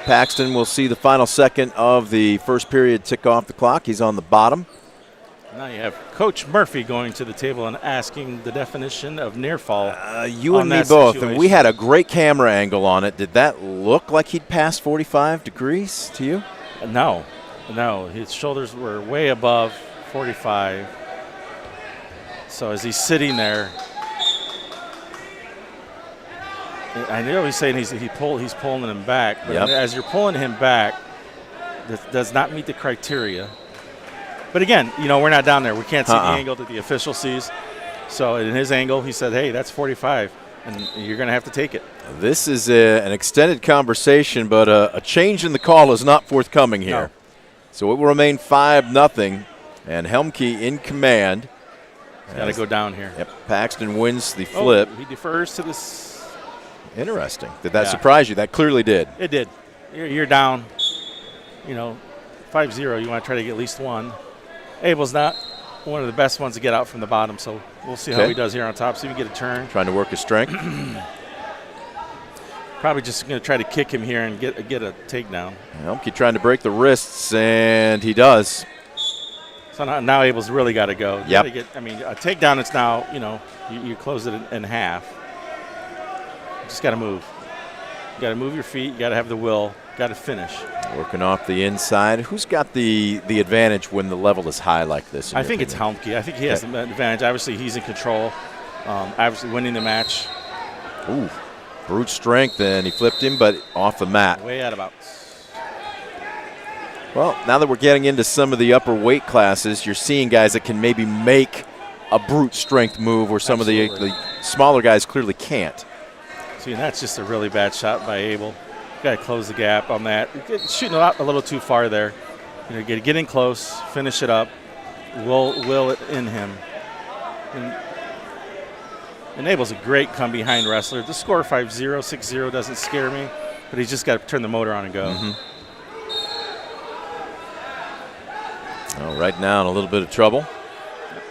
Paxton will see the final second of the first period tick off the clock. He's on the bottom. Now you have Coach Murphy going to the table and asking the definition of near fall. You and me both, and we had a great camera angle on it. Did that look like he'd passed 45 degrees to you? No. His shoulders were way above 45. So as he's sitting there, I know he's saying he's pulling him back, but as you're pulling him back, that does not meet the criteria. But again, we're not down there. We can't see the angle that the official sees. So in his angle, he said, hey, that's 45, and you're going to have to take it. This is an extended conversation, but a change in the call is not forthcoming here. No. So it will remain 5-0, and Helmke in command. Got to go down here. Yep, Paxton wins the flip. He defers to this. Interesting. Did that surprise you? That clearly did. It did. You're down, 5-0. You want to try to get at least 1. Abel's not one of the best ones to get out from the bottom, so we'll see how he does here on top. See if we can get a turn. Trying to work his strength. Probably just going to try to kick him here and get a takedown. Helmke trying to break the wrists, and he does. So now Abel's really got to go. You Yep. gotta get, I mean, a takedown, it's now, you close it in half. You just got to move. You got to move your feet. You got to have the will. Got to finish. Working off the inside. Who's got the advantage when the level is high like this? I think it's Helmke. I think he has the advantage. Obviously, he's in control. Obviously, winning the match. Ooh, brute strength, and he flipped him, but off the mat. Way out of bounds. Well, now that we're getting into some of the upper weight classes, you're seeing guys that can maybe make a brute strength move where some of the smaller guys clearly can't. See, and that's just a really bad shot by Abel. Got to close the gap on that. Shooting a little too far there. Get in close, finish it up, will it in him. And Abel's a great come-behind wrestler. The score 5-0, 6-0 doesn't scare me, but he's just got to turn the motor on and go. Mm-hmm. Oh, right now in a little bit of trouble.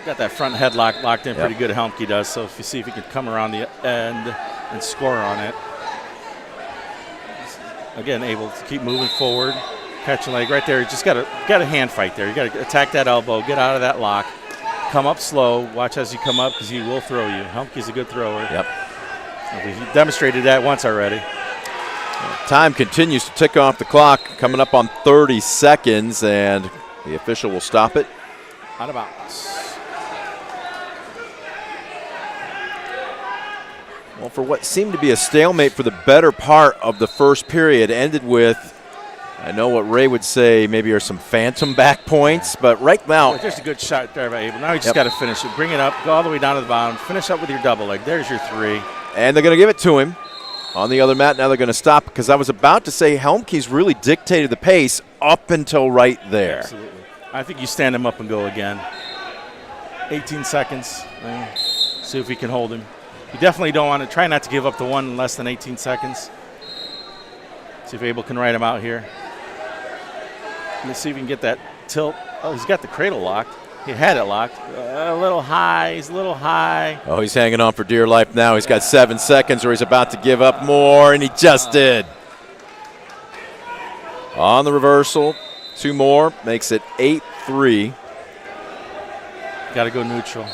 Got that front headlock locked in pretty good, Helmke does. So if you see if he can come around the end and score on it. Again, able to keep moving forward, catching leg right there. You just got a hand fight there. You got to attack that elbow, get out of that lock, come up slow. Watch as you come up because he will throw you. Helmke's a good thrower. Yep. He demonstrated that once already. Time continues to tick off the clock, coming up on 30 seconds, and the official will stop it. Out of bounds. Well, for what seemed to be a stalemate for the better part of the first period, ended with, I know what Ray would say, maybe are some phantom back points, but right now. There's a good shot there by Abel. Now you just got to finish it. Bring it up, go all the way down to the bottom, finish up with your double leg. There's your three. And they're going to give it to him on the other mat. Now they're going to stop because I was about to say Helmke's really dictated the pace up until right there. Absolutely. I think you stand him up and go again. 18 seconds. See if we can hold him. You definitely don't want to try not to give up the one in less than 18 seconds. See if Abel can ride him out here. Let's see if we can get that tilt. Oh, he's got the cradle locked. He had it locked. A little high. He's a little high. Oh, he's hanging on for dear life now. He's got 7 seconds or he's about to give up more, and he just did. On the reversal, 2 more. Makes it 8-3. Got to go neutral.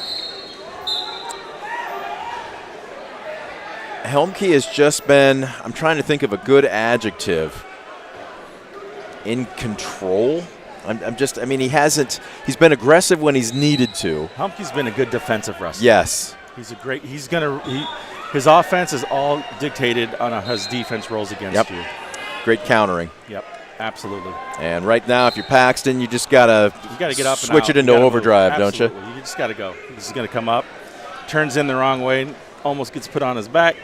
Helmke has just been, I'm trying to think of a good adjective, in control. He's been aggressive when he's needed to. Helmke's been a good defensive wrestler. Yes. His offense is all dictated on how his defense rolls against you. Great countering. Yep, absolutely. And right now, if you're Paxton, you just got to get up and switch out. it into overdrive, don't you? You just got to go. He's going to come up, turns in the wrong way, almost gets put on his back.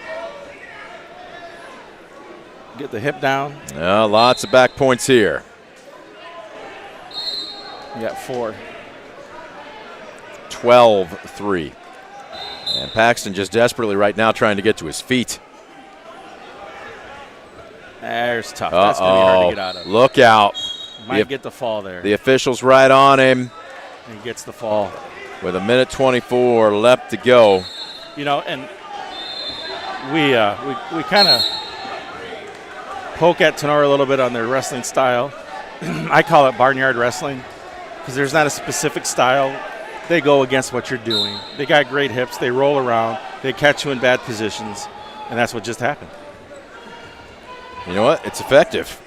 Get the hip down. Lots of back points here. You got 4. 12-3. And Paxton just desperately right now trying to get to his feet. There's tough. That's going to be hard to get out of. Look out. Might get the fall there. The official's right on him. And he gets the fall. With 1:24 left to go. And we kind of poke at Tenor a little bit on their wrestling style. I call it barnyard wrestling because there's not a specific style. They go against what you're doing. They got great hips. They roll around. They catch you in bad positions, and that's what just happened. You know what? It's effective.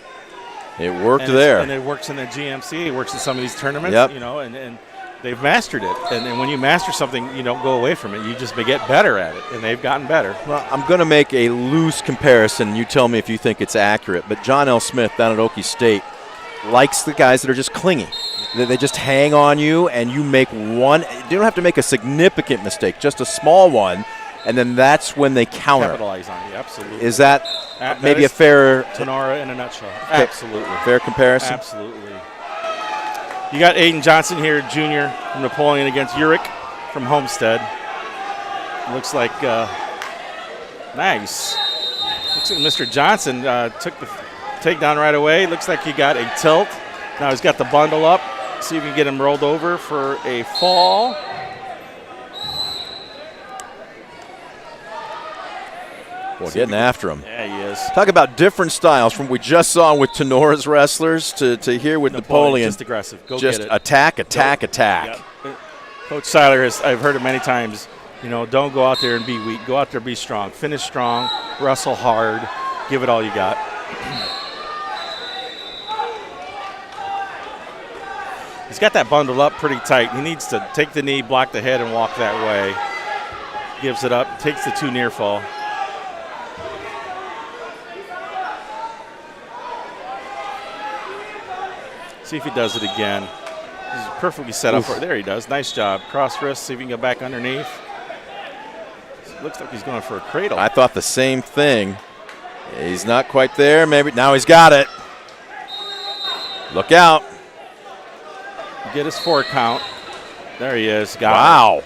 It worked there. And it works in the GMC. It works in some of these tournaments, Yep. and they've mastered it. And when you master something, you don't go away from it. You just get better at it, and they've gotten better. Well, I'm going to make a loose comparison. You tell me if you think it's accurate. But John L. Smith down at Okie State likes the guys that are just clingy. They just hang on you, and you make one. You don't have to make a significant mistake, just a small one, and then that's when they counter. Capitalize on you, absolutely. Is that maybe a fair Tenora in a nutshell? Absolutely. Fair comparison? Absolutely. You got Aiden Johnson here, junior from Napoleon against Uric from Homestead. Looks like nice. Looks like Mr. Johnson took the takedown right away. Looks like he got a tilt. Now he's got the bundle up. See if we can get him rolled over for a fall. Well, getting after him. Yeah, he is. Talk about different styles from what we just saw with Tenora's wrestlers to here with Napoleon. Just aggressive. Go just get it. attack, attack, attack. Yeah. Coach Seiler has, I've heard it many times, don't go out there and be weak. Go out there and be strong. Finish strong, wrestle hard, give it all you got. He's got that bundled up pretty tight. He needs to take the knee, block the head, and walk that way. Gives it up, takes the 2 near fall. See if he does it again. He's perfectly set up for it. There he does. Nice job. Cross wrist, see if he can get back underneath. Looks like he's going for a cradle. I thought the same thing. He's not quite there. Maybe now he's got it. Look out. Get his 4 count. There he is. Got Wow. it.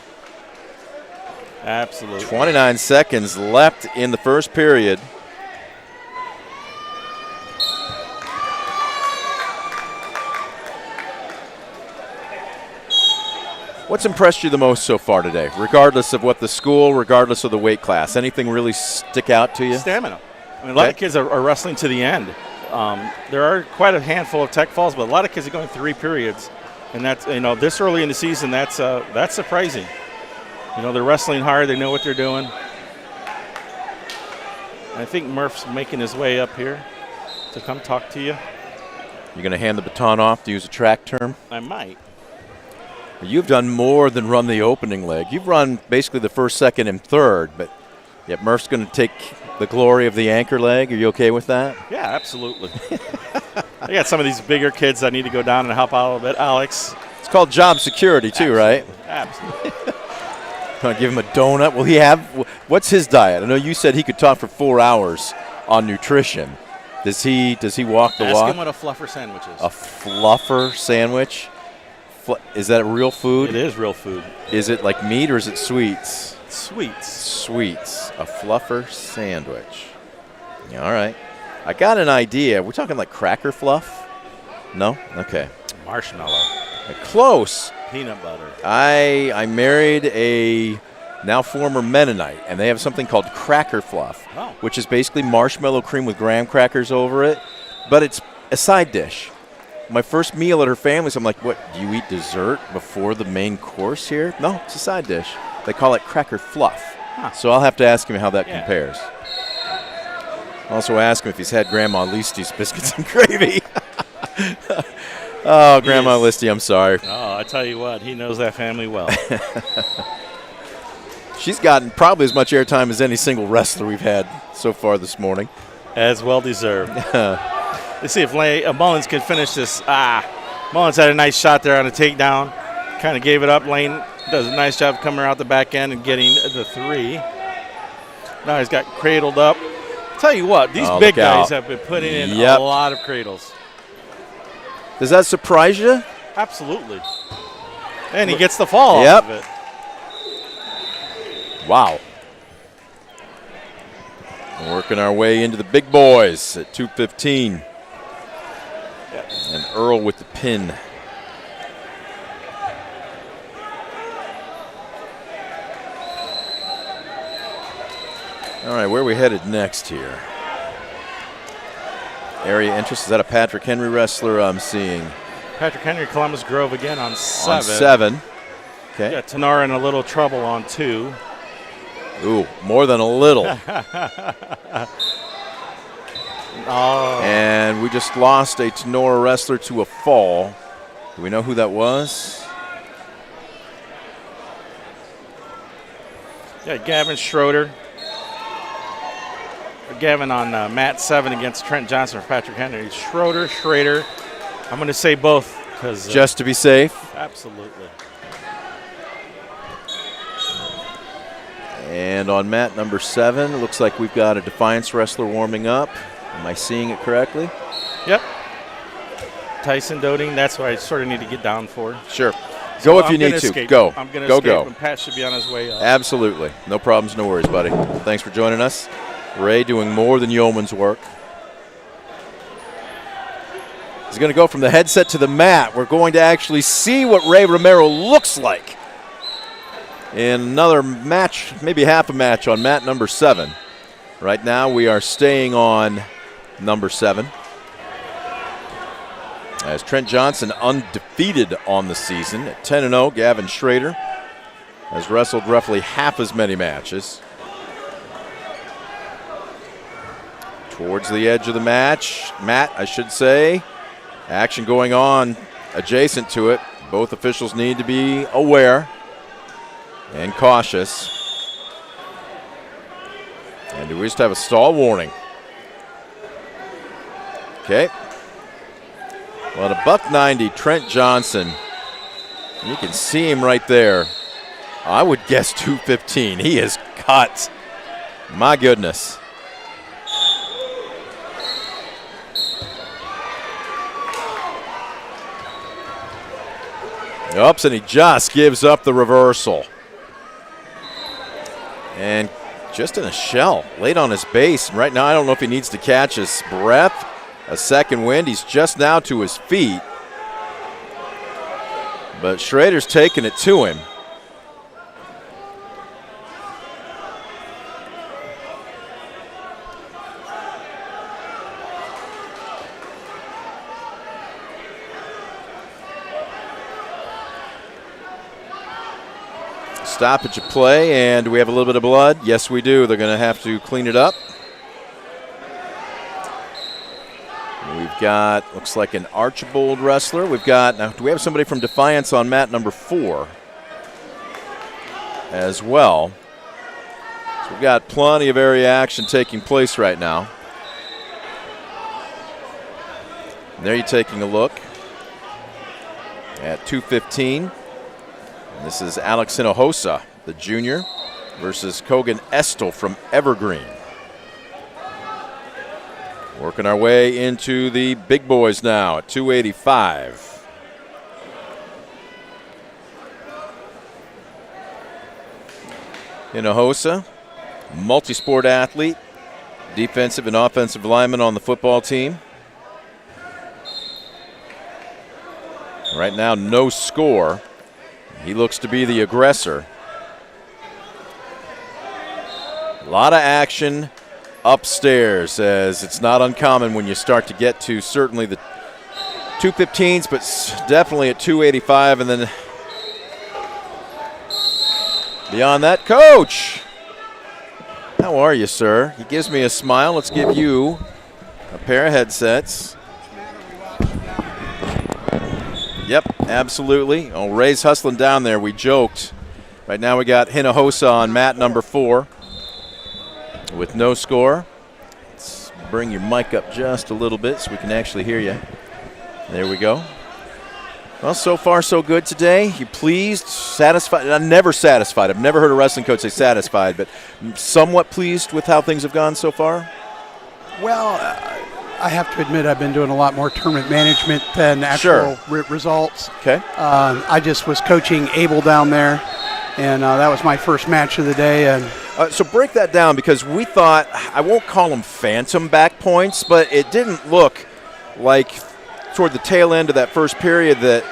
Absolutely. 29 seconds left in the first period. What's impressed you the most so far today, regardless of what the school, regardless of the weight class? Anything really stick out to you? Stamina. I mean, a lot of kids are wrestling to the end. There are quite a handful of tech falls, but a lot of kids are going 3 periods. And that's, this early in the season, that's surprising. They're wrestling hard. They know what they're doing. I think Murph's making his way up here to come talk to you. You're going to hand the baton off, to use a track term? I might. You've done more than run the opening leg. You've run basically the first, second, and third, but yet Murph's going to take the glory of the anchor leg. Are you okay with that? Yeah, absolutely. I got some of these bigger kids that need to go down and help out a little bit. Alex. It's called job security too, right? Absolutely. Can I give him a donut? Will he have – what's his diet? I know you said he could talk for 4 hours on nutrition. Does he walk the walk? Ask him what a fluffer sandwich is. A fluffer sandwich? Is that real food? It is real food. Is it like meat or is it sweets? Sweets. Sweets. A fluffer sandwich. All right. I got an idea. We're talking like cracker fluff? No? Okay. Marshmallow. Close. Peanut butter. I married a now former Mennonite, and they have something called cracker fluff, which is basically marshmallow cream with graham crackers over it, but it's a side dish. My first meal at her family's, I'm like, what, do you eat dessert before the main course here? No, it's a side dish. They call it cracker fluff. So I'll have to ask him how that compares. Also ask him if he's had Grandma Listy's biscuits and gravy. Oh, Grandma Listy, I'm sorry. Oh, I tell you what, he knows that family well. She's gotten probably as much airtime as any single wrestler we've had so far this morning. As well deserved. Let's see if Mullins can finish this. Mullins had a nice shot there on a takedown. Kind of gave it up. Lane does a nice job coming out the back end and getting the 3. Now he's got cradled up. Tell you what, these big guys have been putting in a lot of cradles. Does that surprise you? Absolutely. And he gets the fall off of it. Wow. We're working our way into the big boys at 2:15. And Earl with the pin. All right, where are we headed next here? Area interest, is that a Patrick Henry wrestler I'm seeing? Patrick Henry, Columbus Grove again on 7. On 7. Okay. Got Tenara in a little trouble on 2. Ooh, more than a little. And we just lost a Tenora wrestler to a fall. Do we know who that was? Yeah, Gavin Schroeder. Gavin on mat 7 against Trent Johnson for Patrick Henry. Schroeder, Schrader. I'm going to say both. Just to be safe? Absolutely. And on mat number 7, it looks like we've got a Defiance wrestler warming up. Am I seeing it correctly? Yep. Tyson Doding, that's what I sort of need to get down for. Sure. Go if you need to. Go. I'm going to escape, and Pat should be on his way up. Absolutely. No problems, no worries, buddy. Thanks for joining us. Ray doing more than yeoman's work. He's going to go from the headset to the mat. We're going to actually see what Ray Romero looks like in another match, maybe half a match on mat number 7. Right now we are staying on number 7. As Trent Johnson undefeated on the season at 10-0, Gavin Schrader has wrestled roughly half as many matches. Towards the edge of the match, mat, I should say. Action going on adjacent to it. Both officials need to be aware and cautious. And do we just have a stall warning? Okay. Well, at a $190, Trent Johnson, you can see him right there. I would guess 215. He is cut. My goodness. Oops, and he just gives up the reversal. And just in a shell, late on his base. Right now, I don't know if he needs to catch his breath. A second wind. He's just now to his feet. But Schrader's taking it to him. Stoppage of play, and do we have a little bit of blood? Yes, we do. They're going to have to clean it up. We've got, looks like an Archibald wrestler. We've got, now do we have somebody from Defiance on mat number 4 as well? So we've got plenty of area action taking place right now. And there you're taking a look at 215. And this is Alex Hinojosa, the junior, versus Kogan Estel from Evergreen. Working our way into the big boys now at 285. Hinojosa, multi-sport athlete, defensive and offensive lineman on the football team. Right now, no score. He looks to be the aggressor. A lot of action upstairs, as it's not uncommon when you start to get to certainly the 215s, but definitely at 285, and then beyond that. Coach, how are you, sir? He gives me a smile. Let's give you a pair of headsets. Yep, absolutely. Oh, Ray's hustling down there. We joked. Right now we got Hinojosa on mat number 4 with no score. Let's bring your mic up just a little bit so we can actually hear you. There we go. Well, so far so good today. You pleased, satisfied? I'm never satisfied. I've never heard a wrestling coach say satisfied, but somewhat pleased with how things have gone so far? Well, I have to admit I've been doing a lot more tournament management than actual results. Okay. I just was coaching Abel down there, and that was my first match of the day. And so break that down, because we thought, I won't call them phantom back points, but it didn't look like toward the tail end of that first period that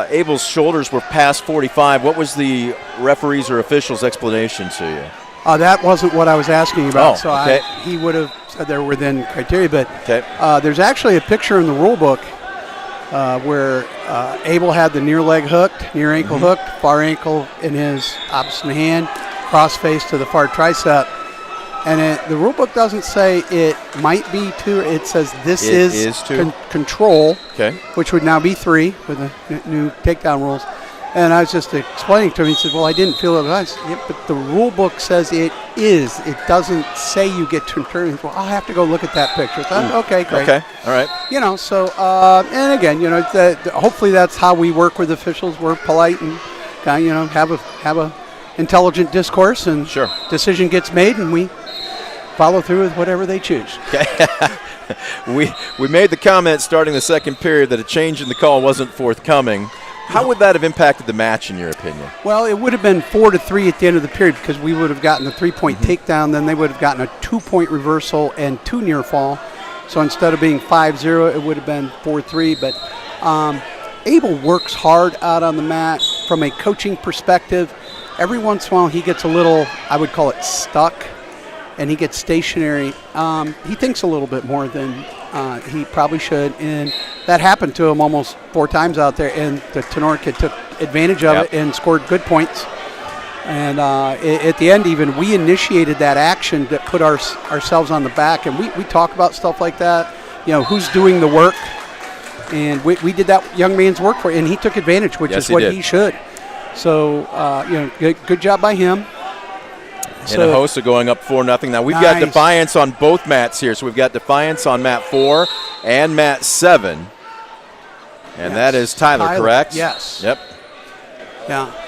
Abel's shoulders were past 45. What was the referees or officials' explanation to you? That wasn't what I was asking about. Oh, okay. He would have said they're within criteria, but okay. There's actually a picture in the rule book where Abel had the near leg hooked, near ankle hooked, far ankle in his opposite hand, cross face to the far tricep. And the rule book doesn't say it might be 2. It says this is 2. Control, okay, which would now be 3 with the new takedown rules. And I was just explaining to him. He said, well, I didn't feel it. I said, yeah, but the rule book says it is. It doesn't say you get to turn. Well, I'll have to go look at that picture. So, okay, great. Okay, all right. You know, so, and again, you know, hopefully that's how we work with officials. We're polite and, you know, have a intelligent discourse, and sure, decision gets made, and we follow through with whatever they choose. Okay. we made the comment starting the second period that a change in the call wasn't forthcoming. How would that have impacted the match, in your opinion? Well, it would have been 4-3 at the end of the period, because we would have gotten a 3-point takedown. Then they would have gotten a 2-point reversal and 2 near fall. So instead of being 5-0, it would have been 4-3. But Abel works hard out on the mat from a coaching perspective. Every once in a while, he gets a little, I would call it stuck. and he gets stationary, he thinks a little bit more than he probably should. And that happened to him almost 4 times out there, and the Tenor kid took advantage of it and scored good points. And at the end, even, we initiated that action that put ourselves on the back. And we talk about stuff like that, who's doing the work. And we did that young man's work for him, and he took advantage, which is what he should. So, good job by him. Hinojosa going up 4-0. Now, we've got Defiance on both mats here. So we've got Defiance on mat 4 and mat 7. And that is Tyler, correct? Yes. Yep. Yeah.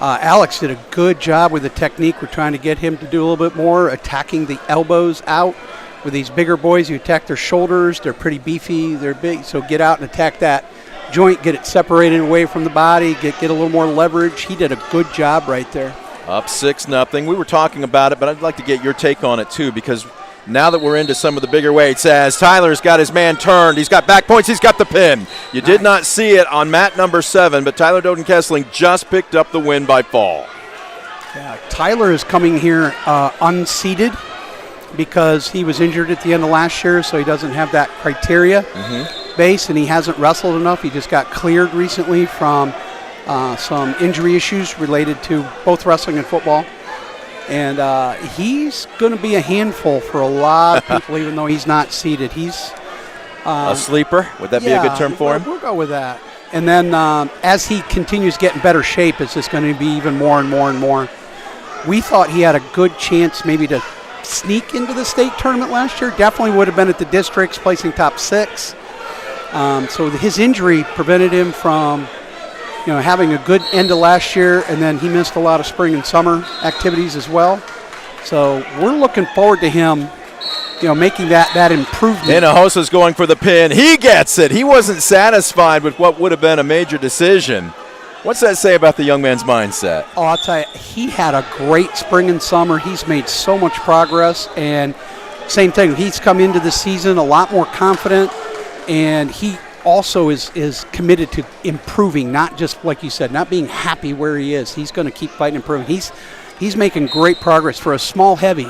Alex did a good job with the technique. We're trying to get him to do a little bit more, attacking the elbows out. With these bigger boys, you attack their shoulders. They're pretty beefy. They're big. So get out and attack that joint, get it separated away from the body, get a little more leverage. He did a good job right there. Up 6-0. We were talking about it, but I'd like to get your take on it too, because now that we're into some of the bigger weights, as Tyler's got his man turned, he's got back points, he's got the pin. You did not see it on mat number 7, but Tyler Doden-Kessling just picked up the win by fall. Yeah, Tyler is coming here unseated because he was injured at the end of last year, so he doesn't have that criteria base, and he hasn't wrestled enough. He just got cleared recently from some injury issues related to both wrestling and football. And he's going to be a handful for a lot of people, even though he's not seated. He's a sleeper? Would that be a good term for him? We'll go with that. And then as he continues to get in better shape, it's just going to be even more and more and more. We thought he had a good chance maybe to sneak into the state tournament last year. Definitely would have been at the districts, placing top 6. So his injury prevented him from having a good end of last year, and then he missed a lot of spring and summer activities as well. So we're looking forward to him, making that improvement. Hinojosa's going for the pin. He gets it. He wasn't satisfied with what would have been a major decision. What's that say about the young man's mindset? Oh, I'll tell you, he had a great spring and summer. He's made so much progress, and same thing. He's come into the season a lot more confident, and he also is committed to improving, not just, like you said, not being happy where he is. He's going to keep fighting and improving. He's making great progress for a small heavy.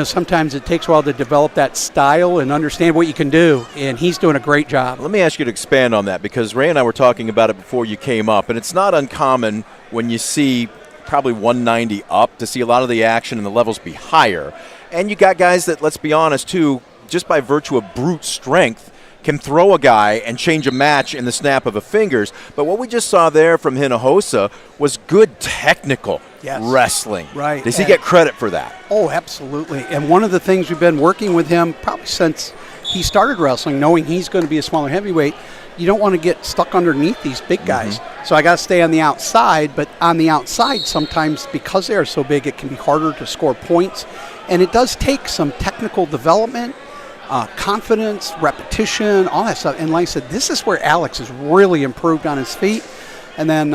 Sometimes it takes a while to develop that style and understand what you can do, and he's doing a great job. Let me ask you to expand on that, because Ray and I were talking about it before you came up, and it's not uncommon when you see probably 190 up to see a lot of the action and the levels be higher. And you got guys that, let's be honest, too, just by virtue of brute strength, can throw a guy and change a match in the snap of a fingers. But what we just saw there from Hinojosa was good technical wrestling. Right. Does he get credit for that? Oh, absolutely. And one of the things we've been working with him probably since he started wrestling, knowing he's going to be a smaller heavyweight, you don't want to get stuck underneath these big guys. So I got to stay on the outside, but on the outside sometimes, because they are so big, it can be harder to score points. And it does take some technical development, confidence, repetition, all that stuff. And like I said, this is where Alex has really improved on his feet. And then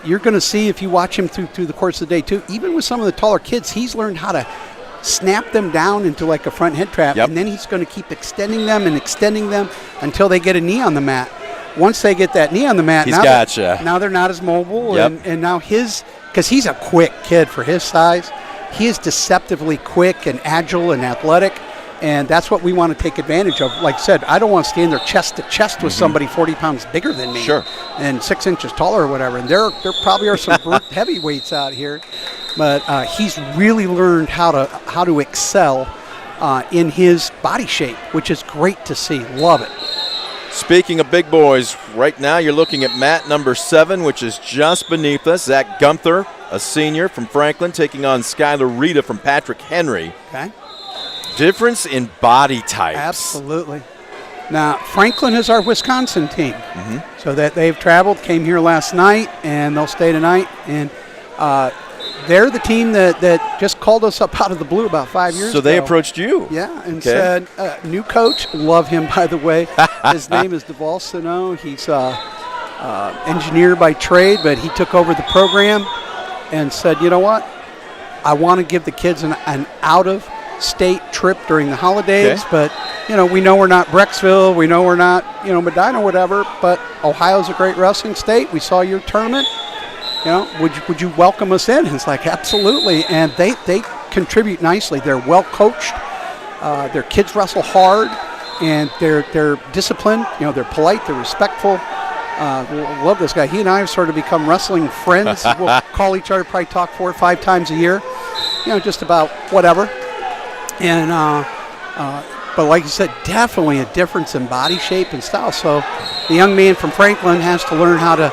you're going to see, if you watch him through the course of the day too, even with some of the taller kids, he's learned how to snap them down into like a front head trap. And then he's going to keep extending them until they get a knee on the mat. Once they get that knee on the mat, now they're not as mobile. And now because he's a quick kid for his size, he is deceptively quick and agile and athletic. And that's what we want to take advantage of. Like I said, I don't want to stand there chest to chest with somebody 40 pounds bigger than me and 6 inches taller or whatever. And there probably are some heavyweights out here. But he's really learned how to excel in his body shape, which is great to see. Love it. Speaking of big boys, right now you're looking at mat number 7, which is just beneath us. Zach Gunther, a senior from Franklin, taking on Skylar Rita from Patrick Henry. Okay. Difference in body types. Absolutely. Now, Franklin is our Wisconsin team. So that they've traveled, came here last night, and they'll stay tonight. And they're the team that just called us up out of the blue about 5 years ago. So they approached you. Yeah, and said, new coach, love him, by the way. His name is Deval Sano. He's engineer by trade, but he took over the program and said, you know what? I want to give the kids an out-of-state trip during the holidays, but, we know we're not Brecksville. We know we're not, Medina or whatever, but Ohio's a great wrestling state. We saw your tournament. Would you welcome us in? And it's like, absolutely. And they contribute nicely. They're well coached. Their kids wrestle hard, and they're disciplined. You know, they're polite. They're respectful. Love this guy. He and I have sort of become wrestling friends. We'll call each other, probably talk 4 or 5 times a year. You know, just about whatever. And but like you said, definitely a difference in body shape and style. So the young man from Franklin has to learn how to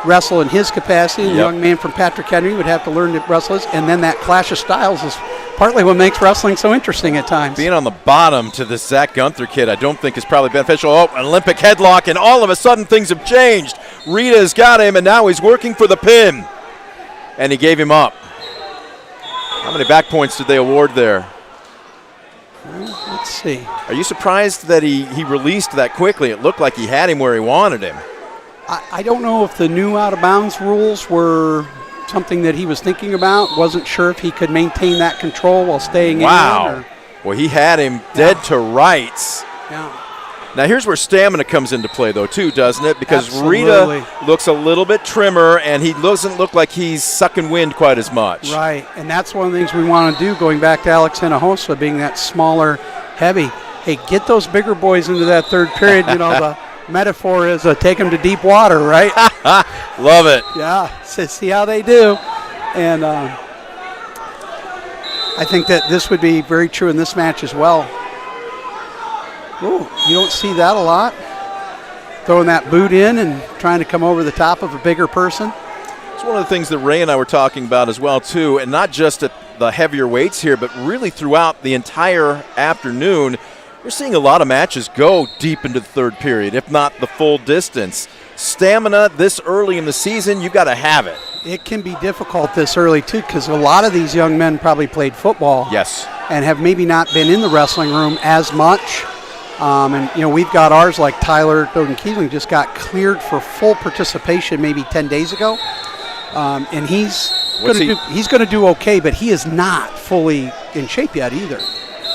wrestle in his capacity. The young man from Patrick Henry would have to learn to wrestle his. And then that clash of styles is partly what makes wrestling so interesting at times. Being on the bottom to this Zach Gunther kid, I don't think is probably beneficial. Oh, an Olympic headlock, and all of a sudden things have changed. Rita's got him, and now he's working for the pin. And he gave him up. How many back points did they award there? Well, let's see. Are you surprised that he released that quickly? It looked like he had him where he wanted him. I don't know if the new out-of-bounds rules were something that he was thinking about. Wasn't sure if he could maintain that control while staying in. Wow. Well, he had him dead to rights. Yeah. Now, here's where stamina comes into play, though, too, doesn't it? Because Absolutely. Rita looks a little bit trimmer, and he doesn't look like he's sucking wind quite as much. Right, and that's one of the things we want to do, going back to Alex Hinojosa being that smaller, heavy. Hey, get those bigger boys into that third period. You know, the metaphor is take them to deep water, right? Love it. Yeah, so see how they do. And I think that this would be very true in this match as well. Ooh, you don't see that a lot. Throwing that boot in and trying to come over the top of a bigger person. It's one of the things that Ray and I were talking about as well, too, and not just at the heavier weights here, but really throughout the entire afternoon. We're seeing a lot of matches go deep into the third period, if not the full distance. Stamina this early in the season, you got to have it. It can be difficult this early, too, because a lot of these young men probably played football. Yes. And have maybe not been in the wrestling room as much. And, you know, we've got ours like Tyler Doden-Keeling just got cleared for full participation maybe 10 days ago. And he's going to do okay, but he is not fully in shape yet either.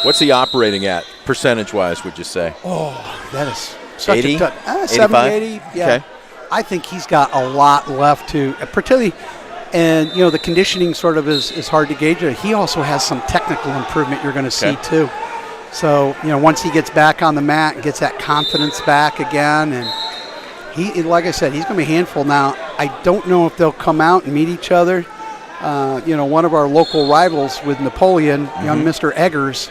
What's he operating at, percentage-wise, would you say? Oh, that is such 80? a tough. 70, 80, yeah. Okay. I think he's got a lot left to, particularly, and, you know, the conditioning sort of is hard to gauge. He also has some technical improvement you're going to see, too. So, you know, once he gets back on the mat and gets that confidence back again, and he, like I said, he's going to be a handful now. I don't know if they'll come out and meet each other. You know, one of our local rivals with Napoleon, young Mr. Eggers,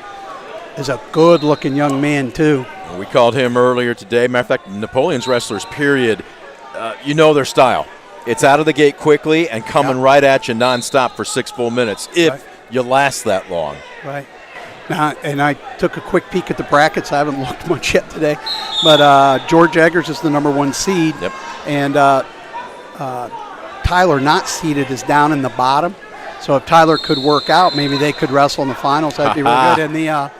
is a good-looking young man, too. We called him earlier today. Matter of fact, Napoleon's wrestlers, period, you know their style. It's out of the gate quickly and coming right at you nonstop for 6 full minutes if you last that long. Right. Now, and I took a quick peek at the brackets. I haven't looked much yet today. But George Eggers is the number 1 seed. Yep. And Tyler, not seeded, is down in the bottom. So if Tyler could work out, maybe they could wrestle in the finals. That'd be real good. And the,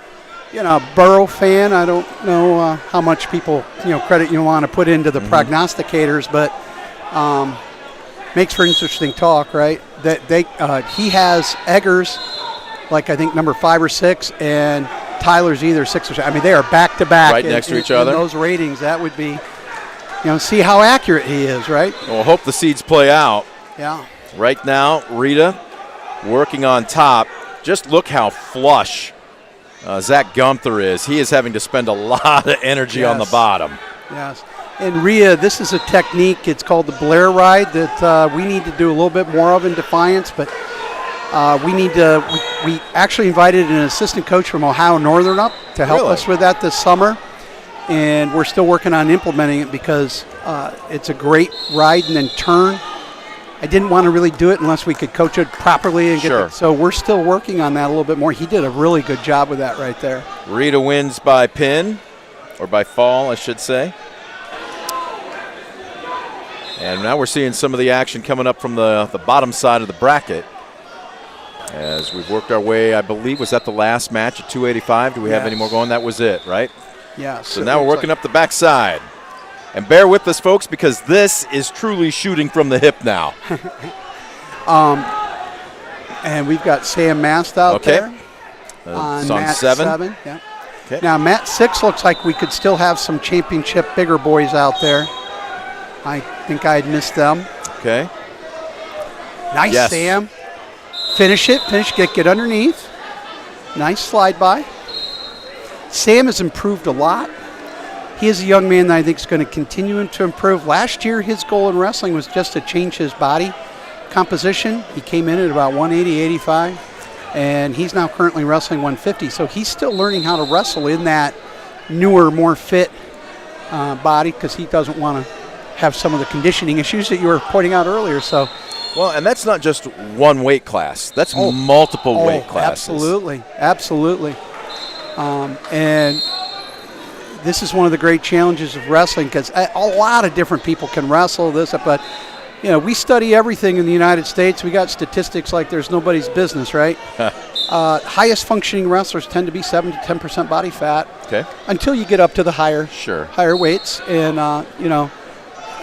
you know, Burrow fan, I don't know how much people, you know, credit you want to put into the prognosticators, but makes for interesting talk, right? That he has Eggers, like I think number 5 or 6, and Tyler's either 6 or 7. I mean, they are back to back, right next to each other. In those ratings, that would be, you know, see how accurate he is, right? Well, hope the seeds play out. Yeah. Right now, Rita working on top. Just look how flush Zach Gunther is. He is having to spend a lot of energy on the bottom. Yes. And Rhea, this is a technique. It's called the Blair ride that we need to do a little bit more of in Defiance, but we actually invited an assistant coach from Ohio Northern up to help us with that this summer, and we're still working on implementing it because it's a great ride and then turn. I didn't want to really do it unless we could coach it properly and get it. So we're still working on that a little bit more. He did a really good job with that right there. Rita wins by pin, or by fall, I should say. And now we're seeing some of the action coming up from the bottom side of the bracket. As we've worked our way, I believe, was that the last match at 285? Do we have any more going? That was it, right? Yeah. So now we're working up the backside. And bear with us, folks, because this is truly shooting from the hip now. And we've got Sam Mast out there. On mat 7. Yeah. Okay. Now, mat 6 looks like we could still have some championship bigger boys out there. I think I'd missed them. Okay. Nice, Sam. Finish it. Get underneath. Nice slide by. Sam has improved a lot. He is a young man that I think is going to continue to improve. Last year, his goal in wrestling was just to change his body composition. He came in at about 180, 85, and he's now currently wrestling 150. So he's still learning how to wrestle in that newer, more fit body because he doesn't want to have some of the conditioning issues that you were pointing out earlier. So, well, and that's not just one weight class. That's multiple weight classes. Absolutely. And this is one of the great challenges of wrestling because a lot of different people can wrestle this, but we study everything in the United States. We got statistics like there's nobody's business, right? Highest functioning wrestlers tend to be 7 to 10% body fat. Okay. Until you get up to the higher weights, and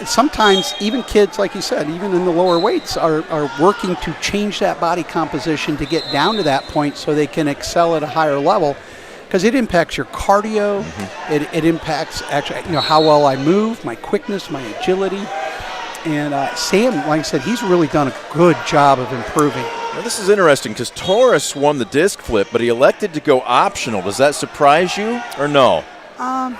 sometimes even kids, like you said, even in the lower weights, are working to change that body composition to get down to that point so they can excel at a higher level. Because it impacts your cardio, it impacts actually how well I move, my quickness, my agility. And Sam, like I said, he's really done a good job of improving. Now, this is interesting because Taurus won the disc flip, but he elected to go optional. Does that surprise you or no? I'm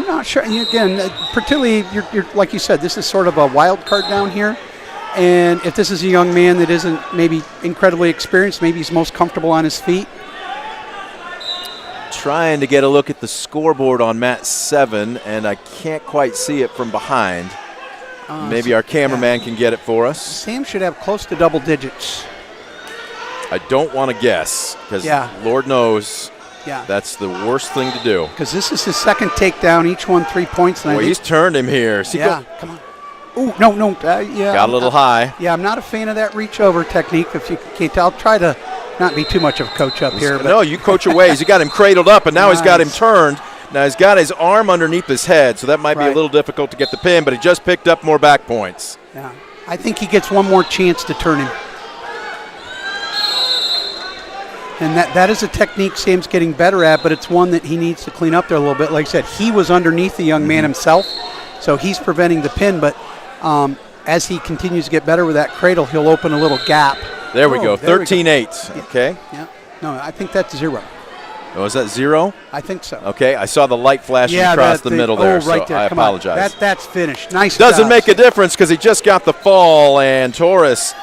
not sure. And again, particularly, you're like you said, this is sort of a wild card down here. And if this is a young man that isn't maybe incredibly experienced, maybe he's most comfortable on his feet. Trying to get a look at the scoreboard on mat 7, and I can't quite see it from behind. Maybe our cameraman can get it for us. Sam should have close to double digits. I don't want to guess because Lord knows that's the worst thing to do. Because this is his second takedown, each one 3 points. Boy, he's turned him here. Come on. Ooh, no. Got a little high. Yeah, I'm not a fan of that reach over technique. If you can't tell, I'll try to not be too much of a coach up here. But. No, you coach your ways. You got him cradled up, and now he's got him turned. Now he's got his arm underneath his head, so that might be a little difficult to get the pin, but he just picked up more back points. Yeah, I think he gets one more chance to turn him. And that is a technique Sam's getting better at, but it's one that he needs to clean up there a little bit. Like I said, he was underneath the young man himself, so he's preventing the pin, but as he continues to get better with that cradle, he'll open a little gap. There we go, 13-8, okay. Yeah, no, I think that's 0. Oh, is that 0? I think so. Okay, I saw the light flashing across the middle there, so I apologize. That's finished. Nice Doesn't make a difference because he just got the fall, and Taurus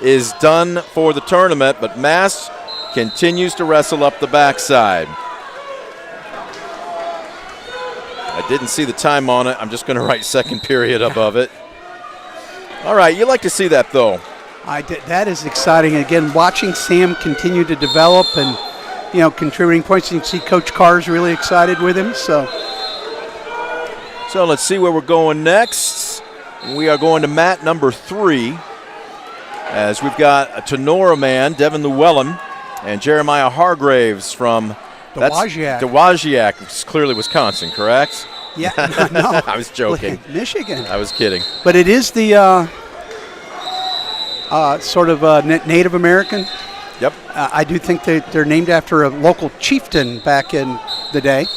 is done for the tournament, but Mass continues to wrestle up the backside. I didn't see the time on it. I'm just going to write second period above it. All right, you like to see that, though. I did. That is exciting. Again, watching Sam continue to develop and contributing points. You can see Coach Carr's really excited with him. So let's see where we're going next. We are going to mat number 3 as we've got a Tenora man, Devin Llewellyn, and Jeremiah Hargraves from Dowagiac. It's clearly Wisconsin, correct? Yeah, no. I was joking. Michigan. I was kidding. But it is the sort of Native American. Yep. I do think they're named after a local chieftain back in the day.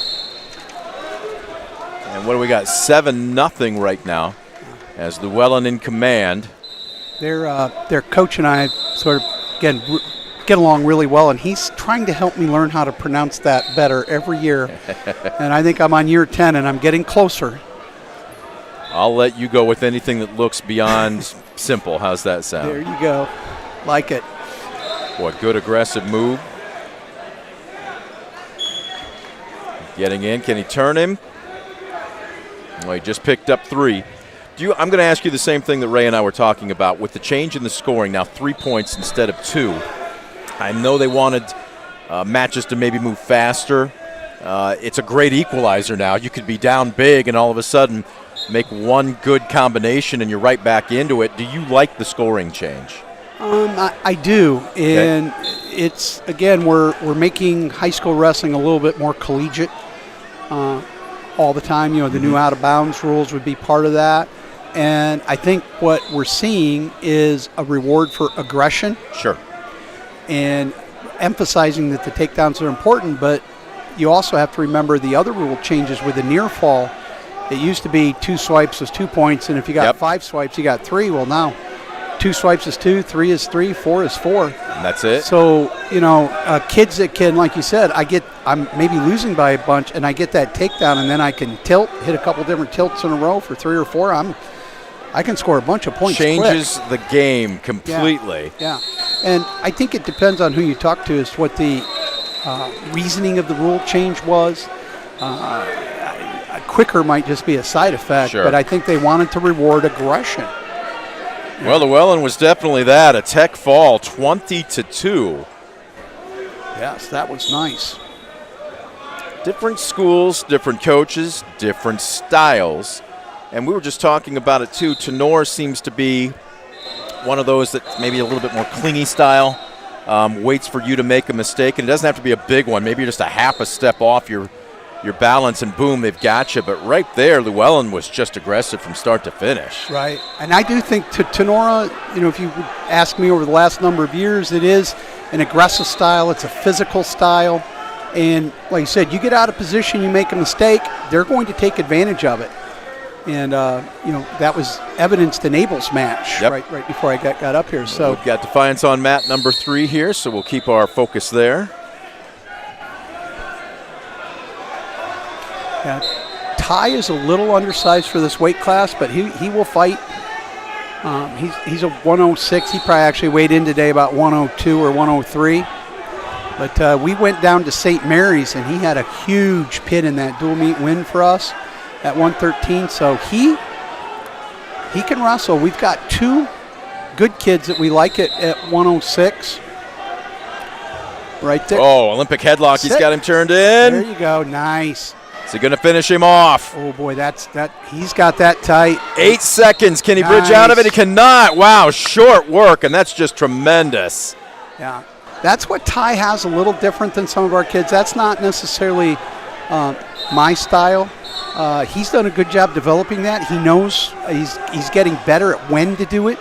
And what do we got? 7-0 right now as Llewellyn in command. Their coach and I sort of, again, get along really well, and he's trying to help me learn how to pronounce that better every year. And I think I'm on year 10, and I'm getting closer. I'll let you go with anything that looks beyond simple. How's that sound? There you go. Like it. Boy, good aggressive move. Getting in. Can he turn him? Well, he just picked up 3. I'm going to ask you the same thing that Ray and I were talking about. With the change in the scoring, now 3 points instead of 2. I know they wanted matches to maybe move faster. It's a great equalizer now. You could be down big and all of a sudden make one good combination and you're right back into it. Do you like the scoring change? I do, and it's, again, we're making high school wrestling a little bit more collegiate all the time. The new out-of-bounds rules would be part of that, and I think what we're seeing is a reward for aggression. Sure. And emphasizing that the takedowns are important, but you also have to remember the other rule changes with the near fall. It used to be 2 swipes was 2 points, and if you got 5 swipes, you got 3. Well, now 2 swipes is 2, 3 is 3, 4 is 4. And that's it? So, kids that can, like you said, I'm maybe losing by a bunch, and I get that takedown, and then I can hit a couple different tilts in a row for 3 or 4. I can score a bunch of points. Changes the game completely. Yeah. And I think it depends on who you talk to as to what the reasoning of the rule change was. Quicker might just be a side effect, Sure. but I think they wanted to reward aggression. Well, Llewellyn was definitely that. A tech fall, 20-2. Yes, that was nice. Different schools, different coaches, different styles. And we were just talking about it, too. Tenor seems to be one of those that's maybe a little bit more clingy style, waits for you to make a mistake. And it doesn't have to be a big one. Maybe you're just a half a step off your balance, and boom, they've got you. But right there, Llewellyn was just aggressive from start to finish. Right. And I do think Tenora, if you ask me over the last number of years, it is an aggressive style. It's a physical style. And like you said, you get out of position, you make a mistake, they're going to take advantage of it. And, that was evidenced in Abel's match right before I got up here. So we've got Defiance on mat number 3 here, so we'll keep our focus there. Yeah, Ty is a little undersized for this weight class, but he will fight. He's a 106. He probably actually weighed in today about 102 or 103. But we went down to St. Mary's, and he had a huge pin in that dual meet win for us at 113. So he can wrestle. We've got 2 good kids that we like at 106. Right there. Oh, Olympic headlock. He's got him turned in. There you go. Nice. Is he going to finish him off? Oh, boy, that's that. He's got that tight. 8 seconds. Can he bridge out of it? He cannot. Wow, short work, and that's just tremendous. Yeah. That's what Ty has a little different than some of our kids. That's not necessarily my style. He's done a good job developing that. He knows he's getting better at when to do it.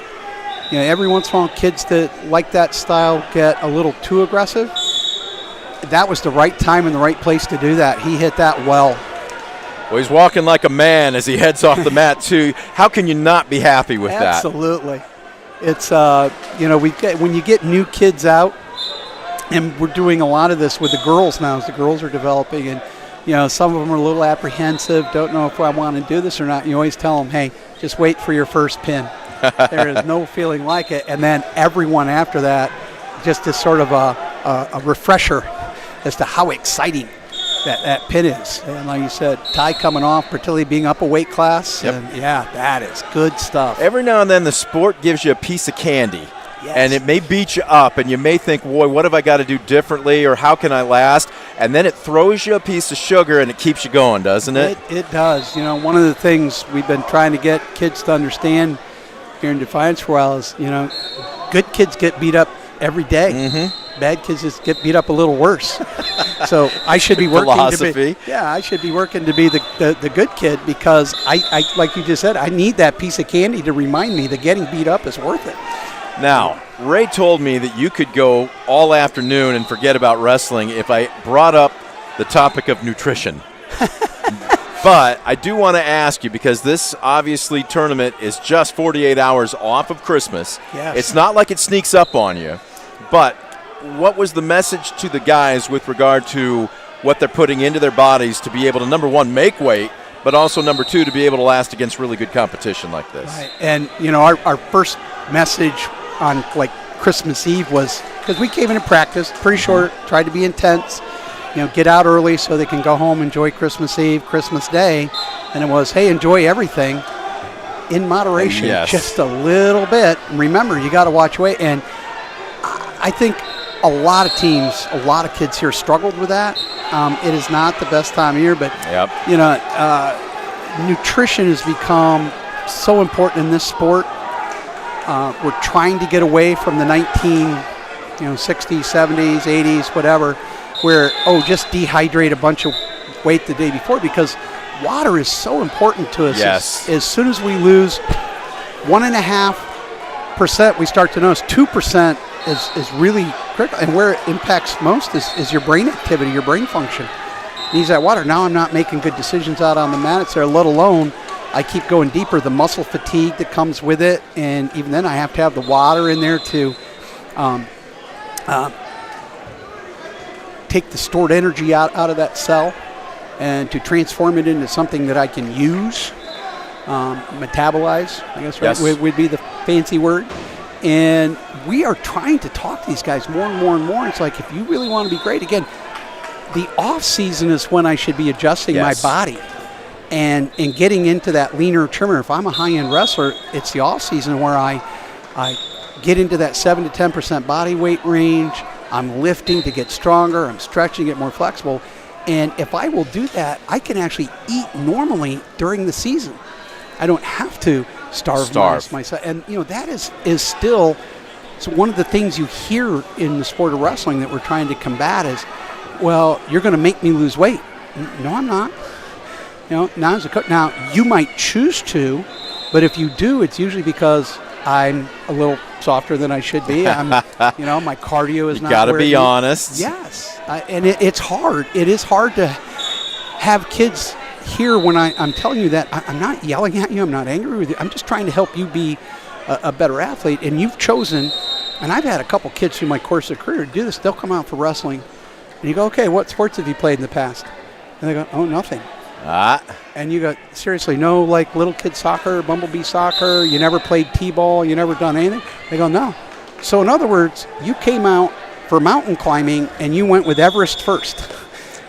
Every once in a while, kids that like that style get a little too aggressive. That was the right time and the right place to do that. He hit that well. Well, he's walking like a man as he heads off the mat, too. How can you not be happy with that? Absolutely. It's, when you get new kids out, and we're doing a lot of this with the girls now as the girls are developing, and, some of them are a little apprehensive, don't know if I want to do this or not. You always tell them, hey, just wait for your first pin. There is no feeling like it. And then everyone after that, just as sort of a refresher as to how exciting that pin is. And like you said, Ty coming off, particularly being up a weight class. Yep. And yeah, that is good stuff. Every now and then the sport gives you a piece of candy. Yes. And it may beat you up, and you may think, boy, what have I got to do differently, or how can I last? And then it throws you a piece of sugar, and it keeps you going, doesn't it? It does. One of the things we've been trying to get kids to understand here in Defiance for a while is, good kids get beat up every day. Mm-hmm. Bad kids just get beat up a little worse. So I should be working I should be working to be the good kid, because I like you just said, I need that piece of candy to remind me that getting beat up is worth it. Now, Ray told me that you could go all afternoon and forget about wrestling if I brought up the topic of nutrition. But I do want to ask you, because this obviously tournament is just 48 hours off of Christmas. Yes. It's not like it sneaks up on you. But what was the message to the guys with regard to what they're putting into their bodies to be able to, number one, make weight, but also, number two, to be able to last against really good competition like this? Right. And, our first message on, Christmas Eve was, because we came into practice pretty short, tried to be intense, get out early so they can go home, enjoy Christmas Eve, Christmas Day. And it was, hey, enjoy everything in moderation, just a little bit. And remember, you got to watch weight. And I think a lot of teams, a lot of kids here struggled with that. It is not the best time of year, but, nutrition has become so important in this sport. We're trying to get away from the 1960s, 70s, 80s, whatever, where, just dehydrate a bunch of weight the day before, because water is so important to us. Yes. As soon as we lose 1.5%, we start to notice 2% is really critical. And where it impacts most is your brain activity, your brain function. Needs that water. Now I'm not making good decisions out on the mat. It's there, let alone I keep going deeper, the muscle fatigue that comes with it, and even then I have to have the water in there to take the stored energy out of that cell and to transform it into something that I can use, metabolize, I guess, right, Yes. would be the fancy word. And we are trying to talk to these guys more and more and more. It's like, if you really want to be great, again, the off season is when I should be adjusting Yes. my body and getting into that leaner, trimmer. If I'm a high-end wrestler, it's the off season where I get into that 7 to 10% body weight range. I'm lifting to get stronger. I'm stretching, get more flexible. And if I will do that, I can actually eat normally during the season. I don't have to starve. Myself. And, that is still one of the things you hear in the sport of wrestling that we're trying to combat is, well, you're going to make me lose weight. No, I'm not. Now as a coach, now you might choose to, but if you do, it's usually because I'm a little softer than I should be. I'm, my cardio is not. You got to where be honest. Yes, and it's hard. It is hard to have kids hear when I'm telling you that. I'm not yelling at you. I'm not angry with you. I'm just trying to help you be a better athlete. And you've chosen, and I've had a couple kids through my course of career do this. They'll come out for wrestling, and you go, okay, what sports have you played in the past? And they go, oh, nothing. And you go, seriously, no, like little kid soccer, bumblebee soccer, you never played t-ball, you never done anything? They go, no. So in other words, you came out for mountain climbing and you went with Everest first,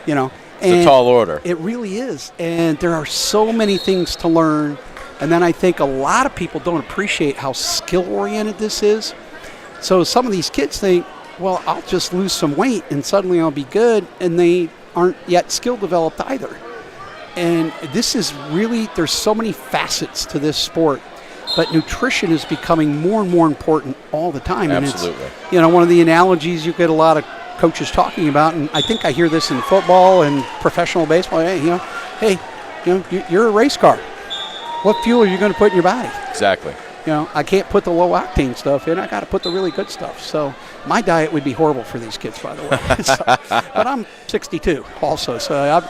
And It's a tall order. It really is. And there are so many things to learn. And then I think a lot of people don't appreciate how skill-oriented this is. So some of these kids think, well, I'll just lose some weight and suddenly I'll be good. And they aren't yet skill developed either. And this is really, there's so many facets to this sport, but nutrition is becoming more and more important all the time. Absolutely. And it's, one of the analogies you get a lot of coaches talking about, and I think I hear this in football and professional baseball. Hey, you're a race car. What fuel are you going to put in your body? Exactly. I can't put the low octane stuff in. I got to put the really good stuff. So my diet would be horrible for these kids, by the way. But I'm 62 also, so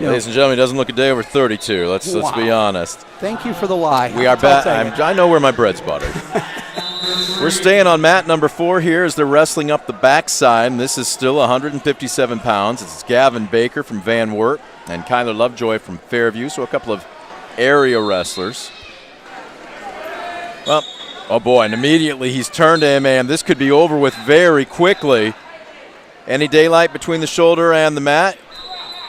Ladies and gentlemen, he doesn't look a day over 32. Let's be honest. Thank you for the lie. We are back. I know where my bread's buttered. We're staying on mat number 4 here as they're wrestling up the backside. And this is still 157 pounds. It's Gavin Baker from Van Wert and Kyler Lovejoy from Fairview. So a couple of area wrestlers. Well, oh boy, and immediately he's turned to him, and this could be over with very quickly. Any daylight between the shoulder and the mat?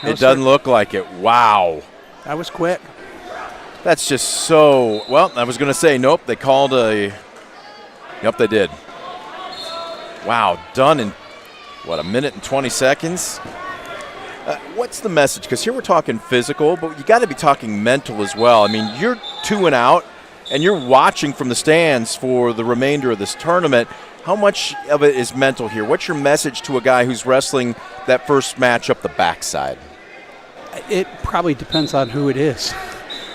No, it doesn't look like it. Wow. That was quick. That's just so, well, I was going to say, nope, they called a, yep, they did. Wow, done in, a minute and 20 seconds? What's the message? Because here we're talking physical, but you got to be talking mental as well. I mean, you're 2 and out, and you're watching from the stands for the remainder of this tournament. How much of it is mental here? What's your message to a guy who's wrestling that first match up the backside? It probably depends on who it is,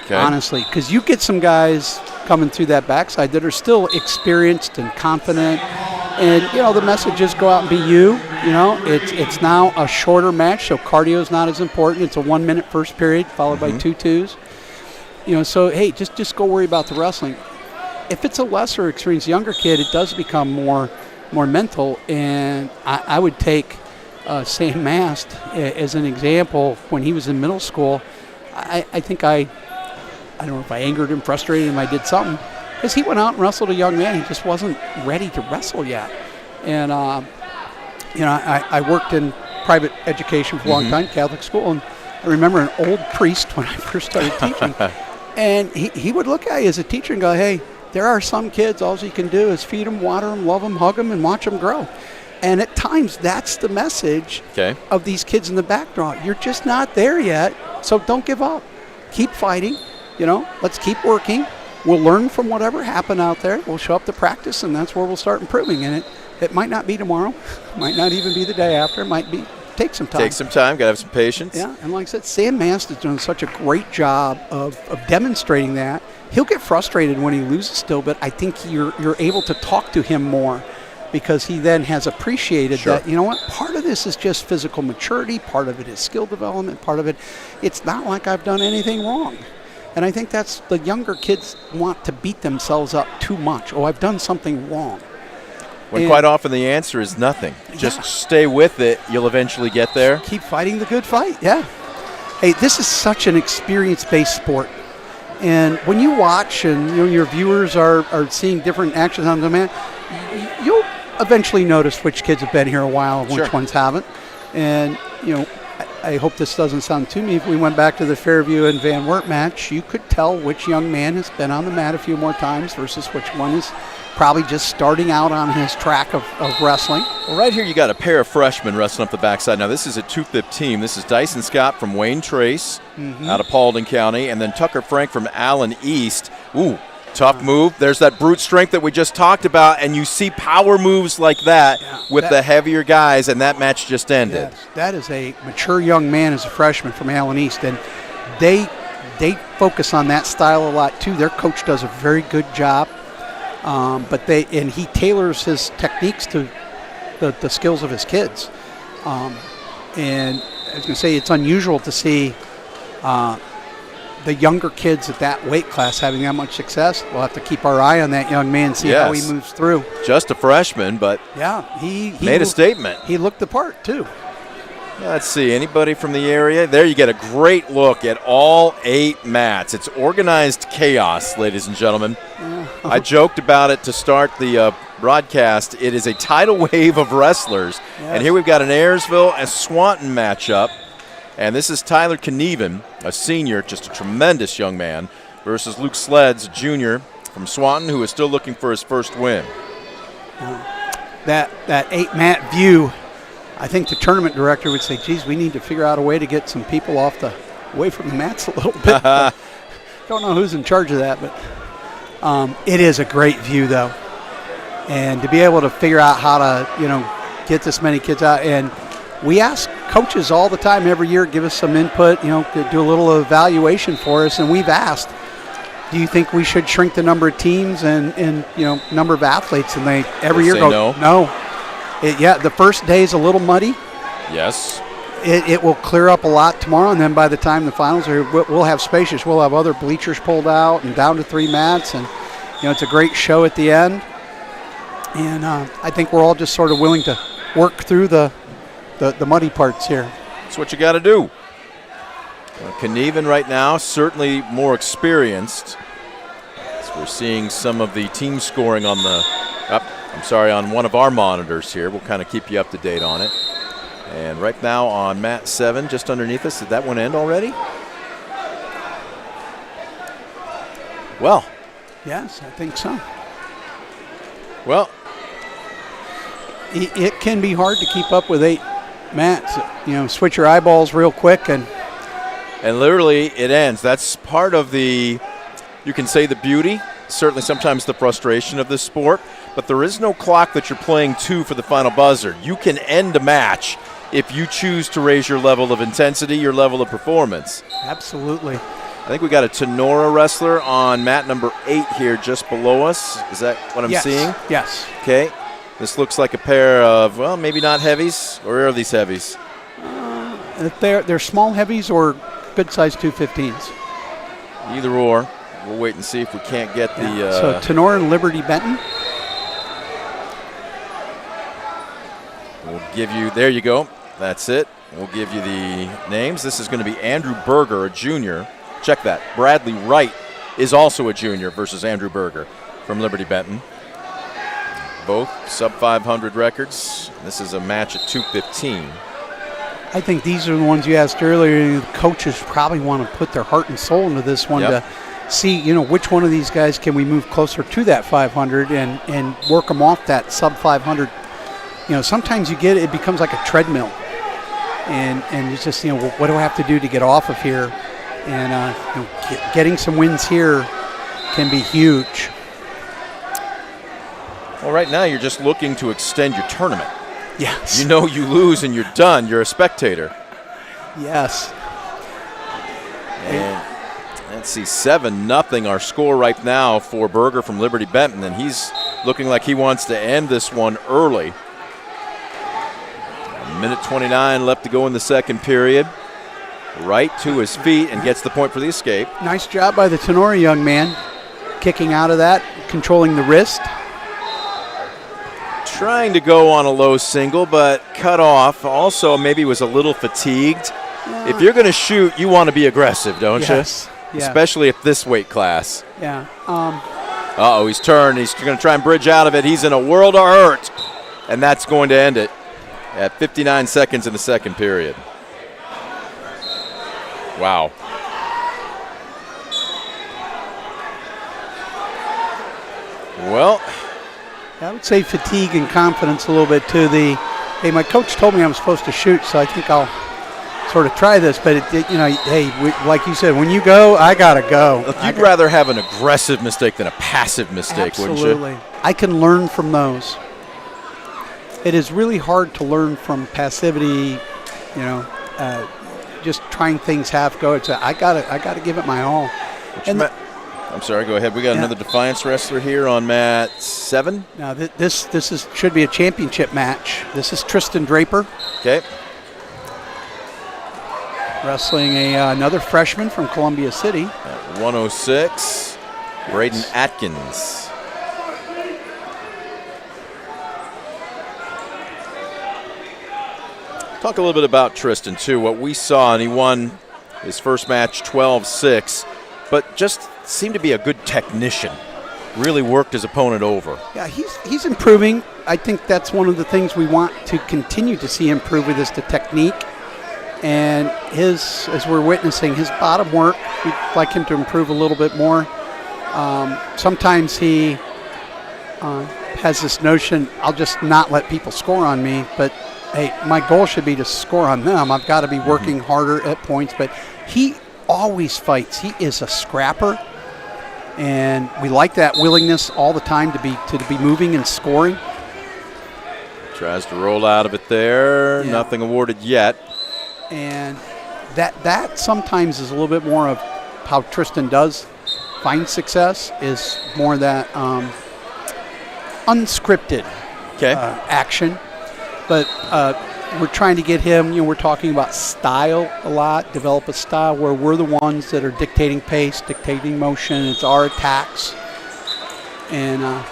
okay. Honestly, because you get some guys coming through that backside that are still experienced and confident, and the message is go out and be you. It's now a shorter match, so cardio is not as important. It's a 1-minute first period followed by 2 twos. So hey, just go worry about the wrestling. If it's a lesser experienced younger kid, it does become more mental, and I would take Sam Mast as an example. When he was in middle school, I think I don't know if I angered him, frustrated him, I did something, because he went out and wrestled a young man. He just wasn't ready to wrestle yet. And I worked in private education for a long time, Catholic school, and I remember an old priest when I first started teaching, and he would look at you as a teacher and go, hey, there are some kids, all you can do is feed them, water them, love them, hug them, and watch them grow. And at times, that's the message of these kids in the backdrop. You're just not there yet, so don't give up. Keep fighting. Let's keep working. We'll learn from whatever happened out there. We'll show up to practice, and that's where we'll start improving. And it might not be tomorrow. Might not even be the day after. It might be take some time. Take some time. Got to have some patience. Yeah, and like I said, Sam Mast is doing such a great job of demonstrating that. He'll get frustrated when he loses still, but I think you're able to talk to him more because he then has appreciated that, part of this is just physical maturity, part of it is skill development, part of it, it's not like I've done anything wrong. And I think that's the younger kids want to beat themselves up too much. Oh, I've done something wrong. When And quite often the answer is nothing. Just stay with it. You'll eventually get there. keep fighting the good fight. Yeah. Hey, this is such an experience-based sport. And when you watch and your viewers are seeing different actions on demand, you'll eventually notice which kids have been here a while and which ones haven't. And, I hope this doesn't sound too mean. If we went back to the Fairview and Van Wert match, you could tell which young man has been on the mat a few more times versus which one is probably just starting out on his track of wrestling. Well, right here you got a pair of freshmen wrestling up the backside. Now, this is a 215. This is Dyson Scott from Wayne Trace out of Paulding County, and then Tucker Frank from Allen East. Ooh, tough move. There's that brute strength that we just talked about, and you see power moves like that with the heavier guys, and that match just ended. Yes, that is a mature young man as a freshman from Allen East, and they focus on that style a lot too. Their coach does a very good job, but he tailors his techniques to the skills of his kids. And I was going to say it's unusual to see the younger kids at that weight class having that much success. We'll have to keep our eye on that young man, see how he moves through. Just a freshman, but he made a statement. He looked the part too. Let's see, anybody from the area? There you get a great look at all 8 mats. It's organized chaos, ladies and gentlemen. I joked about it to start the broadcast. It is a tidal wave of wrestlers. And here we've got an Ayersville and Swanton matchup. And this is Tyler Knieven, a senior, just a tremendous young man, versus Luke Sleds, a junior from Swanton, who is still looking for his first win. That 8-mat view, I think the tournament director would say, geez, we need to figure out a way to get some people away from the mats a little bit. Don't know who's in charge of that, but it is a great view, though. And to be able to figure out how to, get this many kids out. And we ask coaches all the time, every year, give us some input, do a little evaluation for us. And we've asked, do you think we should shrink the number of teams and number of athletes? And they every year go, no. The first day is a little muddy. Yes. It will clear up a lot tomorrow, and then by the time the finals are, we'll have spacious. We'll have other bleachers pulled out and down to 3 mats, and it's a great show at the end. And I think we're all just sort of willing to work through the muddy parts here. That's what you got to do. Knieven right now certainly more experienced. As we're seeing some of the team scoring on on one of our monitors here. We'll kind of keep you up to date on it. And right now on mat 7, just underneath us, did that one end already? Well. Yes, I think so. Well. It can be hard to keep up with 8 mats. Switch your eyeballs real quick and literally it ends. That's part of you can say the beauty, certainly sometimes the frustration of this sport, but there is no clock that you're playing to for the final buzzer. You can end a match if you choose to raise your level of intensity, your level of performance. Absolutely. I think we got a Tenora wrestler on mat number 8 here just below us. Is that what I'm seeing? Yes. Okay. This looks like a pair of, well, maybe not heavies. Or are these heavies? They're small heavies or good-sized 215s. Either or. We'll wait and see if we can't get the... So Tenora and Liberty Benton. We'll give you... There you go. That's it. We'll give you the names. This is going to be Andrew Berger, a junior. Check that. Bradley Wright is also a junior versus Andrew Berger from Liberty Benton. Both sub-500 records. This is a match at 215. I think these are the ones you asked earlier. The coaches probably want to put their heart and soul into this one to see, which one of these guys can we move closer to that 500 and work them off that sub-500. Sometimes it becomes like a treadmill. And it's just, what do I have to do to get off of here? And getting some wins here can be huge. Well, right now you're just looking to extend your tournament. Yes. You lose and you're done. You're a spectator. Yes. And let's see, 7-0 our score right now for Berger from Liberty Benton, and he's looking like he wants to end this one early. A minute 29 left to go in the second period. Right to his feet and gets the point for the escape. Nice job by the Tenora young man, kicking out of that, controlling the wrist. Trying to go on a low single, but cut off. Also, maybe was a little fatigued. If you're going to shoot, you want to be aggressive, don't you? Yeah. Especially at this weight class. Yeah. Uh-oh, he's turned. He's going to try and bridge out of it. He's in a world of hurt, and that's going to end it at 59 seconds in the second period. Wow. Well, I would say fatigue and confidence a little bit too. Hey, my coach told me I'm supposed to shoot, so I think I'll sort of try this. But like you said, when you go, I gotta go. Look, you'd rather have an aggressive mistake than a passive mistake, wouldn't you? Absolutely. I can learn from those. It is really hard to learn from passivity. Just trying things half go. It's I gotta give it my all. I'm sorry, go ahead. We got another Defiance wrestler here on mat 7. Now this should be a championship match. This is Tristan Draper. Okay. Wrestling another freshman from Columbia City. At 106, Braden Atkins. Talk a little bit about Tristan, too. What we saw, and he won his first match 12-6, but just seemed to be a good technician. Really worked his opponent over. Yeah, he's improving. I think that's one of the things we want to continue to see improve with is the technique. And as we're witnessing, his bottom work, we'd like him to improve a little bit more. Sometimes he has this notion, I'll just not let people score on me, but hey, my goal should be to score on them. I've got to be working harder at points, but he always fights. He is a scrapper, and we like that willingness all the time to be moving and scoring. Tries to roll out of it there. Yeah. Nothing awarded yet. And that sometimes is a little bit more of how Tristan does find success, is more that unscripted action. But we're trying to get him, we're talking about style a lot, develop a style where we're the ones that are dictating pace, dictating motion. It's our attacks. And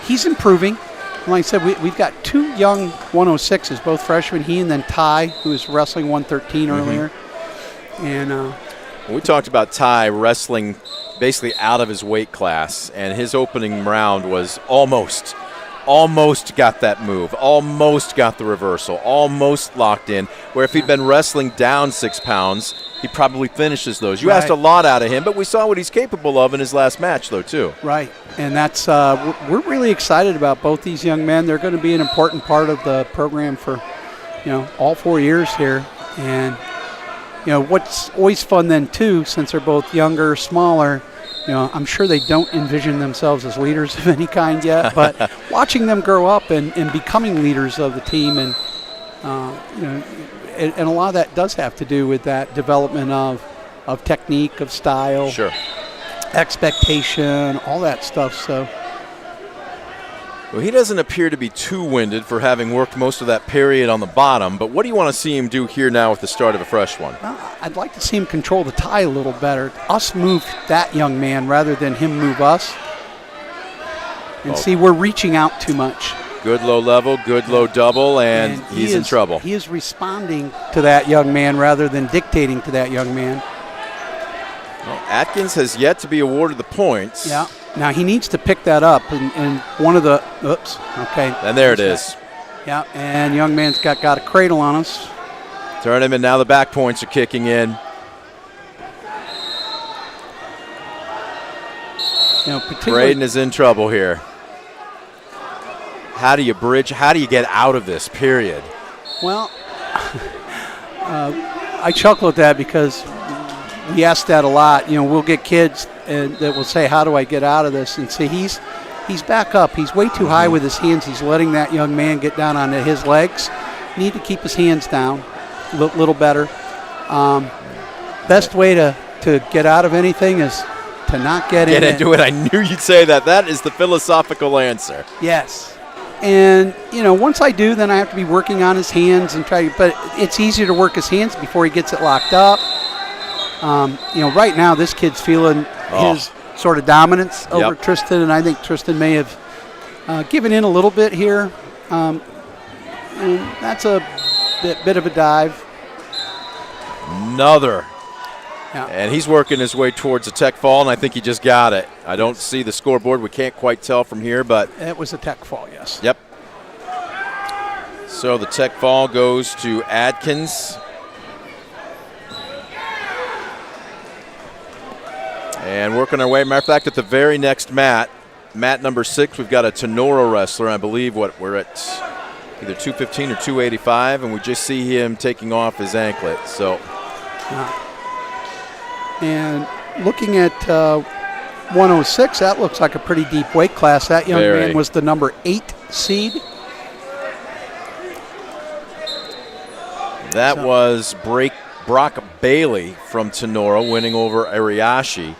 he's improving. Like I said, we've got 2 young 106s, both freshmen, he and then Ty, who was wrestling 113 earlier. And we talked about Ty wrestling basically out of his weight class, and his opening round was almost got that move, almost got the reversal, almost locked in, where if he'd been wrestling down 6 pounds, he probably finishes those. You asked a lot out of him, but we saw what he's capable of in his last match, though, too. Right, and that's we're really excited about both these young men. They're going to be an important part of the program for, all 4 years here. And, what's always fun then, too, since they're both younger, smaller, I'm sure they don't envision themselves as leaders of any kind yet, but watching them grow up and becoming leaders of the team, and and a lot of that does have to do with that development of technique, of style, expectation, all that stuff. So, well, he doesn't appear to be too winded for having worked most of that period on the bottom, but what do you want to see him do here now with the start of a fresh one? Well, I'd like to see him control the tie a little better. Us move that young man rather than him move us. And see, we're reaching out too much. Good low level, good low double, and he's in trouble. He is responding to that young man rather than dictating to that young man. Well, Atkins has yet to be awarded the points. Yeah. Now he needs to pick that up, and one of the And there it is. Yeah, and young man's got a cradle on us. Turn him, and now the back points are kicking in. Braden is in trouble here. How do you bridge? How do you get out of this period? Well, I chuckle at that because we ask that a lot. We'll get kids that will say, "How do I get out of this?" And see, he's back up. He's way too high with his hands. He's letting that young man get down onto his legs. Need to keep his hands down a little better. Best way to get out of anything is to not get into it. I knew you'd say that. That is the philosophical answer. Yes. And, once I do, then I have to be working on his hands and but it's easier to work his hands before he gets it locked up. Right now this kid's feeling his sort of dominance over Tristan, and I think Tristan may have given in a little bit here. And that's a bit of a dive. Another. Yeah. And he's working his way towards a tech fall, and I think he just got it. I don't see the scoreboard. We can't quite tell from here, but. It was a tech fall, yes. Yep. So the tech fall goes to Adkins. And working our way, matter of fact, at the very next mat number 6, we've got a Tenora wrestler. I believe we're at either 215 or 285, and we just see him taking off his anklet. So, and looking at 106, that looks like a pretty deep weight class. That young man was the number 8 seed. That was Brock Bailey from Tenora winning over Ariashi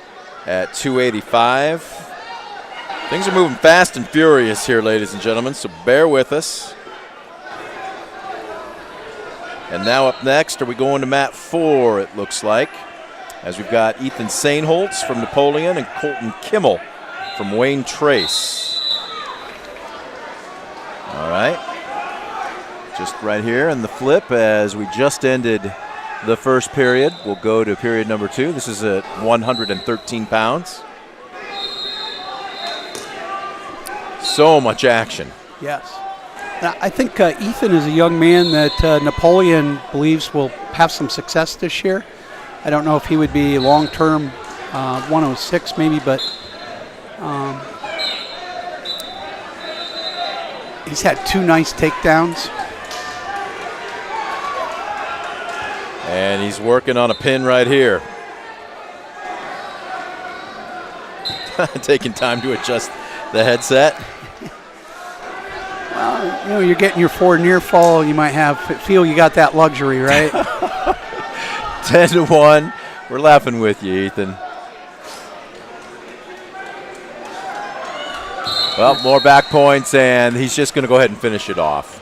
at 285. Things are moving fast and furious here, ladies and gentlemen, so bear with us. And now up next, are we going to mat 4, it looks like, as we've got Ethan Sainholtz from Napoleon and Colton Kimmel from Wayne Trace. All right. Just right here in the flip as we just ended the first period. We'll go to period number 2. This is at 113 pounds. So much action. Yes. Now, I think Ethan is a young man that Napoleon believes will have some success this year. I don't know if he would be long-term 106 maybe, but he's had 2 nice takedowns. And he's working on a pin right here. Taking time to adjust the headset. Well, you're getting your 4 near fall. You might feel you got that luxury, right? 10-1. We're laughing with you, Ethan. Well, more back points, and he's just going to go ahead and finish it off.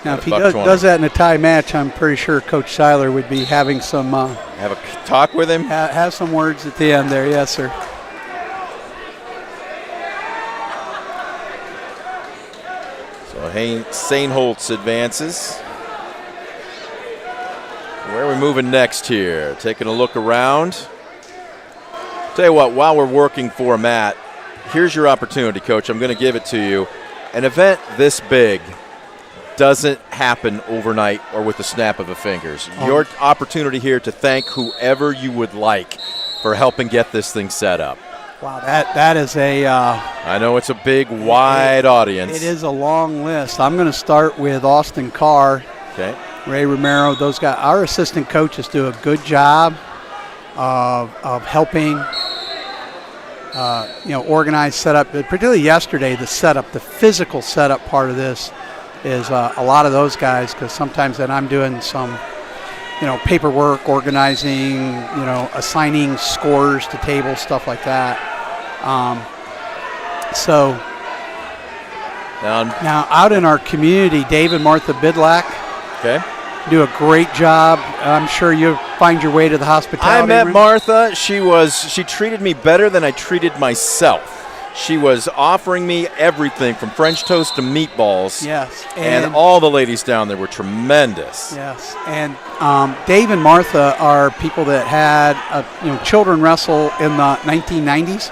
Now, if he does that in a tie match, I'm pretty sure Coach Seiler would be having some... have a talk with him? Have some words at the end there. Yes, sir. So Sainholtz advances. Where are we moving next here? Taking a look around. Tell you what, while we're working for a mat, here's your opportunity, Coach. I'm going to give it to you. An event this big doesn't happen overnight or with the snap of the fingers. Your opportunity here to thank whoever you would like for helping get this thing set up. Wow, that is a... I know it's a big, wide audience. It is a long list. I'm going to start with Austin Carr, okay, Ray Romero. Those guys, our assistant coaches do a good job of helping organize setup. Particularly yesterday, the setup, the physical setup part of this is a lot of those guys, because sometimes then I'm doing some, paperwork, organizing, assigning scores to tables, stuff like that. So now out in our community, Dave and Martha Bidlack do a great job. I'm sure you'll find your way to the hospitality I met room. Martha. She treated me better than I treated myself. She was offering me everything from French toast to meatballs. Yes. And all the ladies down there were tremendous. Yes. And Dave and Martha are people that had children wrestle in the 1990s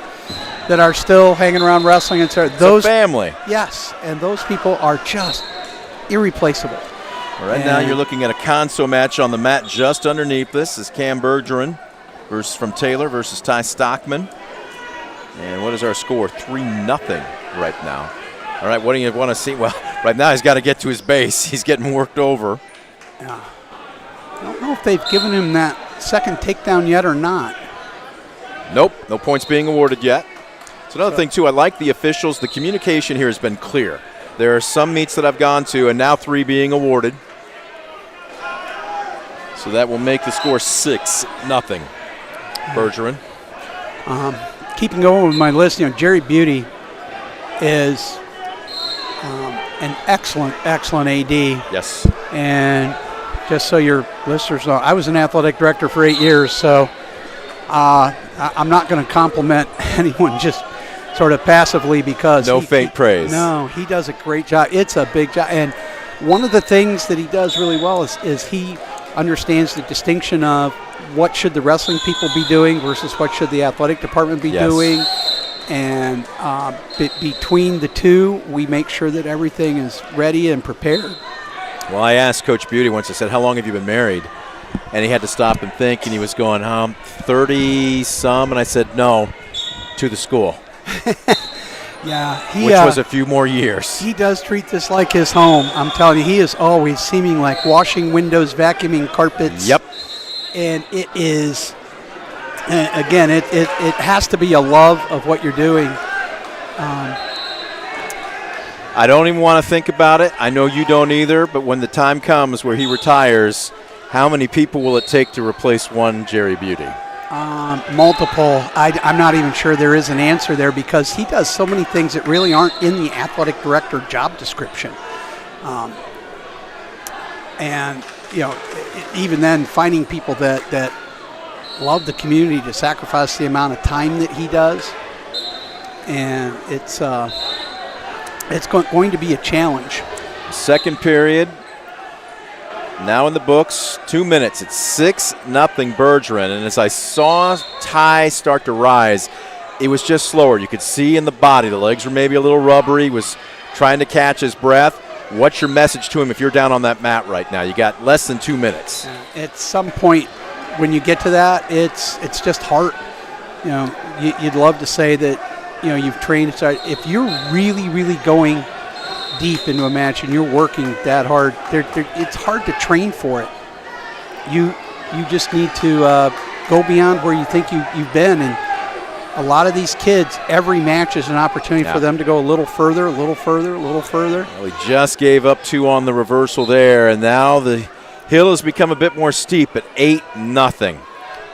that are still hanging around wrestling. And so those family. Yes. And those people are just irreplaceable. Right now you're looking at a console match on the mat just underneath this. Is Cam Bergeron from Taylor versus Ty Stockman. And what is our score? 3-0 right now. All right, what do you want to see? Well, right now he's got to get to his base. He's getting worked over. Yeah. I don't know if they've given him that second takedown yet or not. Nope, no points being awarded yet. It's another thing, too. I like the officials. The communication here has been clear. There are some meets that I've gone to, and now 3 being awarded. So that will make the score 6-0. Bergeron. Keeping going with my list, Jerry Beauty is an excellent AD. Yes. And just so your listeners know, I was an athletic director for 8 years, so I'm not going to compliment anyone just sort of passively because no faint praise. No, he does a great job. It's a big job. And one of the things that he does really well is he understands the distinction of what should the wrestling people be doing versus what should the athletic department be doing. And between the two, we make sure that everything is ready and prepared. Well, I asked Coach Beauty once, I said, how long have you been married? And he had to stop and think, and he was going, 30-some. And I said, no, to the school. Yeah, which was a few more years. He does treat this like his home. I'm telling you, he is always seeming like washing windows, vacuuming carpets. Yep. And it is, again, it has to be a love of what you're doing. I don't even want to think about it. I know you don't either, but when the time comes where he retires, how many people will it take to replace one Jerry Beauty? Multiple. I'm not even sure there is an answer there because he does so many things that really aren't in the athletic director job description. And, even then finding people that love the community to sacrifice the amount of time that he does. And it's going to be a challenge. Second period. Now in the books, 2 minutes. It's 6-0 Bergeron. And as I saw Ty start to rise, it was just slower. You could see in the body the legs were maybe a little rubbery. He was trying to catch his breath. What's your message to him if you're down on that mat right now? You got less than 2 minutes. At some point when you get to that, it's just heart. You'd love to say that, you've trained. If you're really, really going deep into a match and you're working that hard, it's hard to train for it. You just need to go beyond where you think you've been. And a lot of these kids, every match is an opportunity for them to go a little further, a little further, a little further. Well, he just gave up 2 on the reversal there, and now the hill has become a bit more steep at 8-0.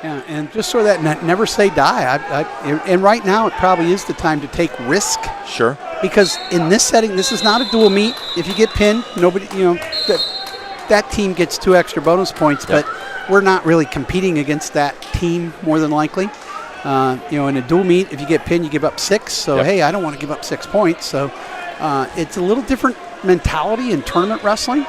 Yeah, and just sort of that never say die. And right now it probably is the time to take risk. Sure. Because in this setting, this is not a dual meet. If you get pinned, nobody, that team gets 2 extra bonus points, but we're not really competing against that team more than likely. In a dual meet, if you get pinned, you give up 6. So, hey, I don't want to give up 6 points. So it's a little different mentality in tournament wrestling.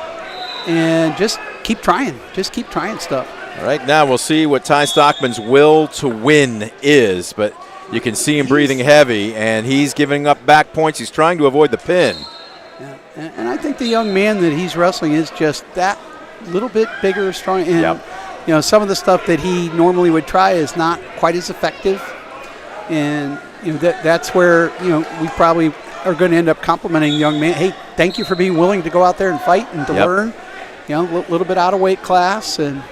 And just keep trying. Just keep trying stuff. All right, now we'll see what Ty Stockman's will to win is, but you can see him breathing heavy, and he's giving up back points. He's trying to avoid the pin. Yeah, and I think the young man that he's wrestling is just that little bit bigger, strong. And, some of the stuff that he normally would try is not quite as effective. And, that's where, we probably are going to end up complimenting the young man. Hey, thank you for being willing to go out there and fight and to learn. A little bit out of weight class, and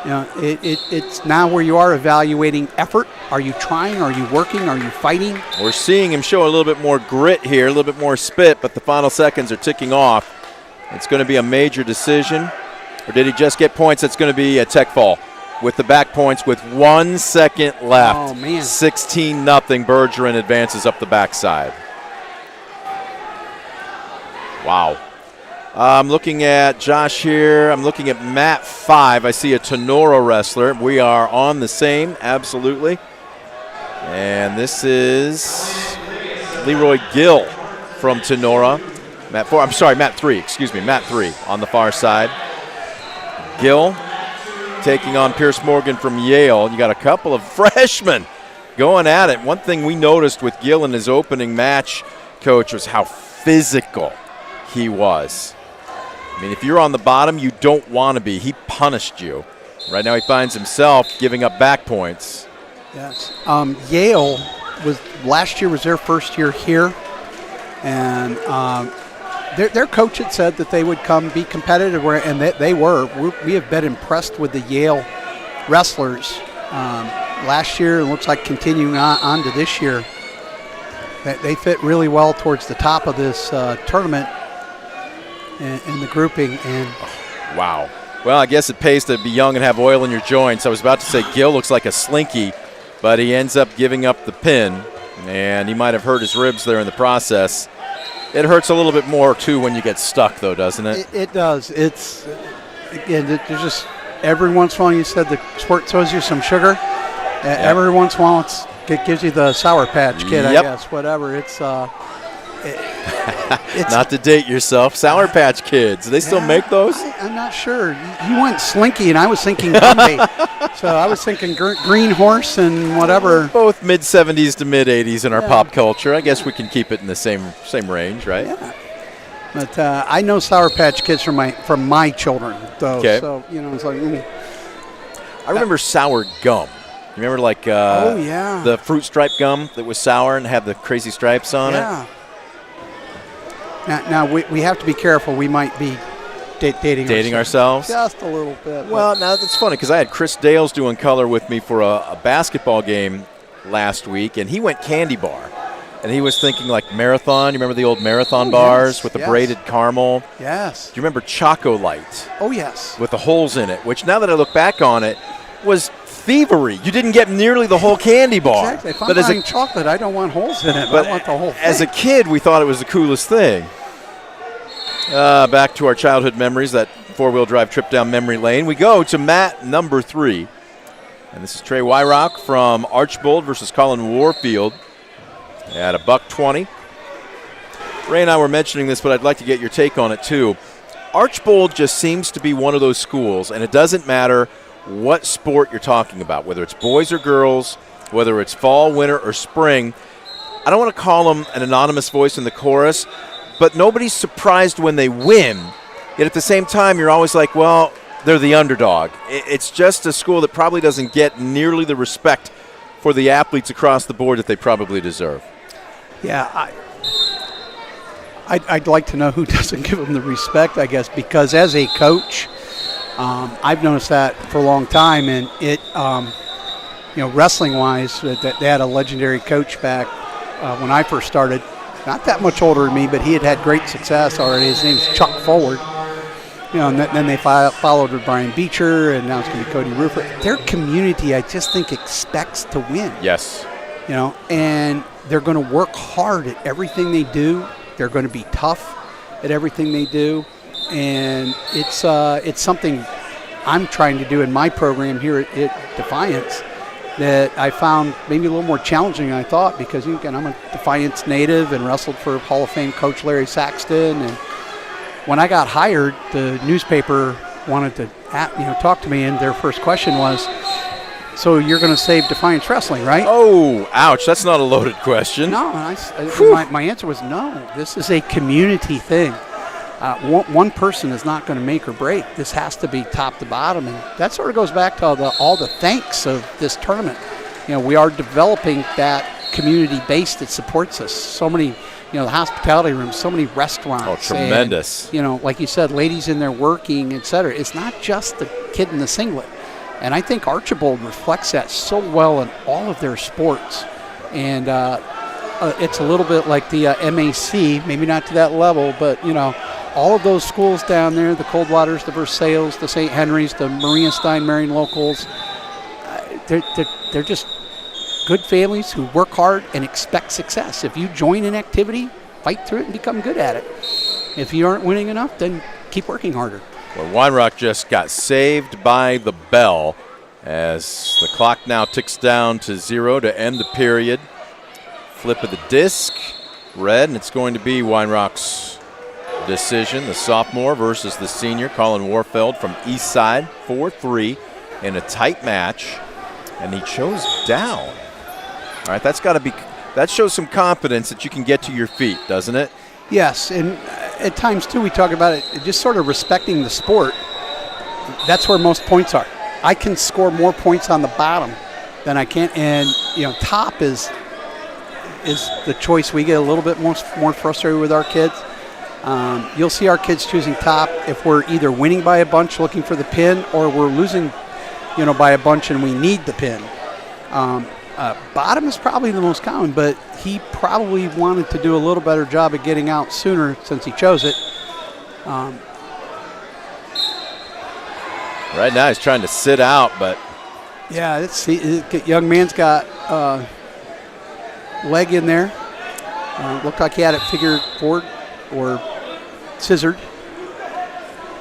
it's now where you are evaluating effort. Are you trying? Are you working? Are you fighting? We're seeing him show a little bit more grit here, a little bit more spit, but the final seconds are ticking off. It's going to be a major decision. Or did he just get points? It's going to be a tech fall with the back points with 1 second left. Oh, man. 16-0. Bergeron advances up the backside. Wow. I'm looking at Josh here. I'm looking at mat 5. I see a Tenora wrestler. We are on the same, absolutely. And this is Leroy Gill from Tenora. Mat 3. Excuse me, mat 3 on the far side. Gill taking on Pierce Morgan from Yale. You got a couple of freshmen going at it. One thing we noticed with Gill in his opening match, Coach, was how physical he was. I mean, if you're on the bottom, you don't want to be. He punished you. Right now he finds himself giving up back points. Yes. Yale last year was their first year here, and their coach had said that they would come be competitive, and they were. We have been impressed with the Yale wrestlers last year, and looks like continuing on to this year. They fit really well towards the top of this tournament in the grouping. And wow. Well, I guess it pays to be young and have oil in your joints. I was about to say Gill looks like a slinky, but he ends up giving up the pin, and he might have hurt his ribs there in the process. It hurts a little bit more, too, when you get stuck, though, doesn't it? It does. It's, again, there's just every once in a while, you said the sport throws you some sugar. Every once in a while, It gives you the Sour Patch Kid, Yep. I guess. Whatever. It's Not to date yourself. Sour Patch Kids. Do they still make those? I'm not sure. You went Slinky, and I was thinking Gumby. So I was thinking Green Horse and whatever. Both mid-'70s to mid-'80s in our pop culture. I guess we can keep it in the same range, right? Yeah. But I know Sour Patch Kids from my children, though. Okay. So, it's like, I remember sour gum. You remember, like, oh, yeah. the fruit stripe gum that was sour and had the crazy stripes on it? Yeah. Now we have to be careful. We might be dating ourselves? just a little bit. Well, now that's funny because I had Chris Dales doing color with me for a basketball game last week, and he went candy bar. And he was thinking like Marathon. You remember the old Marathon bars with the braided caramel? Yes. Do you remember Choco Light? Oh, yes. With the holes in it, which now that I look back on it, was thievery. You didn't get nearly the whole candy bar. Exactly. If I'm buying chocolate, I don't want holes in it. But I want the whole thing. as a kid, we thought it was the coolest thing. Back to our childhood memories, that four-wheel drive trip down memory lane. We go to mat number 3. And this is Trey Wyrock from Archbold versus Colin Warfield at $1.20. Ray and I were mentioning this, but I'd like to get your take on it too. Archbold just seems to be one of those schools, and it doesn't matter what sport you're talking about, whether it's boys or girls, whether it's fall, winter, or spring. I don't want to call them an anonymous voice in the chorus, but nobody's surprised when they win. Yet at the same time, you're always like, well, they're the underdog. It's just a school that probably doesn't get nearly the respect for the athletes across the board that they probably deserve. Yeah, I'd like to know who doesn't give them the respect, I guess, because as a coach, I've noticed that for a long time, and it, wrestling-wise, they had a legendary coach back when I first started. Not that much older than me, but he had great success already. His name's Chuck Forward. And then they followed with Brian Beecher, and now it's going to be Cody Roofer. Their community, I just think, expects to win. Yes. And they're going to work hard at everything they do. They're going to be tough at everything they do. And it's something I'm trying to do in my program here at Defiance that I found maybe a little more challenging than I thought, because again, I'm a Defiance native and wrestled for Hall of Fame coach Larry Saxton. And when I got hired, the newspaper wanted to talk to me, and their first question was, so you're going to save Defiance Wrestling, right? Oh, ouch. That's not a loaded question. No, my answer was no. This is a community thing. One person is not going to make or break. This has to be top to bottom, and that sort of goes back to all the thanks of this tournament. We are developing that community base that supports us. So many, the hospitality rooms, so many restaurants. Oh, tremendous. And, like you said, ladies in there working, et cetera. It's not just the kid in the singlet. And I think Archbold reflects that so well in all of their sports. And it's a little bit like the MAC, maybe not to that level, but, all of those schools down there, the Coldwaters, the Versailles, the St. Henrys, the Maria Stein Marion locals, they're just good families who work hard and expect success. If you join an activity, fight through it and become good at it. If you aren't winning enough, then keep working harder. Well, Weinrock just got saved by the bell as the clock now ticks down to 0 to end the period. Flip of the disc, red, and it's going to be Weinrock's decision. The sophomore versus the senior, Colin Warfield from East Side, 4-3 in a tight match, and he chose down. All right, that shows some confidence that you can get to your feet, doesn't it? Yes, and at times, too, we talk about it, just sort of respecting the sport. That's where most points are. I can score more points on the bottom than I can, and, top is the choice. We get a little bit more frustrated with our kids. You'll see our kids choosing top if we're either winning by a bunch looking for the pin, or we're losing, by a bunch and we need the pin. Bottom is probably the most common, but he probably wanted to do a little better job at getting out sooner since he chose it. Right now he's trying to sit out, but... Yeah, the young man's got leg in there. Looked like he had it figured forward or scissored.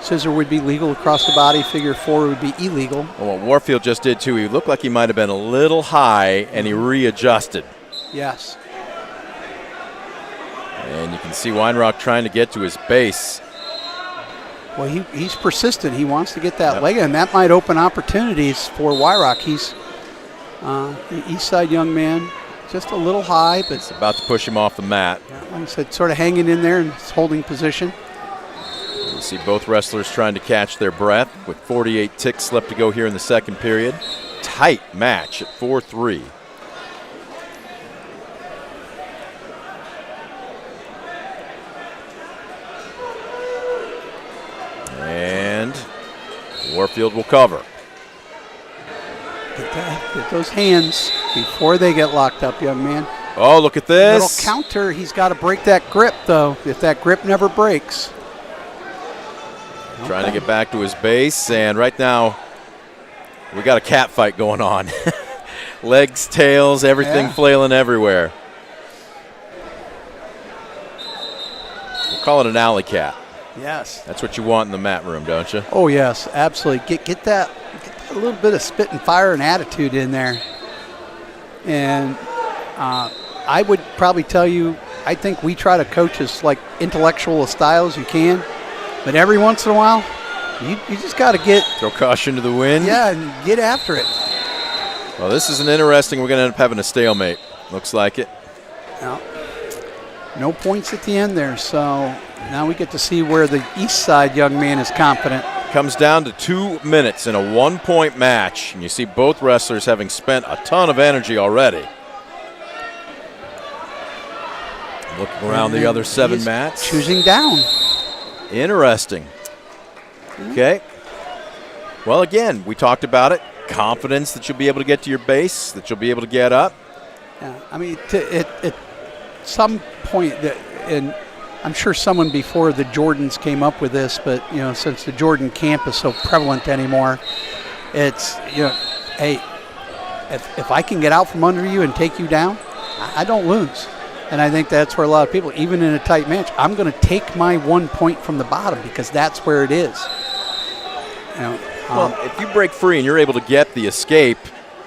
scissor would be legal across the body, figure 4 would be illegal. Well, what Warfield just did too, he looked like he might have been a little high, and he readjusted. Yes. And you can see Weinrock trying to get to his base. Well, he's persistent. He wants to get that leg, and that might open opportunities for Weinrock. He's the east side young man, just a little high, but it's about to push him off the mat. Like I said, sort of hanging in there and holding position. You see both wrestlers trying to catch their breath with 48 ticks left to go here in the second period. Tight match at 4-3. And Warfield will cover. Get those hands before they get locked up, young man. Oh, look at this. Little counter. He's got to break that grip, though, if that grip never breaks. Trying to get back to his base, and right now we got a cat fight going on. Legs, tails, everything flailing everywhere. We'll call it an alley cat. Yes. That's what you want in the mat room, don't you? Oh, yes, absolutely. Get that a little bit of spit and fire and attitude in there. And I would probably tell you, I think we try to coach as like intellectual a style as you can. But every once in a while, you just got to throw caution to the wind. Yeah, and get after it. Well, this is an interesting. We're going to end up having a stalemate. Looks like it. No points at the end there, so now we get to see where the east side young man is confident. Comes down to 2 minutes in a 1-point match, and you see both wrestlers having spent a ton of energy already. Looking around the other 7 mats. Choosing down. Interesting. Okay. Well, again, we talked about it. Confidence that you'll be able to get to your base, that you'll be able to get up. Yeah, I mean, at some point, and I'm sure someone before the Jordans came up with this, but, since the Jordan camp is so prevalent anymore, it's, hey, if I can get out from under you and take you down, I don't lose. And I think that's where a lot of people, even in a tight match, I'm going to take my 1 point from the bottom because that's where it is. Well, if you break free and you're able to get the escape,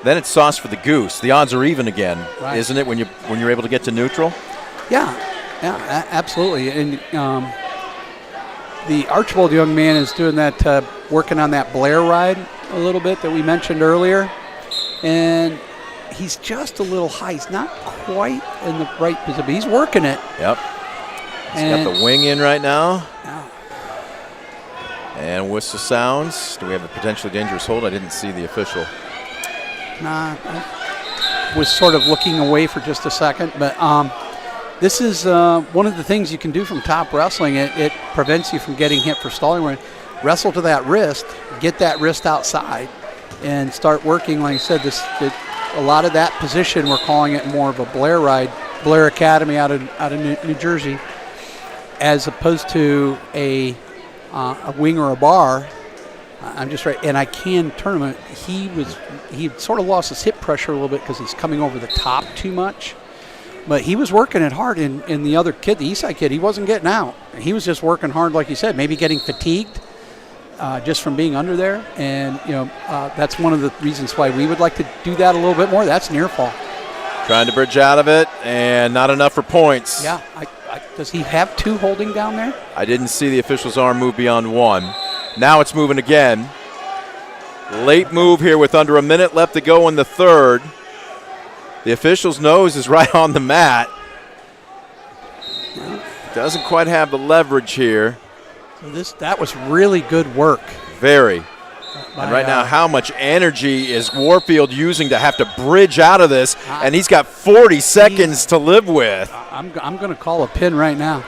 then it's sauce for the goose. The odds are even again, isn't it, when you're able to get to neutral? Yeah, absolutely. And the Archibald young man is doing that, working on that Blair ride a little bit that we mentioned earlier. And he's just a little high. He's not quite in the right position, but he's working it. Yep. He's got the wing in right now. Yeah. And whistle sounds. Do we have a potentially dangerous hold? I didn't see the official. Nah, I was sort of looking away for just a second, but this is one of the things you can do from top wrestling. It prevents you from getting hit for stalling. Wrestle to that wrist, get that wrist outside, and start working. Like I said, a lot of that position, we're calling it more of a Blair ride, Blair Academy out of New Jersey, as opposed to a wing or a bar. I'm just right, and I can turn him. He sort of lost his hip pressure a little bit because he's coming over the top too much. But he was working it hard, and the other kid, the Eastside kid, he wasn't getting out. He was just working hard, like you said, maybe getting fatigued just from being under there. And, that's one of the reasons why we would like to do that a little bit more. That's near fall. Trying to bridge out of it, and not enough for points. Yeah. Does he have 2 holding down there? I didn't see the official's arm move beyond 1. Now it's moving again. Late move here with under a minute left to go in the third. The official's nose is right on the mat. Doesn't quite have the leverage here. So that was really good work. Very. And right now, how much energy is Warfield using to have to bridge out of this? And he's got 40 seconds to live with. I'm going to call a pin right now.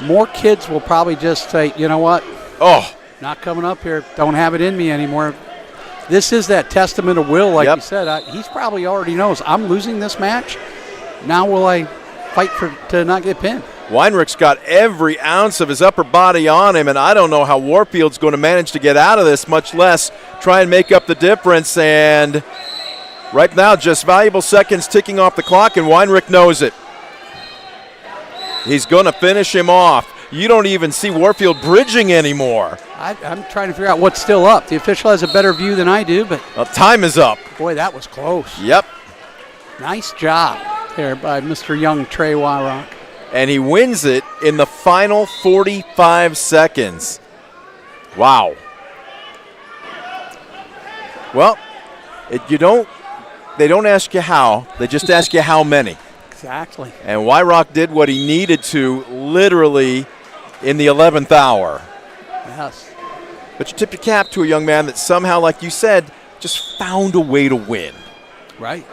More kids will probably just say, you know what? Oh. Not coming up here. Don't have it in me anymore. This is that testament of will, like you said. He's probably already knows, I'm losing this match. Now will I fight to not get pinned? Weinrich's got every ounce of his upper body on him, and I don't know how Warfield's going to manage to get out of this, much less try and make up the difference. And right now, just valuable seconds ticking off the clock, and Weinrich knows it. He's going to finish him off. You don't even see Warfield bridging anymore. I'm trying to figure out what's still up. The official has a better view than I do, but Well, time is up. boy, that was close. Yep. Nice job there by Mr. Young Trey Wyrock. And he wins it in the final 45 seconds. Wow. Well, they don't ask you how. They just ask you how many. Exactly. And Wyrock did what he needed to literally in the 11th hour. Yes. But you tip your cap to a young man that somehow, like you said, just found a way to win. Right.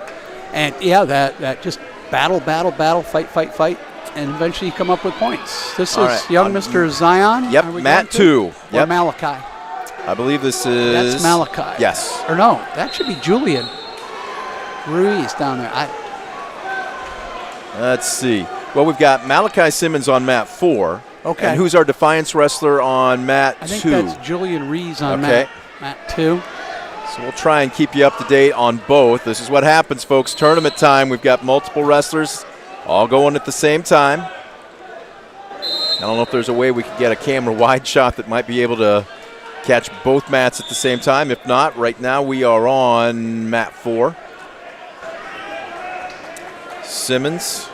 And yeah, that just battle, fight, and eventually you come up with points. This is right. young Mr. Zion. Yep, Are we Matt going to? 2. Or Yep. Malachi. I believe this is. That's Malachi. Yes. Or no, that should be Julian Ruiz down there. Let's see. Well, we've got Malachi Simmons on mat 4. Okay. And who's our Defiance wrestler on mat 2? I think that's Julian Ruiz on Okay. mat 2. So we'll try and keep you up to date on both. This is what happens, folks. Tournament time. We've got multiple wrestlers all going at the same time. I don't know if there's a way we could get a camera wide shot that might be able to catch both mats at the same time. If not, right now we are on mat 4. Simmons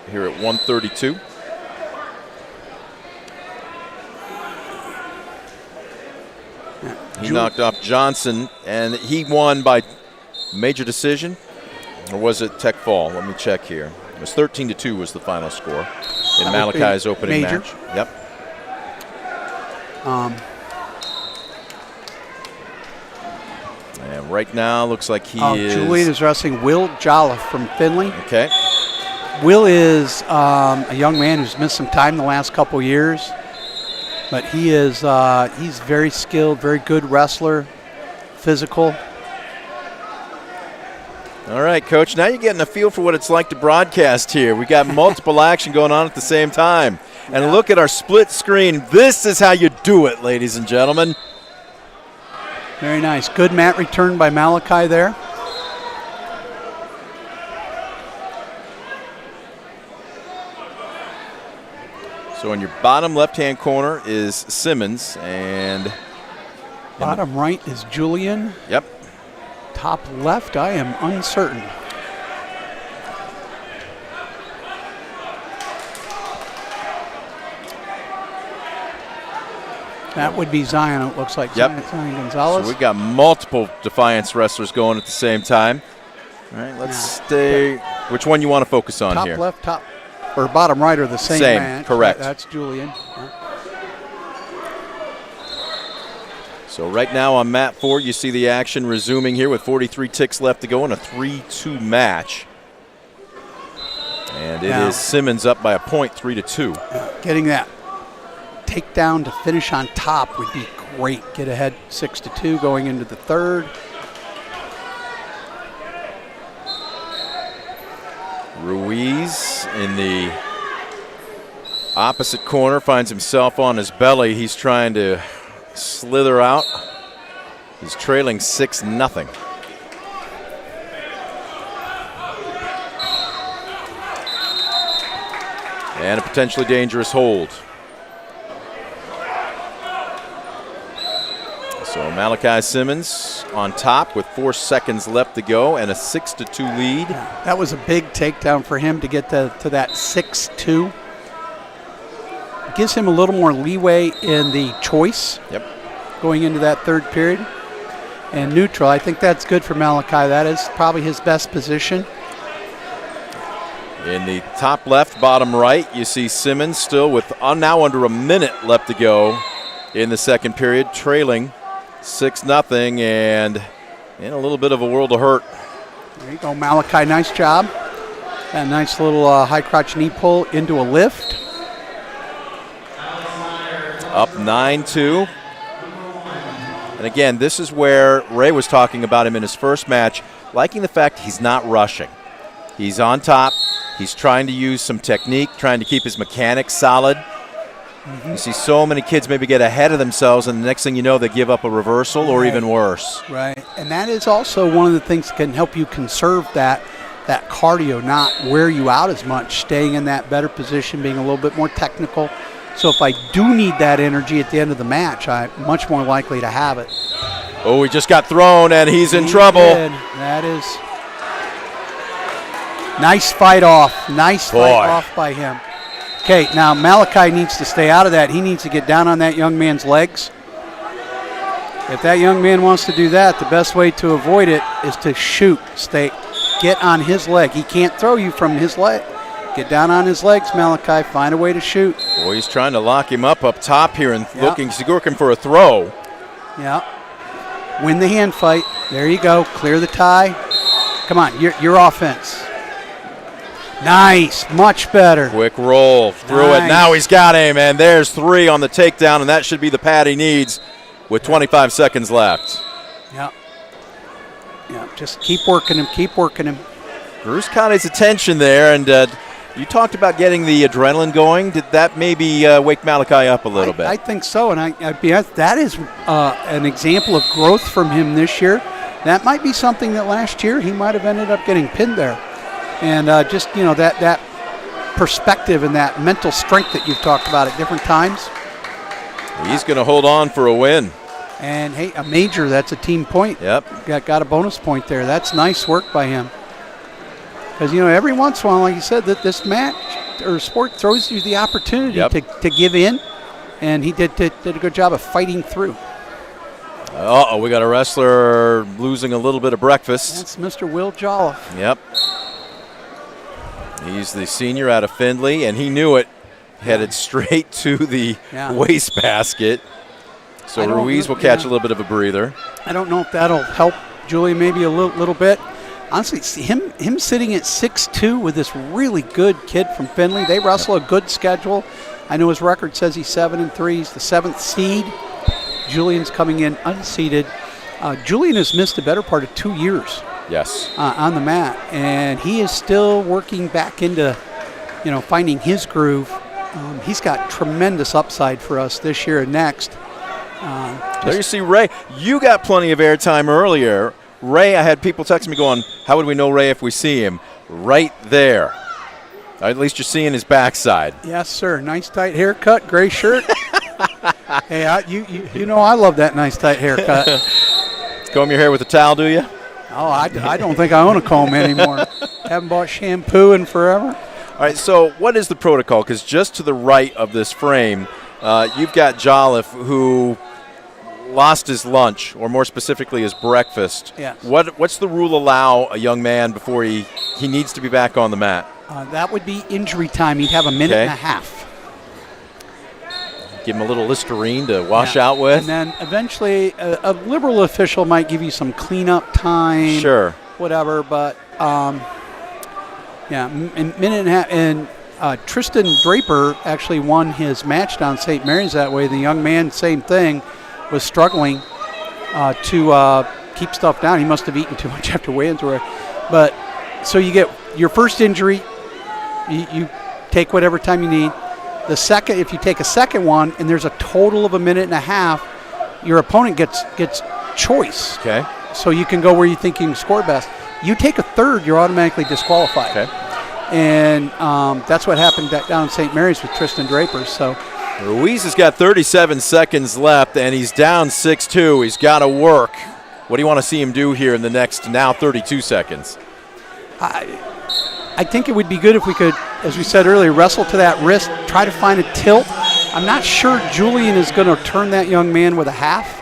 here at 132. He knocked off Johnson, and he won by major decision, or was it tech fall? Let me check here. It was 13-2 was the final score in Malachi's opening major. match. Yep. And right now, looks like he is. Julian is wrestling Will Jolliffe from Finley. Okay. Will is a young man who's missed some time the last couple years, but he's very skilled, very good wrestler, physical. All right, Coach. Now you're getting a feel for what it's like to broadcast here. We got multiple action going on at the same time. And look at our split screen. This is how you do it, ladies and gentlemen. Very nice. Good mat return by Malachi there. So in your bottom left-hand corner is Simmons, and Bottom right is Julian. yep, Top left, I am uncertain. That would be Zion, it looks like. Yep. Zion Gonzalez. so we got multiple Defiance wrestlers going at the same time. All right, let's stay. Which one you want to focus on top here? left, top, or bottom right are the same match. correct. That's Julian. Yeah. So right now on mat 4, you see the action resuming here with 43 ticks left to go in a 3-2 match. And it is Simmons up by a point, 3-2. Getting that takedown to finish on top would be great. Get ahead 6-2 going into the third. Ruiz in the opposite corner finds himself on his belly. He's trying to slither out. He's trailing 6-0. And a potentially dangerous hold. So Malachi Simmons on top with 4 seconds left to go and a 6-2 lead. That was a big takedown for him to get to that 6-2. It gives him a little more leeway in the choice going into that third period. And neutral, I think that's good for Malachi. That is probably his best position. In the top left, bottom right, you see Simmons still with now under a minute left to go in the second period, trailing 6-0 and in a little bit of a world of hurt. There you go, Malachi. Nice job. That nice little high crotch knee pull into a lift. Up 9-2. And again, this is where Ray was talking about him in his first match, liking the fact he's not rushing. He's on top. He's trying to use some technique, trying to keep his mechanics solid. You see so many kids maybe get ahead of themselves, and the next thing you know, they give up a reversal or even worse. Right, and that is also one of the things that can help you conserve that that cardio not wear you out as much, staying in that better position, being a little bit more technical. So if I do need that energy at the end of the match, I'm much more likely to have it. Oh, he just got thrown, and he's in trouble. Did. That is nice fight off. Nice fight off by him. Okay, now Malachi needs to stay out of that. He needs to get down on that young man's legs. If that young man wants to do that, the best way to avoid it is to shoot. Get on his leg. He can't throw you from his leg. Get down on his legs, Malachi. Find a way to shoot. Boy, he's trying to lock him up top here and he's looking for a throw. Yeah. Win the hand fight. There you go. Clear the tie. Come on, your offense. Nice. Much better. Quick roll. Through it. Now he's got him, and there's 3 on the takedown, and that should be the pad he needs with 25 seconds left. Yeah. Yeah, just keep working him. Keep working him. Bruce caught his attention there, and you talked about getting the adrenaline going. Did that maybe wake Malachi up a little bit? I think so, and that is an example of growth from him this year. That might be something that last year he might have ended up getting pinned there. And just, that perspective and that mental strength that you've talked about at different times. He's going to hold on for a win. And, hey, a major, that's a team point. Yep. Got a bonus point there. That's nice work by him. Because, every once in a while, like you said, that this match or sport throws you the opportunity to give in. And he did a good job of fighting through. Uh-oh, we got a wrestler losing a little bit of breakfast. That's Mr. Will Jolliffe. Yep. He's the senior out of Findlay, and he knew it. Headed straight to the wastebasket. So Ruiz will catch a little bit of a breather. I don't know if that'll help Julian maybe a little bit. Honestly, him sitting at 6'2" with this really good kid from Findlay. They wrestle a good schedule. I know his record says he's 7-3. He's the 7th seed. Julian's coming in unseeded. Julian has missed the better part of 2 years. Yes. On the mat, and he is still working back into, finding his groove. He's got tremendous upside for us this year and next. There you see Ray. You got plenty of airtime earlier. Ray, I had people text me going, how would we know Ray if we see him? Right there. At least you're seeing his backside. Yes, sir. Nice tight haircut, gray shirt. Hey, I love that nice tight haircut. Comb your hair with a towel, do you? Oh, I don't think I own a comb anymore. Haven't bought shampoo in forever. All right, so what is the protocol? Because just to the right of this frame, you've got Jolliffe, who lost his lunch, or more specifically his breakfast. Yes. What's the rule allow a young man before he needs to be back on the mat? That would be injury time. He'd have a minute and a half. Give him a little Listerine to wash out with. And then eventually a liberal official might give you some cleanup time. Sure. Whatever, but a minute and a half. And Tristan Draper actually won his match down St. Mary's that way. The young man, same thing, was struggling to keep stuff down. He must have eaten too much after weigh-ins. But so you get your first injury, you take whatever time you need. The second, if you take a second one and there's a total of a minute and a half, your opponent gets choice. Okay. So you can go where you think you can score best. You take a third, you're automatically disqualified. Okay. And that's what happened down in St. Mary's with Tristan Draper. So Ruiz has got 37 seconds left, and he's down 6-2. He's got to work. What do you want to see him do here in the next now 32 seconds? I think it would be good if we could, as we said earlier, wrestle to that wrist, try to find a tilt. I'm not sure Julian is going to turn that young man with a half.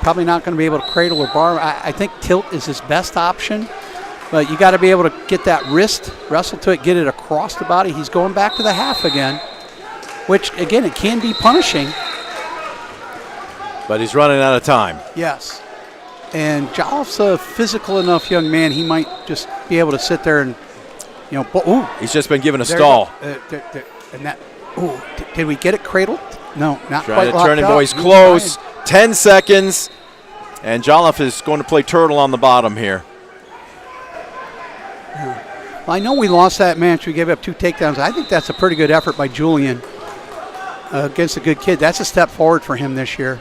Probably not going to be able to cradle or bar. I think tilt is his best option. But you got to be able to get that wrist, wrestle to it, get it across the body. He's going back to the half again, which, again, it can be punishing. But he's running out of time. Yes. And Jolliffe's a physical enough young man. He might just be able to sit there and, he's just been given a stall. Did we get it cradled? No, not Trying quite to locked turn him, up. boys, close. 10 seconds. And Jolliffe is going to play turtle on the bottom here. Well, I know we lost that match. We gave up 2 takedowns. I think that's a pretty good effort by Julian against a good kid. That's a step forward for him this year.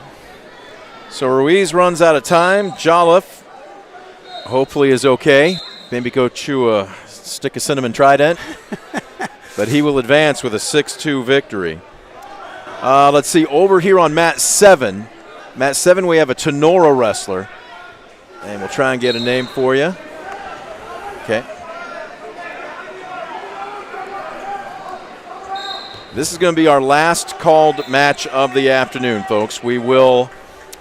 So Ruiz runs out of time. Jolliffe hopefully is okay. maybe go chew a stick of cinnamon Trident. But he will advance with a 6-2 victory. Let's see, over here on mat 7. Mat 7, we have a Tenora wrestler. And we'll try and get a name for you. Okay. This is going to be our last called match of the afternoon, folks. We will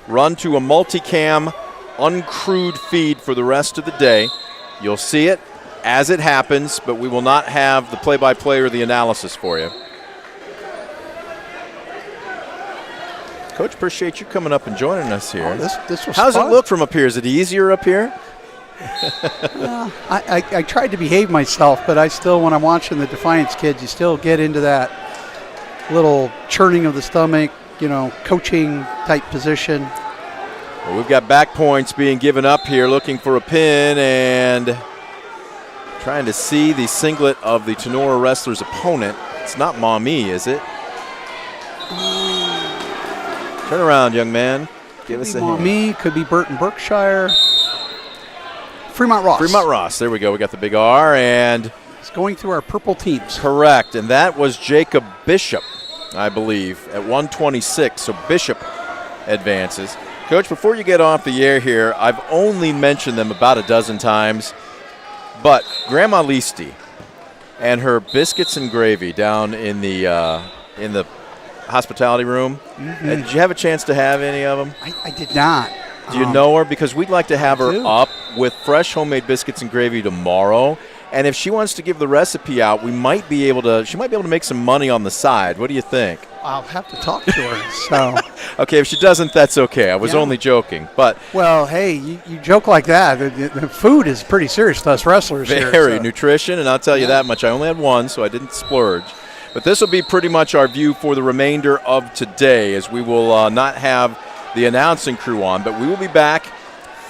run to a multicam, uncrewed feed for the rest of the day. You'll see it as it happens, but we will not have the play-by-play or the analysis for you. Coach, appreciate you coming up and joining us here. Oh, this was How does fun. it look from up here? Is it easier up here? I tried to behave myself, but I still, when I'm watching the Defiance kids, you still get into that little churning of the stomach, coaching type position. Well, we've got back points being given up here, looking for a pin and trying to see the singlet of the Tenora wrestler's opponent. It's not Mommy, is it? Turn around, young man. Give us a hand. Mommy, could be Burton Berkshire. Fremont Ross. Fremont Ross. There we go. We got the big R, and It's going through our purple teams. correct. And that was Jacob Bishop, I believe, at 126. So Bishop advances. Coach, before you get off the air here, I've only mentioned them about a dozen times, but Grandma Listi and her biscuits and gravy down in the hospitality room. Did you have a chance to have any of them? I did not. Do you know her? Because we'd like to have her do. up with fresh homemade biscuits and gravy tomorrow. And if she wants to give the recipe out, she might be able to make some money on the side. What do you think? I'll have to talk to her. So, Okay, if she doesn't, that's okay. I was only joking. But well, hey, you joke like that. The food is pretty serious to us wrestlers here. very so. nutrition, and I'll tell you that much. I only had one, so I didn't splurge. But this will be pretty much our view for the remainder of today, as we will not have the announcing crew on. But we will be back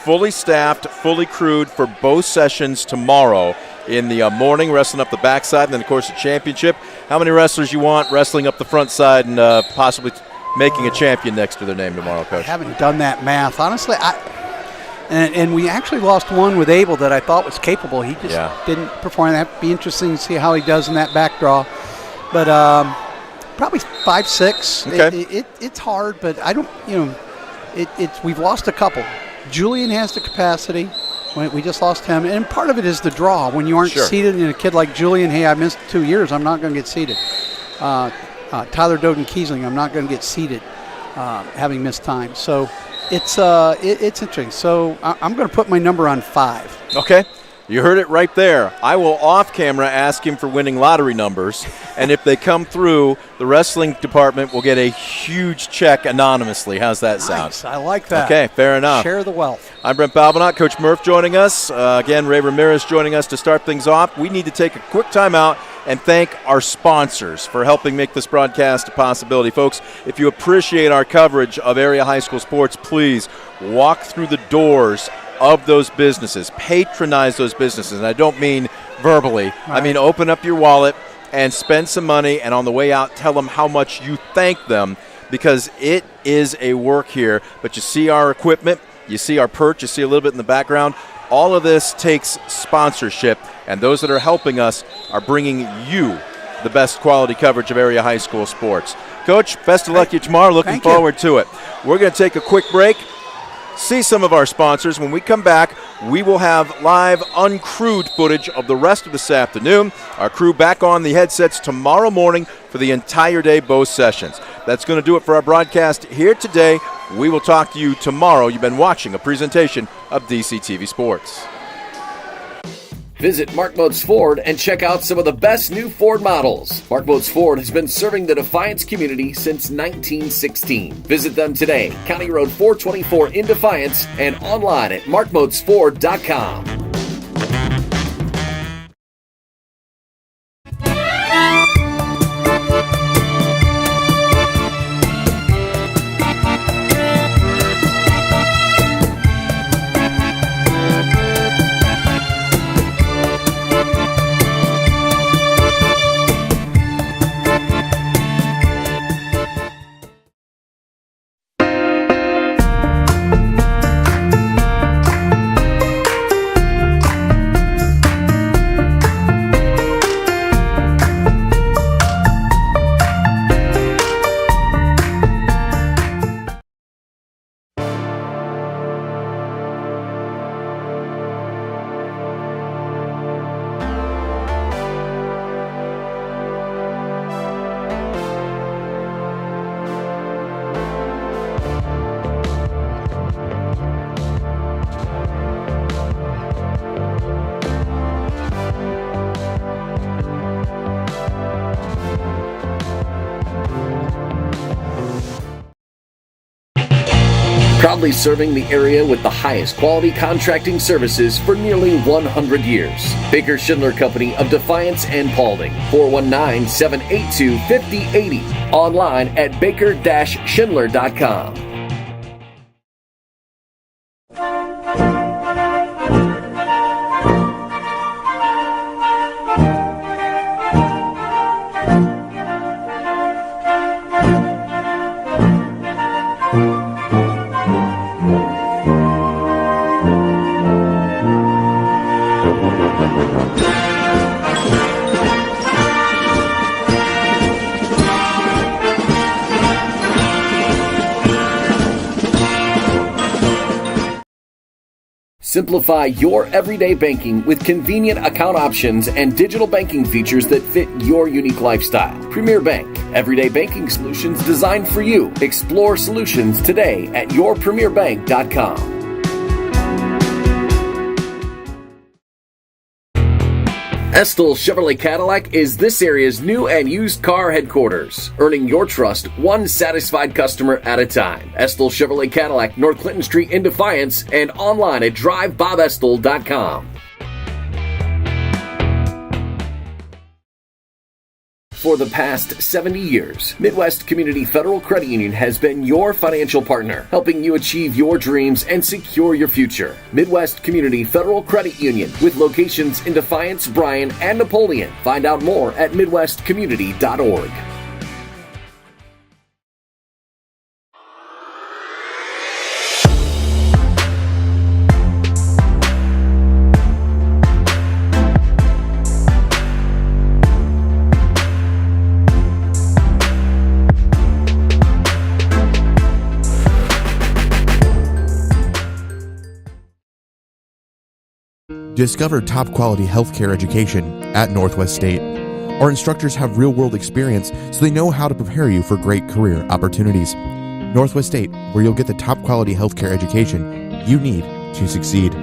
fully staffed, fully crewed for both sessions tomorrow in the morning, wrestling up the backside, and then, of course, the championship. How many wrestlers you want wrestling up the front side and possibly making a champion next to their name tomorrow, Coach? I haven't done that math. Honestly, and we actually lost one with Abel that I thought was capable. He just didn't perform. That'd be interesting to see how he does in that back draw. But probably 5, 6. Okay. It's hard, but I don't, we've lost a couple. Julian has the capacity. We just lost him. And part of it is the draw. When you aren't seated in a kid like Julian, hey, I missed 2 years, I'm not going to get seated. Tyler Doden Kiesling, I'm not going to get seated having missed time. So it's interesting. So I'm going to put my number on 5. Okay. You heard it right there. I will off camera ask him for winning lottery numbers, and if they come through, the wrestling department will get a huge check anonymously. How's that sound? Nice. I like that. Okay, fair enough. Share the wealth. I'm Brent Balbinot, Coach Murph joining us. Again, Ray Ramirez joining us to start things off. We need to take a quick timeout and thank our sponsors for helping make this broadcast a possibility. Folks, if you appreciate our coverage of area high school sports, please walk through the doors of those businesses, patronize those businesses, and I don't mean verbally. Right. I mean open up your wallet and spend some money, and on the way out, tell them how much you thank them, because it is a work here. But you see our equipment, you see our perch, you see a little bit in the background. All of this takes sponsorship, and those that are helping us are bringing you the best quality coverage of area high school sports. Coach, best of luck to you tomorrow. Looking forward to it. We're going to take a quick break, see some of our sponsors. When we come back, we will have live uncrewed footage of the rest of this afternoon. Our crew back on the headsets tomorrow morning for the entire day, both sessions. That's going to do it for our broadcast here today. We will talk to you tomorrow. You've been watching a presentation of DCTV Sports. Visit Mark Moats Ford and check out some of the best new Ford models. Mark Moats Ford has been serving the Defiance community since 1916. Visit them today, County Road 424 in Defiance, and online at markmoatsford.com. proudly serving the area with the highest quality contracting services for nearly 100 years. Baker Schindler Company of Defiance and Paulding, 419-782-5080. Online at baker-schindler.com. Simplify your everyday banking with convenient account options and digital banking features that fit your unique lifestyle. Premier Bank, everyday banking solutions designed for you. Explore solutions today at yourpremierbank.com. Estill Chevrolet Cadillac is this area's new and used car headquarters, earning your trust one satisfied customer at a time. Estill Chevrolet Cadillac, North Clinton Street in Defiance, and online at drivebobestill.com. For the past 70 years, Midwest Community Federal Credit Union has been your financial partner, helping you achieve your dreams and secure your future. Midwest Community Federal Credit Union, with locations in Defiance, Bryan, and Napoleon. Find out more at midwestcommunity.org. Discover top quality healthcare education at Northwest State. Our instructors have real world experience, so they know how to prepare you for great career opportunities. Northwest State, where you'll get the top quality healthcare education you need to succeed.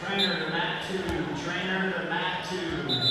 Trainer to mat 2. Trainer to mat 2.